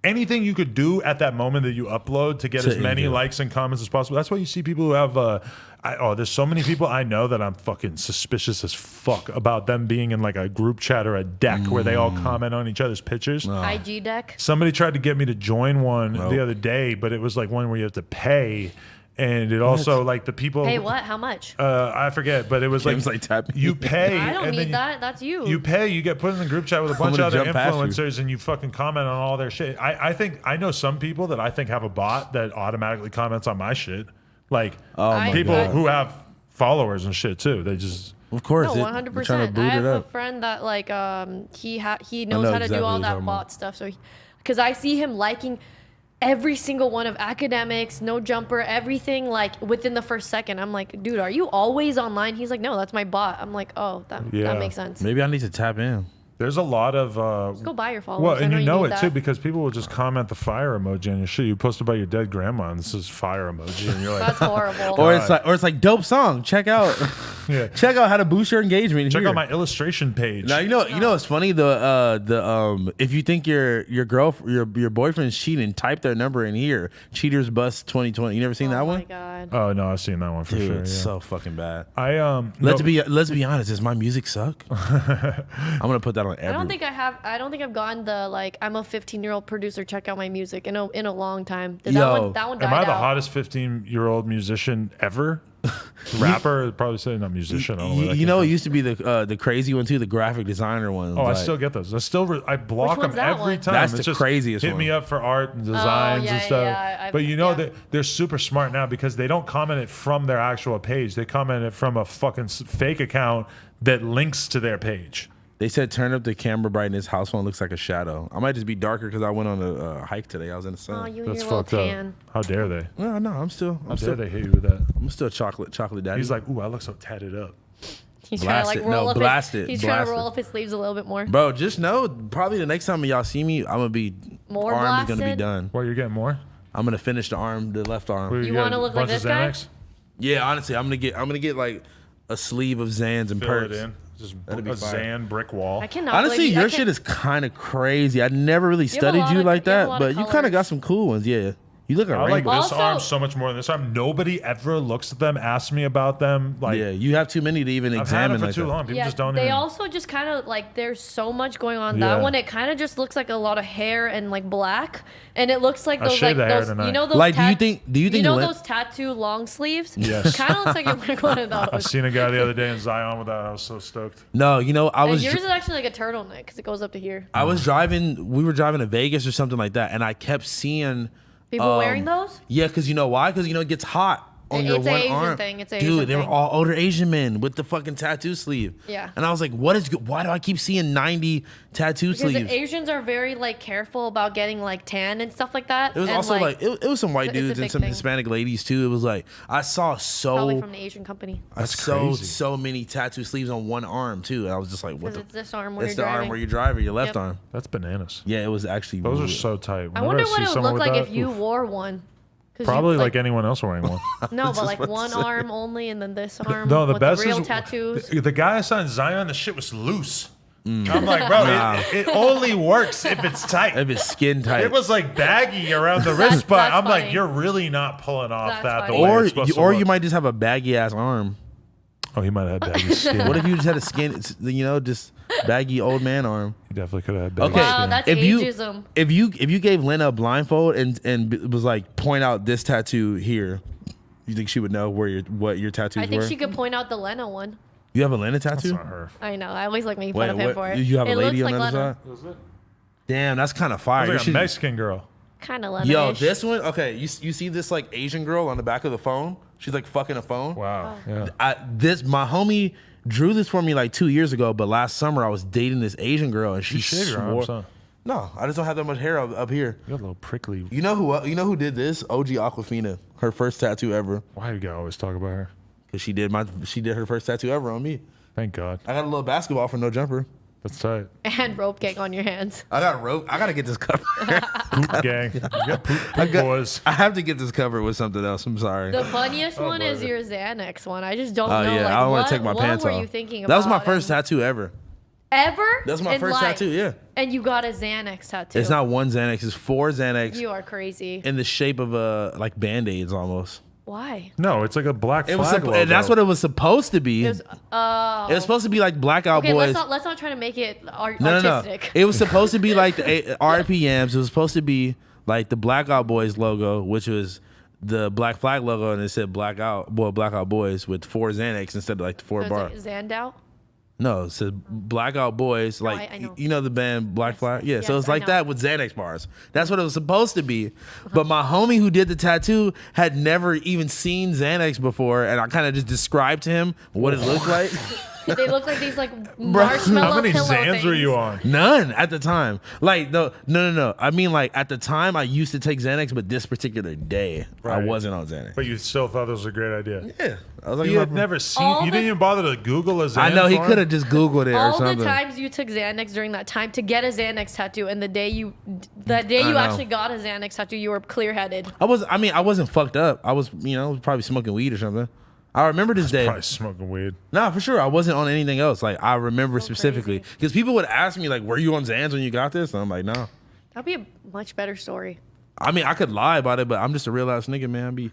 anything you could do at that moment that you upload to get To as many engage. likes and comments as possible. That's why you see people who have. There's so many people I know that I'm fucking suspicious as fuck about them being in like a group chat or a deck where they all comment on each other's pictures. IG deck. Somebody tried to get me to join one Nope. the other day, but it was like one where you have to pay. And it also like the people. Hey, what? How much? I forget, but it was James, like, tap me. you pay. I don't and then need that. That's you. You pay. You get put in the group chat with a bunch of gonna other jump past you. influencers, and you fucking comment on all their shit. I think I know some people that I think have a bot that automatically comments on my shit, like Oh my people God. who have followers and shit too. They just Of course, No, they're 100%. trying to boot I it have a up. friend that like he knows know how to exactly do all what you're that talking bot about. stuff. So, because I see him liking every single one of academics, no jumper, everything like within the first second. I'm like, dude, are you always online? He's like, no, that's my bot. I'm like, oh, that Yeah. makes sense. Maybe I need to tap in. There's a lot of Go buy your followers. well, I and you know need it that. too because people will just comment the fire emoji on your shit. You post about your dead grandma, and this is fire emoji, and you're like, That's horrible. Or it's like dope song. Check out yeah. check out how to boost your engagement. Check here. out my illustration page. Now you know what's funny, the if you think your boyfriend's cheating, type their number in here. Cheaters Bust 2020. You never seen that Oh my one? god. Oh no, I've seen that one for Dude, sure. it's Yeah. so fucking bad. I Let's no, be honest. Does my music suck? I'm gonna put that on every. I don't think I've gotten the like I'm a 15-year-old producer. Check out my music in a long time. That Yo, one died am I the out. hottest 15-year-old musician ever? Rapper, probably say not musician. I don't know where that You know, it came used to be the crazy one too, the graphic designer one. from. Oh, I Like, still get those. I block Which one's them that every one? time. That's It's the just craziest hit one. me up for art and designs yeah, and stuff. yeah, but you know yeah. they're super smart now because they don't comment it from their actual page. They comment it from a fucking fake account that links to their page. They said turn up the camera brightness. House phone looks like a shadow. I might just be darker because I went on a hike today. I was in the Oh, sun. you and That's your little fucked up. tan. How dare they? No, I'm still How dare they hit you with that? I'm still chocolate daddy. He's like, ooh, I look so tatted up. He's trying to Blast like it. roll No, up blast his, it. He's trying Blast to roll it. up his sleeves a little bit more. Bro, just know probably the next time y'all see me, I'm gonna be More arm is gonna be blasted? done. What, you're getting more? I'm gonna finish the arm, the left arm. What, You got wanna a look like bunch of this guy? Xanax? Yeah, honestly, I'm gonna get like a sleeve of Zans and Fill perks. it in. Just That'd be a fire. Zan brick wall. I cannot. Honestly, believe your I shit can't- is kind of crazy. I never really have a studied lot you of- like you have a that, lot but of you kind of got colors. some cool ones. Yeah, you look like I like rainbow. this Also- arm so much more than this arm. Nobody ever looks at them, asks me about them. Like, Yeah, you have too many to even I've had examine it for like too that. long. People Yeah, just don't they even. also just kind of like there's so much going on. Yeah. That one, it kind of just looks like a lot of hair and like black, and it looks like I those shaved like the hair those tonight. you know those Like, do you think you know Lin- those tattoo long sleeves? Yes. Kind of looks like you're wearing one of I those. seen a guy the other day in Zion with that. I was so stoked. No, you know, And yours is actually like a turtleneck because it goes up to here. I was driving. We were driving to Vegas or something like that, and I kept seeing People wearing those? Yeah, because you know why? Because it gets hot on your It's a one Asian arm. thing. It's a Dude, Asian they were thing. all older Asian men with the fucking tattoo sleeve. Yeah. And I was like, why do I keep seeing 90 tattoo Because sleeves? the Asians are very like careful about getting like tan and stuff like that. It was and, also like it was some white it's a dudes and big some thing. Hispanic ladies too. It was like I saw probably from the Asian company. That's so crazy. many tattoo sleeves on one arm too. And I was just like, what Because the? it's this arm when It's you're the driving. arm where you're driving, your left Yep. arm. That's bananas. Yeah, it was actually. Those are weird. so tight. I Whenever wonder see what it would someone look with like that, if you oof. wore one. 'Cause you, Probably like anyone else wearing one. No, but like about to one say. arm only, and then this arm No, the with best the real is tattoos. The guy I saw in Zion, the shit was loose. I'm like, bro, Nah. it only works if it's tight. If it's skin tight. It was like baggy around the wrist, but that's I'm like, funny. you're really not pulling off That's that the funny. way or it's supposed to or look. you might just have a baggy ass arm. Oh, he might have had baggy skin. What if you just had a skin, just baggy old man arm? He definitely could have had baggy Okay. Wow, skin. that's If you- ageism. If you gave Lena a blindfold and was like point out this tattoo here, you think she would know what your tattoos I think were? she could point out the Lena one. You have a Lena That's tattoo? not her. I know. I always like making Wait, fun of him what? for it. You have a It lady looks on like the other Lena. side? Damn, that's kind of fire. Looks You like a should- Mexican girl. Kind of Lena. Yo, this one, okay. You see this like Asian girl on the back of the phone? She's like fucking a phone. Wow. Oh. Yeah. My homie drew this for me like 2 years ago, but last summer I was dating this Asian girl and she You shave your swore. arms, huh? No, I just don't have that much hair up here. You got a little prickly. You know who did this? OG Aquafina, her first tattoo ever. Why you gotta always talk about her? Cause she did her first tattoo ever on me. Thank God. I got a little basketball for no jumper. That's tight. And rope gang on your hands. I got rope. I gotta get this covered. Poop gang. You got poop boys. I have to get this covered with something else. I'm sorry. The funniest one is boy. your Xanax one. I just don't Oh know. yeah, like, I don't want what- to take my pants What off. were you thinking about? That was my first and- tattoo ever. Ever? That's my in first life? tattoo. Yeah. And you got a Xanax tattoo. It's not one Xanax. It's 4 Xanax You are crazy. in the shape of like Band-Aids almost. Why? No, it's like a black It was flag logo. and that's what it was supposed to be. It was, It was supposed to be like Blackout okay, Boys. let's not try to make it No. artistic. It was supposed to be like the RPMs. It was supposed to be like the Blackout Boys logo, which was the Black Flag logo, and it said Blackout Boys with 4 Xanax instead of like the 4 So bar. it's like Zandout. No, it said Blackout Boys. No, Like I know. you know the band Black Flag. Yeah, so Yes, it's I like know. that with Xanax bars. That's what it was supposed to be. But my homie who did the tattoo had never even seen Xanax before, and I kind of just described to him what it looked like. They look like these like marshmallow How many pillow Xans things. were you on? None at the time. Like no. I mean, like at the time, I used to take Xanax, but this particular day, I Right. wasn't on Xanax. But you still thought this was a great idea. Yeah, I was like, You had never seen. All You the- didn't even bother to Google a Xan. I know he form? could have just Googled it or All something. the times you took Xanax during that time to get a Xanax tattoo, and that day you I know. actually got a Xanax tattoo, you were clear-headed. I wasn't fucked up. I was, probably smoking weed or something. I remember this day. Probably smoking weed. Nah, for sure. I wasn't on anything else. Like I remember specifically because people would ask me like, "Were you on Xans when you got this?" And I'm like, "No." That'd be a much better story. I mean, I could lie about it, but I'm just a real ass nigga, man.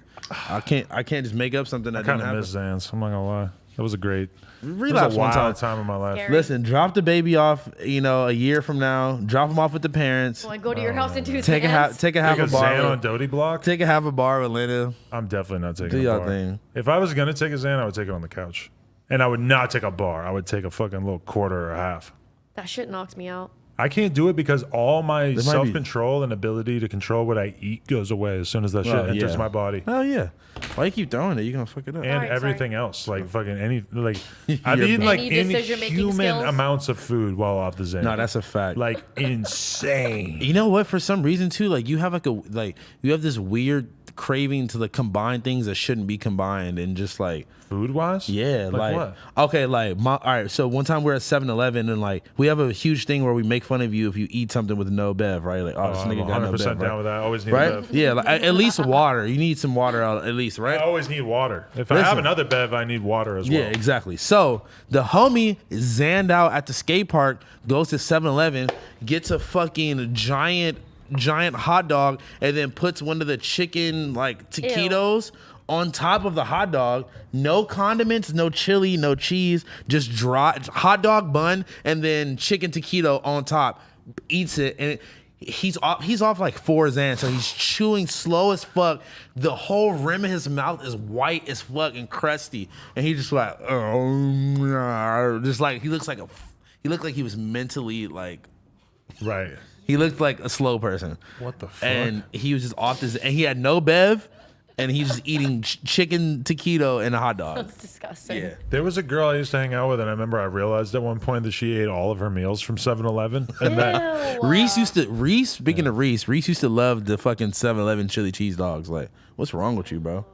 I can't just make up something that Kind didn't of happen. miss Xans. I'm not gonna lie. That was a great. It Relapse was a one wild time. time in my life. Scary. Listen, drop the baby off. A year from now, drop him off with the parents. So I go to your house and do Take a half Xans. a half Take a a bar. Xan on Doty Block. Take a half a bar with Linda. I'm definitely not Do taking a your bar. thing. If I was gonna take a Xan, I would take it on the couch, and I would not take a bar. I would take a fucking little quarter or a half. That shit knocks me out. I can't do it because all my be- self-control and ability to control what I eat goes away as soon as that shit Oh, enters yeah. my body. Hell yeah. Why you keep throwing it? You gonna fuck it up. And Alright, everything else, like fucking I've Your eaten like Any decision-making inhuman skills? amounts of food while off the Xan. No, that's a fact. like insane. You know what? For some reason too, like you have you have this weird craving to combine things that shouldn't be combined, and just like Food wise, yeah, like what? okay, like all right. So one time we're at 7-Eleven and like we have a huge thing where we make fun of you if you eat something with no bev, right? Like this I'm nigga got no 100% bev, down right? with that. I always need Right? a bev. Yeah, like, at least water. You need some water out at least, right? I always need water. If I have Listen. another bev, I need water as well. Yeah, exactly. So the homie zanned out at the skate park, goes to 7-Eleven, gets a fucking giant hot dog, and then puts one of the chicken like taquitos on top of the hot dog. No condiments, no chili, no cheese, just dry hot dog bun and then chicken taquito on top. Eats it and he's off like 4 Xans, so he's chewing slow as fuck. The whole rim of his mouth is white as fuck and crusty, and he just like, just like he looked like he was mentally like. Right. He looked like a slow person. What the fuck? And he was just off this, and he had no bev, and he was just eating chicken taquito and a hot dog. That's disgusting. Yeah. There was a girl I used to hang out with, and I remember I realized at one point that she ate all of her meals from 7-Eleven. And that Ew. Speaking of Reese used to love the fucking 7-Eleven chili cheese dogs. Like, what's wrong with you, bro?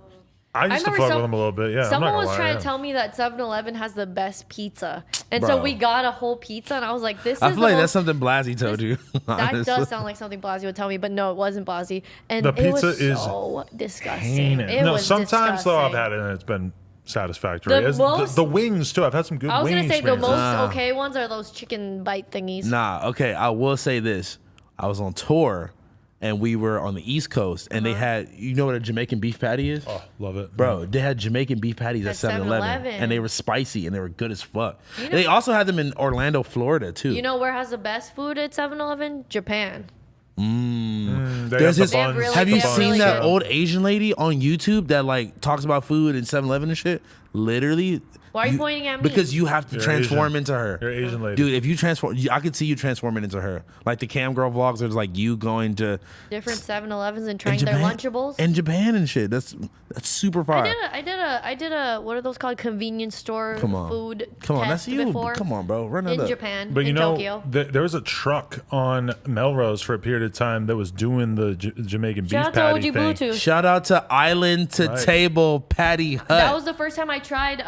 I used to remember fuck with them a little bit. Yeah, I'm Someone not was gonna trying lie, to tell me that 7-Eleven has the best pizza, and Bro. so we got a whole pizza, and I was like, "This is I feel the like most that's something Blasey told you. That honestly. does sound like something Blasey would tell me, but no, it wasn't Blasey. And The it was pizza is so disgusting. heinous. It No, was sometimes though I've disgusting. had it and it's been satisfactory. The As most- the wings too. I've had some good I was wings. gonna say the man. most okay ones are those chicken bite thingies. Nah, okay. I will say this. I was on tour, and we were on the East Coast, and they had, you know what a Jamaican beef patty is? Oh, love it, Bro, they had Jamaican beef patties at At 7-Eleven, 7-Eleven. and they were spicy and they were good as fuck. They also had them in Orlando, Florida, too. You know where has the best food at 7-Eleven? Japan. They There's have this- the They have buns, really- have you they have seen really that good- old Asian lady on YouTube that like talks about food in 7-Eleven and shit? Literally. Why are you pointing at me? Because you have to You're transform Asian. into her. You're Asian lady. Dude, if you transform, I could see you transforming into her. Like the Cam Girl vlogs, there's like you going to Different 7-Elevens and in trying their Japan, Lunchables. in Japan and shit. That's super fire. I did a what are those called? Convenience store Come on. food Come on, test that's you. before Come on, bro. Run it in up. Japan, But you in know, Tokyo. there was a truck on Melrose for a period of time that was doing the Jamaican beef Shout out to patty OG thing. Bluetooth. Shout out to Island to Right. Table Patty Hut. That was the first time I tried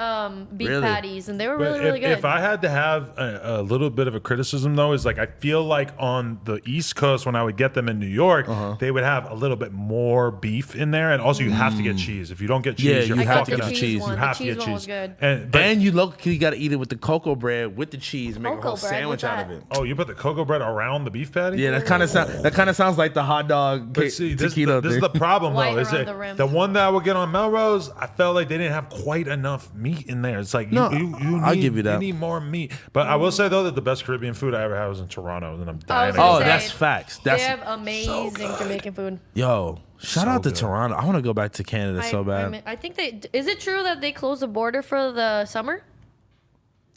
beef Really? patties, and they were But really, really good. if I had to have a little bit of a criticism, though, is like I feel like on the East Coast when I would get them in New York, they would have a little bit more beef in there, and also you have to get cheese. If you don't get cheese, Yeah, you're you I have got to the get fucking the cheese cheese. one. You The have to cheese get one was cheese. good. But And you locally got to eat it with the cocoa bread with the cheese, make a Cocoa whole bread, sandwich what's out of that? it. oh, you put the cocoa bread around the beef patty? Yeah, that kind of sounds like the hot dog But see, this taquito is thing. the problem White though. Is around it the rim. the one that I would get on Melrose? I felt like they didn't have quite enough meat in there. It's like No, you I'll need, give you that. need more meat. But I will say though that the best Caribbean food I ever had was in Toronto, and I'm dying. was to gonna Oh, go say, back. that's facts. They That's have amazing Jamaican food. yo. Shout So out to good. Toronto. I want to go back to Canada so bad. I think they. Is it true that they closed the border for the summer?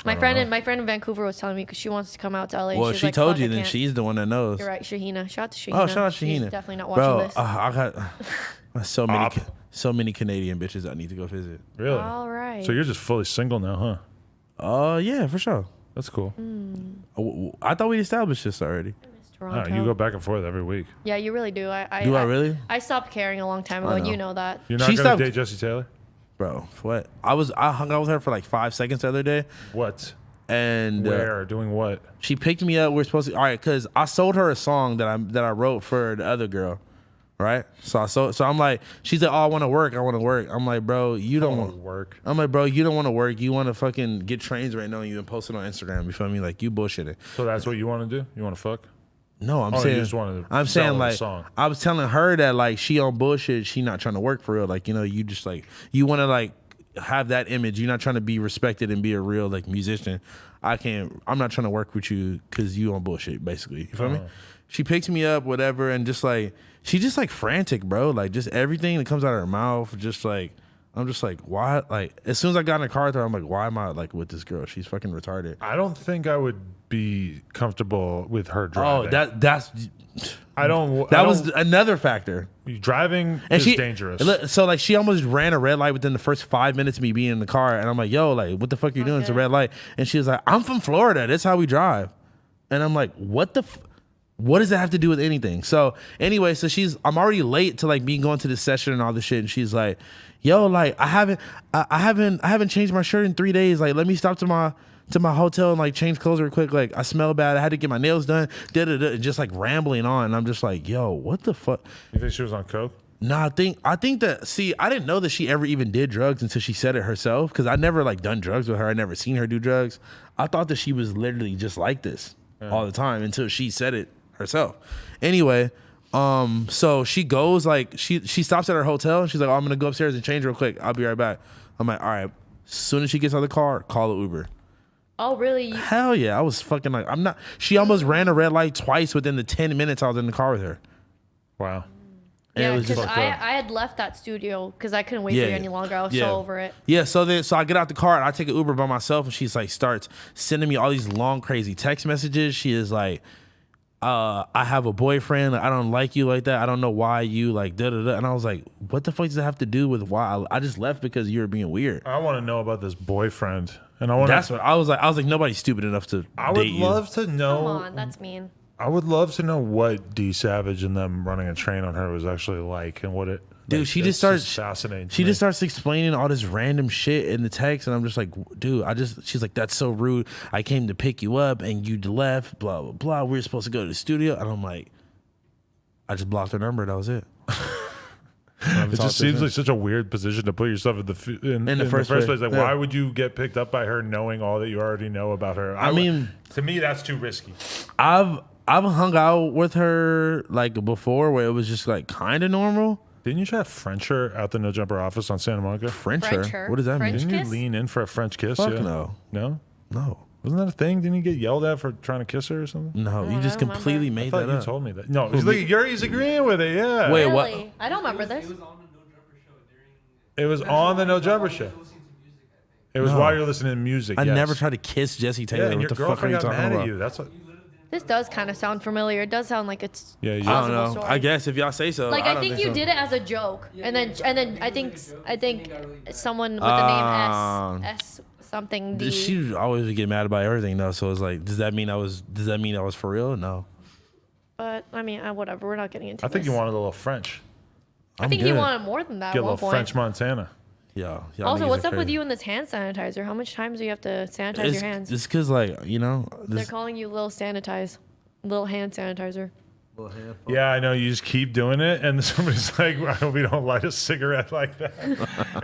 My friend in Vancouver was telling me because she wants to come out to LA. Well, She's she like, told "Fuck, you, I then can't." she's the one that knows. You're right, Shahina. Shout out to Shahina. Oh, shout out She's Shahina. definitely not watching Bro, this. I got so many, Op. so many Canadian bitches I need to go visit. Really? All right. So you're just fully single now, huh? Yeah, for sure. That's cool. I thought we established this already. Toronto. You go back and forth every week. Yeah, you really do. Do I really? I stopped caring a long time ago, I and know. you know that. You're not She going stopped- to date Jesse Taylor? Bro, what? I hung out with her for like 5 seconds the other day, What? and Where? Doing what? she picked me up. We're supposed to, all right, because I sold her a song that I wrote for the other girl, right? So I'm like, she's like, oh, I want to work. I'm like, bro, you don't want Work. I'm like, bro, you don't want to work. You want to fucking get trains right now and you and post it on Instagram. You feel me? Like, you bullshitting. So that's what you want to do? You want to fuck? No, I'm Oh, you saying, just wanted to I'm sell saying her the like, song. I was telling her that like she on bullshit. She not trying to work for real. Like, you know, you just like, you want to like have that image. You're not trying to be respected and be a real like musician. I'm not trying to work with you because you on bullshit, basically. You feel me? She picks me up, whatever, and just like, she just like frantic, bro. Like just everything that comes out of her mouth, just like, I'm just like, why? Like, as soon as I got in the car with her, I'm like, why am I like with this girl? She's fucking retarded. I don't think I would be comfortable with her Oh, driving. that's That was another factor. driving And is she dangerous. look, so like she almost ran a red light within the first 5 minutes of me being in the car, and I'm like, yo, like what the fuck you doing? It's a Okay. red light. And she was like, I'm from Florida. That's how we drive. And I'm like, what does that have to do with anything? So anyway, so I'm already late to like me going to this session and all this shit. And she's like, yo, like I haven't changed my shirt in 3 days. Like, let me stop to my hotel and like change clothes real quick. Like, I smell bad. I had to get my nails done. Just like rambling on. And I'm just like, yo, what the fuck? You think she was on coke? No, I think that, see, I didn't know that she ever even did drugs until she said it herself. Cause I never like done drugs with her. I never seen her do drugs. I thought that she was literally just like this all the time until she said it herself. Anyway, so she goes like, she stops at her hotel and she's like, oh, I'm gonna go upstairs and change real quick. I'll be right back. I'm like, all right. As soon as she gets out of the car, call an Uber. Oh, really? Hell yeah. I was fucking like, she almost ran a red light twice within the 10 minutes I was in the car with her. Wow. And it Yeah, was because just I had left that studio because I couldn't wait for Yeah. you any longer. I was Yeah. so over it. Yeah, so I get out the car and I take an Uber by myself, and she's like starts sending me all these long crazy text messages. She is like, I have a boyfriend. Like, I don't like you like that. I don't know why you like da da da. And I was like, what the fuck does that have to do with why I just left because you were being weird. I want to know about this boyfriend, and I want. That's what I was like. I was like, nobody's stupid enough to I would date you. love to know. Come on, that's mean. I would love to know what D Savage and them running a train on her was actually like, and what it. Dude, like, she that's just starts fascinating. She just starts explaining all this random shit in the text, and I'm just like, dude, she's like, that's so rude. I came to pick you up, and you left. Blah blah blah. We were supposed to go to the studio, and I'm like, I just blocked her number. That was it. It just seems like such a weird position to put yourself in the first place. Like, yeah. why would you get picked up by her knowing all that you already know about her? I mean, to me, that's too risky. I've hung out with her like before, where it was just like kind of normal. Didn't you try to French her at the No Jumper office on Santa Monica? French French her. her? What does that French mean? Didn't kiss? you lean in for a French kiss? Fuck Yeah. no, No? no, Wasn't that a thing? Didn't you get yelled at for trying to kiss her or something? no. You I just don't completely remember. I made thought that you up. told me that. No, he's agreeing with it. Yeah. Wait, what? Really? I don't remember this. It was on the No Jumper show. It was No. while you're listening to music. I yes. never tried to kiss Jesse Yeah, Taylor. and What your the fuck are girlfriend you got talking mad about? at you. That's what. This does kind of sound familiar. It does sound like it's. Yeah, you. I don't know. Possible story. I guess if y'all say so. Like I I think you so. did it as a joke, and then I think someone with the name S something D. She always would get mad about everything though. So it's like, does that mean I was for real? No. But I mean, whatever. We're not getting into. I think this. you wanted a little French. I think he good. wanted more than that Get at a one little point. French Montana. Y'all Also, niggas what's are up with crazy. you and this hand sanitizer? How much times do you have to sanitize your hands? It's because like They're this. calling you little little hand sanitizer. Yeah, I know. You just keep doing it, and somebody's like, "I hope we don't light a cigarette like that."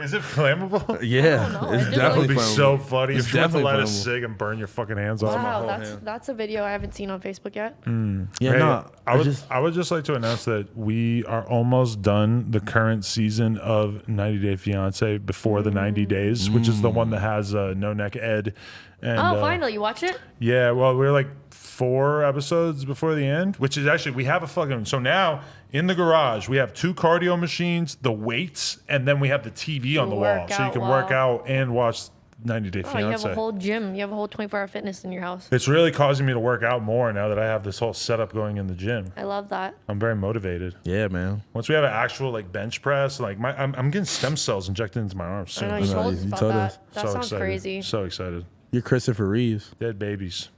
Is it flammable? Yeah, know. it's It just That would definitely be flammable. so funny It's if you went to definitely light a flammable. cig and burn your fucking hands off. Wow, that's a video I haven't seen on Facebook yet. Yeah, Hey, no. I would just like to announce that we are almost done the current season of 90 Day Fiance before the 90 days, which is the one that has No Neck Ed. And, Oh, finally, you watch it? Yeah, well, we're like 4 episodes before the end, which is actually, we have a fucking, so now in the garage, we have 2 cardio machines, the weights, and then we have the TV on the wall. So you Workout can wall. work out and watch 90 Day Oh, you have Fiance. a whole gym. You have a whole 24-hour fitness in your house. It's really causing me to work out more now that I have this whole setup going in the gym. I love that. I'm very motivated. Yeah, man. Once we have an actual like bench press, like I'm getting stem cells injected into my arms I know soon. you know, told us you about told that. us. That So sounds excited. crazy. So excited. You're Christopher Reeves. Dead babies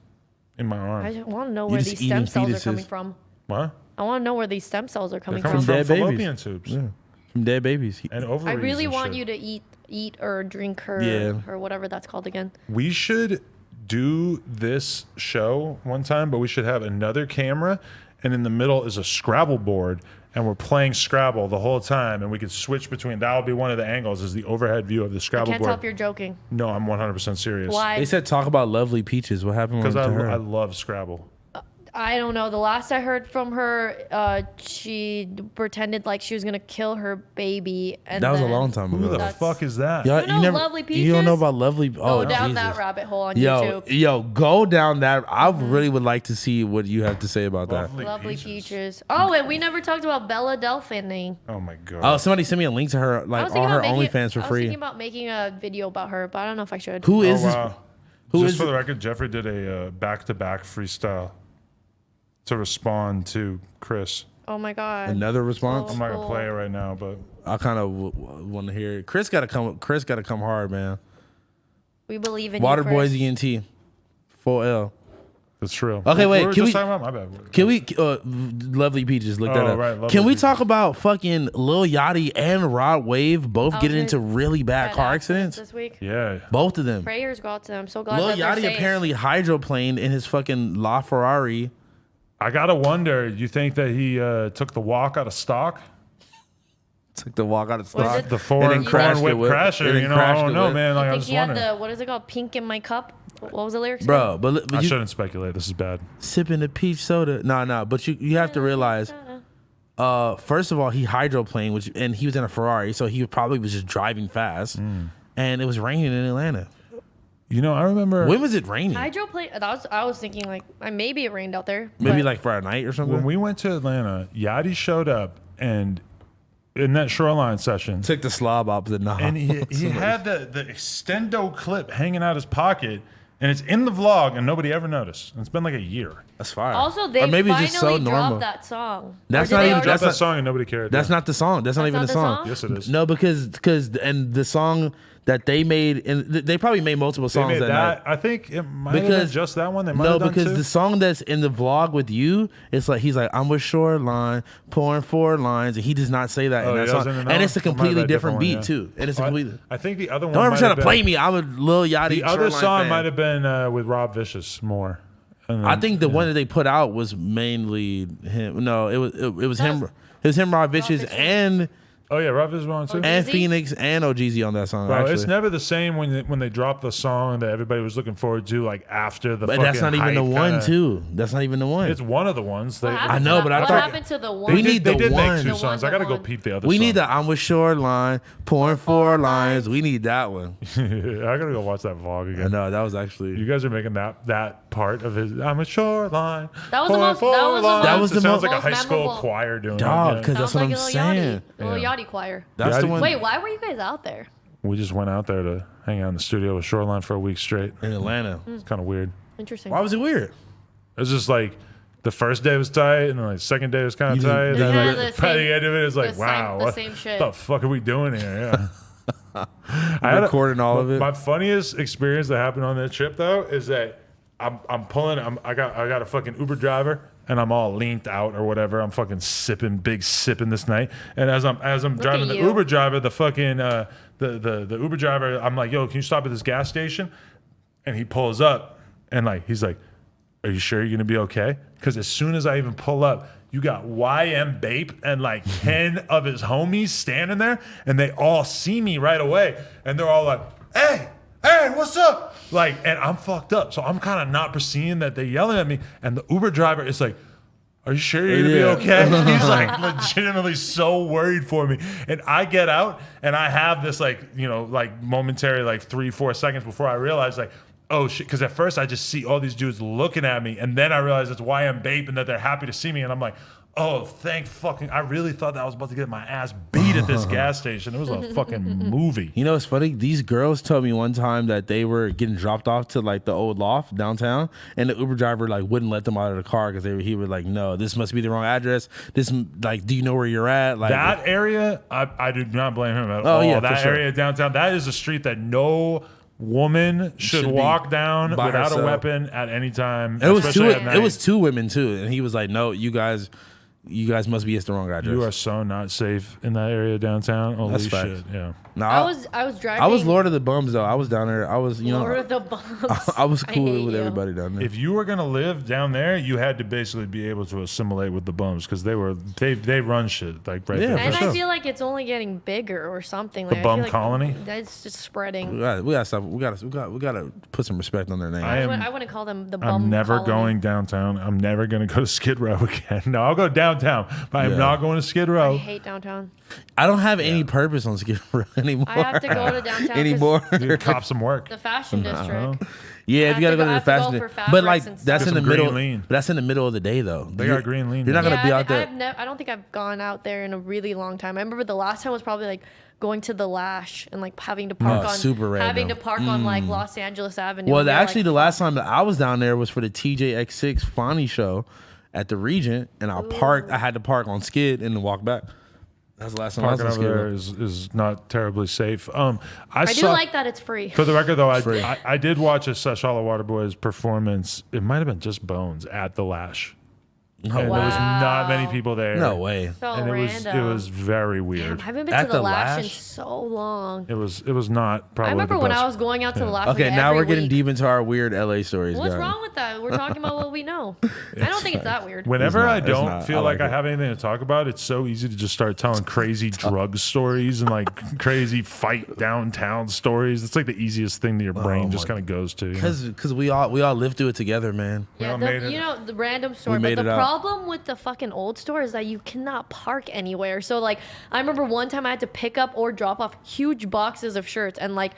in my I arm. just want to know You're where just these stem eating cells fetuses. are coming from. What? I want to know where these stem cells are They're coming coming from. from dead babies. fallopian tubes Yeah. From dead babies. and ovaries. I really and want shit. you to eat or drink her Yeah. or whatever that's called again. We should do this show one time, but we should have another camera, and in the middle is a Scrabble board, and we're playing Scrabble the whole time, and we could switch between. That would be one of the angles, is the overhead view of the I Scrabble can't tell board. if you're joking. No, I'm 100% serious. Why? They said talk about Lovely Peaches. What happened Because to I her? love Scrabble. I don't know. The last I heard from her, she pretended like she was gonna kill her baby, and that was a then long time Who ago. the That's- fuck is that? Y'all- You know Lovely You don't know Peaches? about Lovely. Go Oh, down Jesus. that rabbit hole on Yo, YouTube. go down that. I really would like to see what you have to say about that. Lovely Peaches. Oh, and we never talked about Bella Delphine. Oh my god. Oh, somebody sent me a link to her, I like was on thinking her about making, OnlyFans for I was free. thinking about making a video about her, but I don't know if I should. Who Oh, is this? wow. Who Just is for it? the record, Jeffrey did a back-to-back freestyle to respond to Chris. Oh my god. Another response? I'm not gonna Cool. play it right now, but I kind of want to hear it. Chris got to come. Chris got to come hard, man. We believe in Water you, Boys Chris. ENT, full L. it's true. Okay, wait, We were can just we- talking about my bad. Can we? Lovely Peaches, look that Oh, up. right, Lovely Can we Peaches. talk about fucking Lil Yachty and Rod Wave both I was getting gonna- into really bad Bad car accidents accidents? this week. Yeah. Both of them. Prayers go out to them. I'm so glad Lil that they're Yachty safe. apparently hydroplaned in his fucking LaFerrari. I gotta wonder. You think that he took the walk out of stock? Took the walk out of Was stock. it- The foreign crashed whip it with- crasher. and then You know, I crashed don't it know, with- man. Like I I think was he had wondering. the, what is it called? Pink in my cup. What was the lyrics? Bro, but I you shouldn't speculate. This is bad. sipping the peach soda. No, but you have to realize. First of all, he hydroplaned, and he was in a Ferrari, so he probably was just driving fast, and it was raining in Atlanta. You know, I remember When was it raining? Hydroplane. I was thinking like maybe it rained out there. Maybe but like for a night or something. when we went to Atlanta, Yachty showed up and in that shoreline session, took the slob opposite knob. and he had the extendo clip hanging out his pocket, and it's in the vlog, and nobody ever noticed. And it's been like a year. That's fire. Also, they or maybe finally it's just so normal. dropped that song. That's Or not did they even- already- Dropped that's that not- song and nobody cared. That's not the song. That's not even not the the song. song? Yes, it is. No, because and the song that they made, and they probably made multiple They songs made that night. that. I think it might have been Because just that one. They might No, have done because two. the song that's in the vlog with you, it's like he's like, I'm with Shoreline, pouring 4 lines, and he does not say that Oh, in he that song. doesn't in that And it's a one? It might have completely been a different different beat one, too. And it's a completely. I think the other one. Don't ever might try have to play been- me. I'm a Lil Yachty. The other Shoreline song fan. might have been with Rob Vicious more. And I then- think the one that they put out was mainly him. No, it was him. It was him, Rob Vicious, Vicious. and Oh yeah, Rob Vicious one too. and Jeezy? Phoenix and OGZ on that song. Bro, actually. it's never the same when they drop the song that everybody was looking forward to, like after the. But that's not fucking even the hype one, kinda- too. That's not even the one. It's one of the ones. They, What happened I to know, that- but I what thought- happened to the they one? We did, need they the did one. make two The songs. one, I gotta the go one. peep the other. We song. need the I'm with Shoreline, pouring 4 lines. We need that one. I gotta go watch that vlog I again. know that was actually. You guys are making that part of his. I'm a shoreline. That was the pouring most- that four was the lines. That was It the sounds most- like a high school memorable. choir doing Dog, it. because that's what I'm Sounds like a Lil saying. Yachty. Lil Yeah. Yachty choir. That's the Yachty- one. Wait, why were you guys out there? We just went out there to hang out in the studio with Shoreline for a week straight. In Atlanta. It's kind of weird. Interesting. Why was it weird? It was just like the first day was tight, and then like second day was kind You of didn't- tight. And then Yeah, like, the by same- the end of it, it's like, the wow, the what same shit. the fuck are we doing here? Yeah. I had Recording all of it. My funniest experience that happened on that trip though is that I'm pulling. I got a fucking Uber driver. And I'm all leaned out or whatever. I'm fucking sipping this night. And as I'm driving the you. Uber driver, the fucking the Uber driver, I'm like, yo, can you stop at this gas station? And he pulls up and like he's like, are you sure you're gonna be okay? Because as soon as I even pull up, you got YM Bape and like 10 of his homies standing there, and they all see me right away, and they're all like, hey, what's up? Like, and I'm fucked up. So I'm kind of not perceiving that they're yelling at me. And the Uber driver is like, are you sure you're gonna Yeah. be okay? He's like legitimately so worried for me. And I get out and I have this like, you know, like momentary like 3-4 seconds before I realize like, oh shit. Cause at first I just see all these dudes looking at me, and then I realize it's why I'm Bape and that they're happy to see me. And I'm like, oh, thank fucking, I really thought that I was about to get my ass beat at this gas station. It was a fucking movie. You know what's funny? These girls told me one time that they were getting dropped off to like the old loft downtown, and the Uber driver like wouldn't let them out of the car because he was like, no, this must be the wrong address. This like, do you know where you're at? Like That area, I do not blame him at Oh, all. yeah, for That sure. area downtown, that is a street that no woman should Should be walk down by without a herself. weapon at any time. It was especially two. at night. It was two women too, and he was like, "No, you guys must be at the wrong address." You are so not safe in that area downtown. Holy That's facts. shit! Yeah. No, I was driving. I was Lord of the Bums though. I was down there. I was, you Lord know, of the Bums. I was cool hate with you. everybody down there. If you were gonna live down there, you had to basically be able to assimilate with the bums because they run shit like right Yeah, there. And for sure. I feel like it's only getting bigger or something. Like, I bum feel like colony? That's just spreading. we got stuff. We got to put some respect on their name. I wouldn't call them the bum. I'm never colony. going downtown. I'm never gonna go to Skid Row again. No, I'll go downtown, but I'm Yeah. not going to Skid I Row. hate downtown. I don't have any purpose on Skid Row anymore. I have to go to downtown 'cause anymore. Dude, cop some work. the fashion district. Yeah, I if you have gotta go to to the go fashion, for but fabrics like and stuff. that's Get in the some middle. green lean. That's in the middle of the day though. They got green lean You're not there. gonna be out there. I don't think I've gone out there in a really long time. I remember the last time was probably like going to the Lash and like having to park Oh, on super having to random. park on like Los Angeles Avenue. Well, and they're actually, like, the last time that I was down there was for the TJX6 Fonny show at the Regent, and I parked. I had to park on Skid and then walk back. That's the last time Parking I was on over Skid there Row. is not terribly safe. I do saw, like that it's free. For the record, though, Free. I did watch a Seshala Waterboys performance. It might have been just Bones at the Lash. And there was not many people there. No way. So And random. it was very weird. I haven't been At to the the Lash in Lash? so long. It was not probably. I remember the when best. I was going out to the Lash. Okay, like, now every we're getting week. deep into our weird LA stories. What's guys. wrong with that? We're talking about what we know. I don't think it's that weird. Whenever It's not, I it's don't not. feel I like like I it. have anything to talk about, it's so easy to just start telling crazy drug stories and like crazy fight downtown stories. It's like the easiest thing that your brain just kind of goes to. You know? Because we all lived through it together, man. Yeah, all made it. you know, the random story. made But the it out. problem with the fucking old store is that you cannot park anywhere. So, like, I remember one time I had to pick up or drop off huge boxes of shirts. And, like,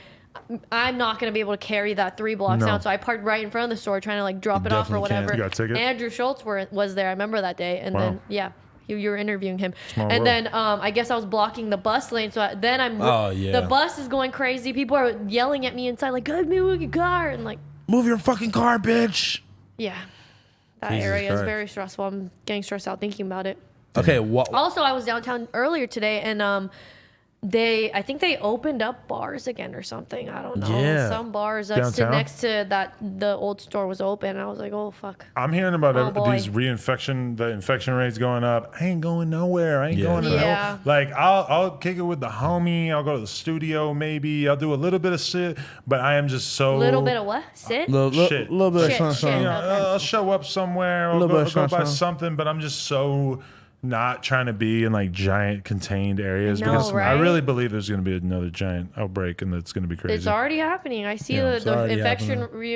I'm not going to be able to carry that 3 blocks No. down. So I parked right in front of the store trying to, like, drop it off or definitely can't. whatever. You got a ticket? Andrew Schultz was there. I remember that day. And Wow. then, yeah. You were interviewing him, Small and world. then I guess I was blocking the bus lane. So then Oh, yeah. the bus is going crazy. People are yelling at me inside, like, "Good, move your car!" And like, Move your fucking car, bitch. yeah, that Jesus area is Christ. very stressful. I'm getting stressed out thinking about it. Okay, what? Also, I was downtown earlier today, and I think they opened up bars again or something. I don't know. Yeah. Some bars that sit Downtown? next to the old store was open. And I was like, oh fuck. I'm hearing about Oh, boy. these the infection rates going up. I ain't going nowhere. I ain't Yeah. going to Yeah. Like I'll kick it with the homie. I'll go to the studio maybe. I'll do a little bit of sit, but I am just so Little bit of what? Sit? Shit. Little bit of Shit, sunshine. shit. You know, I'll show up somewhere. I'll Little go, bit of I'll go buy sunshine. something, but I'm just so not trying to be in like giant contained areas I know, because I right? really believe there's going to be another giant outbreak and it's going to be crazy. It's already happening. I see Yeah, the, it's the already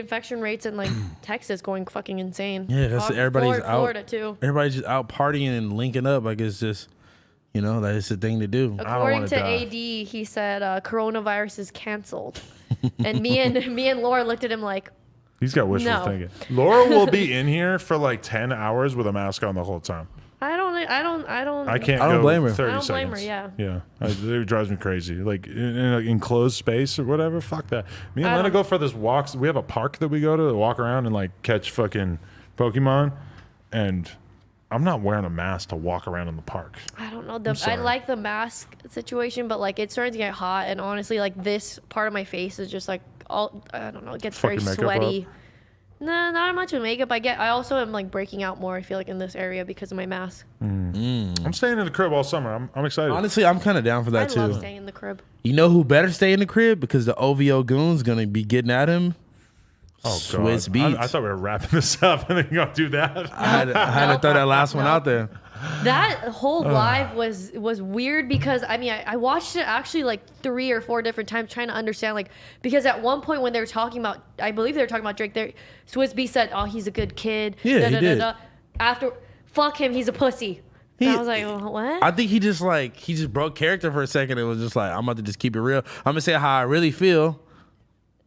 reinfection rates in like Texas going fucking insane. Yeah, that's everybody's out. Florida too. Everybody's just out partying and linking up. Like it's just, you know, that is the thing to do. According wanna to die. AD, he said coronavirus is canceled, and me and Laura looked at him like, He's got wishful No. thinking. Laura will be in here for like 10 hours with a mask on the whole time. I don't. I can't I don't go blame her. 30 I don't blame her, seconds. yeah. It drives me crazy. Like in an enclosed space or whatever, fuck that. Me and I Lena don't- go for this walks. We have a park that we go to walk around and like catch fucking Pokemon. And I'm not wearing a mask to walk around in the park. I don't know. I sorry. like the mask situation, but like it's starting to get hot, and honestly, like this part of my face is just like all. I don't know. It gets very Fucking makeup sweaty. Nah, not much of makeup. I also am like breaking out more. I feel like in this area because of my mask. I'm staying in the crib all summer. I'm excited. Honestly, I'm kind of down for that I love too. staying in the crib. You know who better stay in the crib because the OVO goon's gonna be getting at him. Oh, Swiss God. Beats. I thought we were wrapping this up and then you gonna do that. I had to throw that last one out there. That whole live was weird because I mean I watched it actually like 3 or 4 different times trying to understand like because at one point when they were talking about I believe they were talking about Drake there Swizz B said oh he's a good kid Yeah, he did. after fuck him he's a pussy and I was like what I think he just broke character for a second and was just like, I'm about to just keep it real. I'm gonna say how I really feel.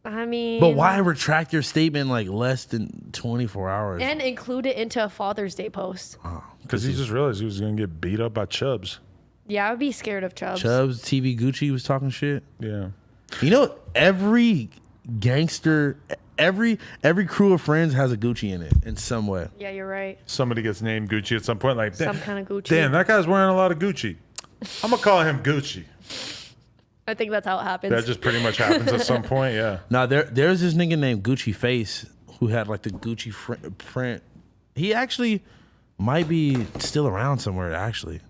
I mean But why retract your statement like less than 24 hours? and include it into a Father's Day post. Because he just realized he was gonna get beat up by Chubbs. Yeah, I would be scared of Chubbs. Chubbs, TV Gucci was talking shit. Yeah. You know, every gangster, every crew of friends has a Gucci in it in some way. Yeah, you're right. Somebody gets named Gucci at some point. Like Some kind of Gucci. Damn, that guy's wearing a lot of Gucci. I'm gonna call him Gucci. I think that's how it happens. That just pretty much happens at some point. Yeah. Now there's this nigga named Gucci Face who had like the Gucci print. He actually might be still around somewhere. Actually,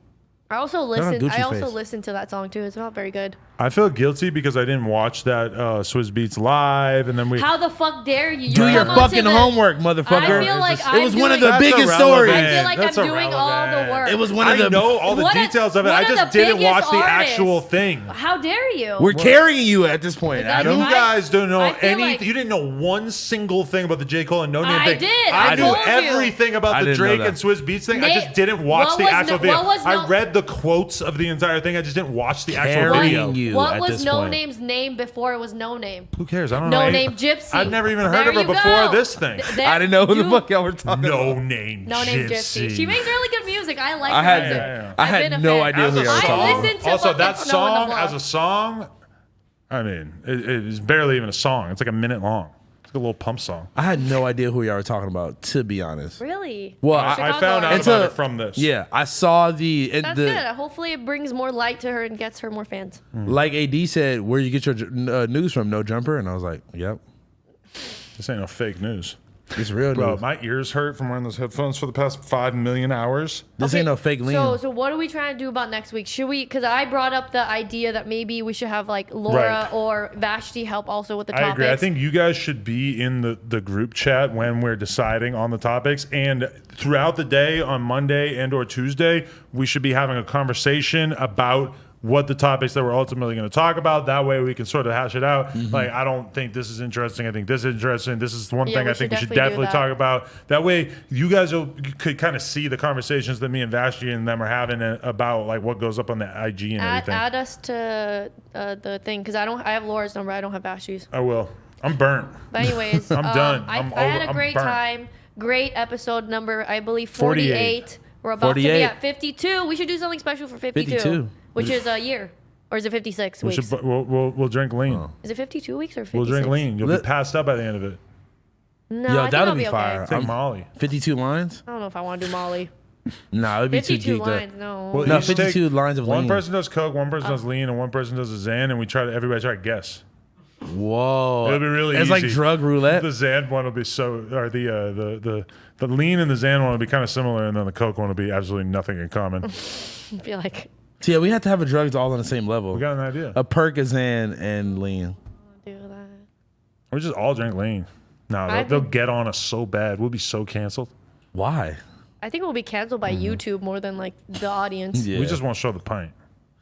I also Gucci Face. listened to that song too. It's not very good. I feel guilty because I didn't watch that Swizz Beatz live, and then we. How the fuck dare you? do You your come onto fucking the- homework, motherfucker. I feel like it was one of the That's biggest irrelevant. stories. I feel like That's I'm doing all the irrelevant. work. It was one of I the. know all the One of- details of it. one I of just the didn't biggest watch the artists. actual thing. How dare you? We're carrying you at this point, That- Adam. You guys don't know I feel any. like- You didn't know one single thing about the J. Cole and No Name I thing. did. I I knew told you. everything I about the didn't know Drake that. and Swizz Beatz thing. I Nate, just didn't watch what the was actual no- video. what was I no- read the quotes of the entire thing. I just didn't watch the actual Carrying video. you What at was this No point. Name's name before it was No Name? Who cares? I don't No know. Name Gypsy. I've never even heard There of her you before go. this thing. There- I didn't know who the you- fuck y'all were talking No about. Name No Name Gypsy. Gypsy. She makes really good music. I like I her had, music. yeah. I I've had been a no fan. idea As who a y'all were I talking about. listened to also, fucking that Snow in the song Block. as a song, I mean, it is barely even a song. It's like a minute long. It's like a little pump song. I had no idea who y'all were talking about, to be honest. Really? Well, I Chicago found out artist. about it from this. Yeah, I saw the That's good. Hopefully, it brings more light to her and gets her more fans. like AD said, where you get your news from? No Jumper, and I was like, yep, This ain't no fake news. it's real Bro, news. my ears hurt from wearing those headphones for the past 5 million hours. This ain't no fake lean. So what are we trying to do about next week? Should we? Because I brought up the idea that maybe we should have like Laura Right. or Vashti help also with the I topics. agree. I think you guys should be in the group chat when we're deciding on the topics, and throughout the day on Monday and or Tuesday, we should be having a conversation about what the topics that we're ultimately going to talk about. That way we can sort of hash it out. Like, I don't think this is interesting. I think this is interesting. This is one Yeah, thing we I think should we should definitely definitely do talk about. That way you guys could kind of see the conversations that me and Vashti and them are having about like what goes up on the IG and everything. add us to the thing because I have Laura's number. I don't have Vashti's. I will. I'm burnt. But anyways, I'm done. I I'm had over- a I'm great burnt. time. Great episode number. I believe 48. 48. We're about to be 48. at 52. We should do something special for 52, 52. which is a year. Or is it 56 We weeks? should, we'll drink lean. Is it 52 weeks or 56? We'll drink lean. You'll Let- be passed out by the end of it. No, Yo, I think that'll I'll be be fire. okay. Take Molly. 52 lines? I don't know if I want to do Molly. Nah, it'd be too 52 geeked lines, up. no. Well, No, each take- 52 lines of One lean. person does coke, one person Oh. does lean, and one person does a Zan, and everybody try to guess. Whoa. It'll be really It's like easy. drug roulette. The Zan one will be or the lean and the Zan one will be kind of similar, and then the coke one will be absolutely nothing in common. I feel like So yeah, we have to have a drugs all on the same level. We got an idea. A Percocet and lean. do that. We just all drink lean. No, I've they'll been- get on us so bad. We'll be so canceled. Why? I think we'll be canceled by YouTube more than like the audience. Yeah. We just won't show the pint.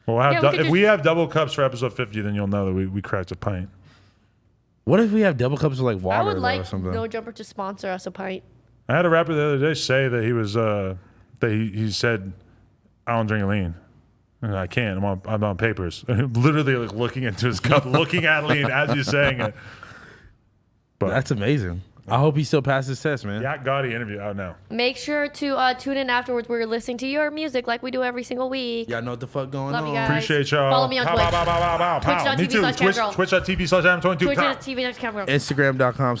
Well, we'll have Yeah, we could if just- we have double cups for episode 50, then you'll know that we cracked a pint. What if we have double cups of like water I would though, or like something? No Jumper to sponsor us a pint. I had a rapper the other day say that he was that he said, "I don't drink lean." And I can't. I'm on papers. Literally like looking into his cup, looking at lean as he's saying it. But That's amazing. I hope he still passes his test, man. Yak Gotti interview out now. Make sure to tune in afterwards. We're listening to your music like we do every single week. Y'all know what the fuck going Love on. you guys. Appreciate y'all. Follow me on Pow, Twitch. pow, pow, pow, pow, pow. Me too. Twitch.tv/camgirl. Twitch.tv/Adam22. Twitch.tv next camera. Instagram.com/.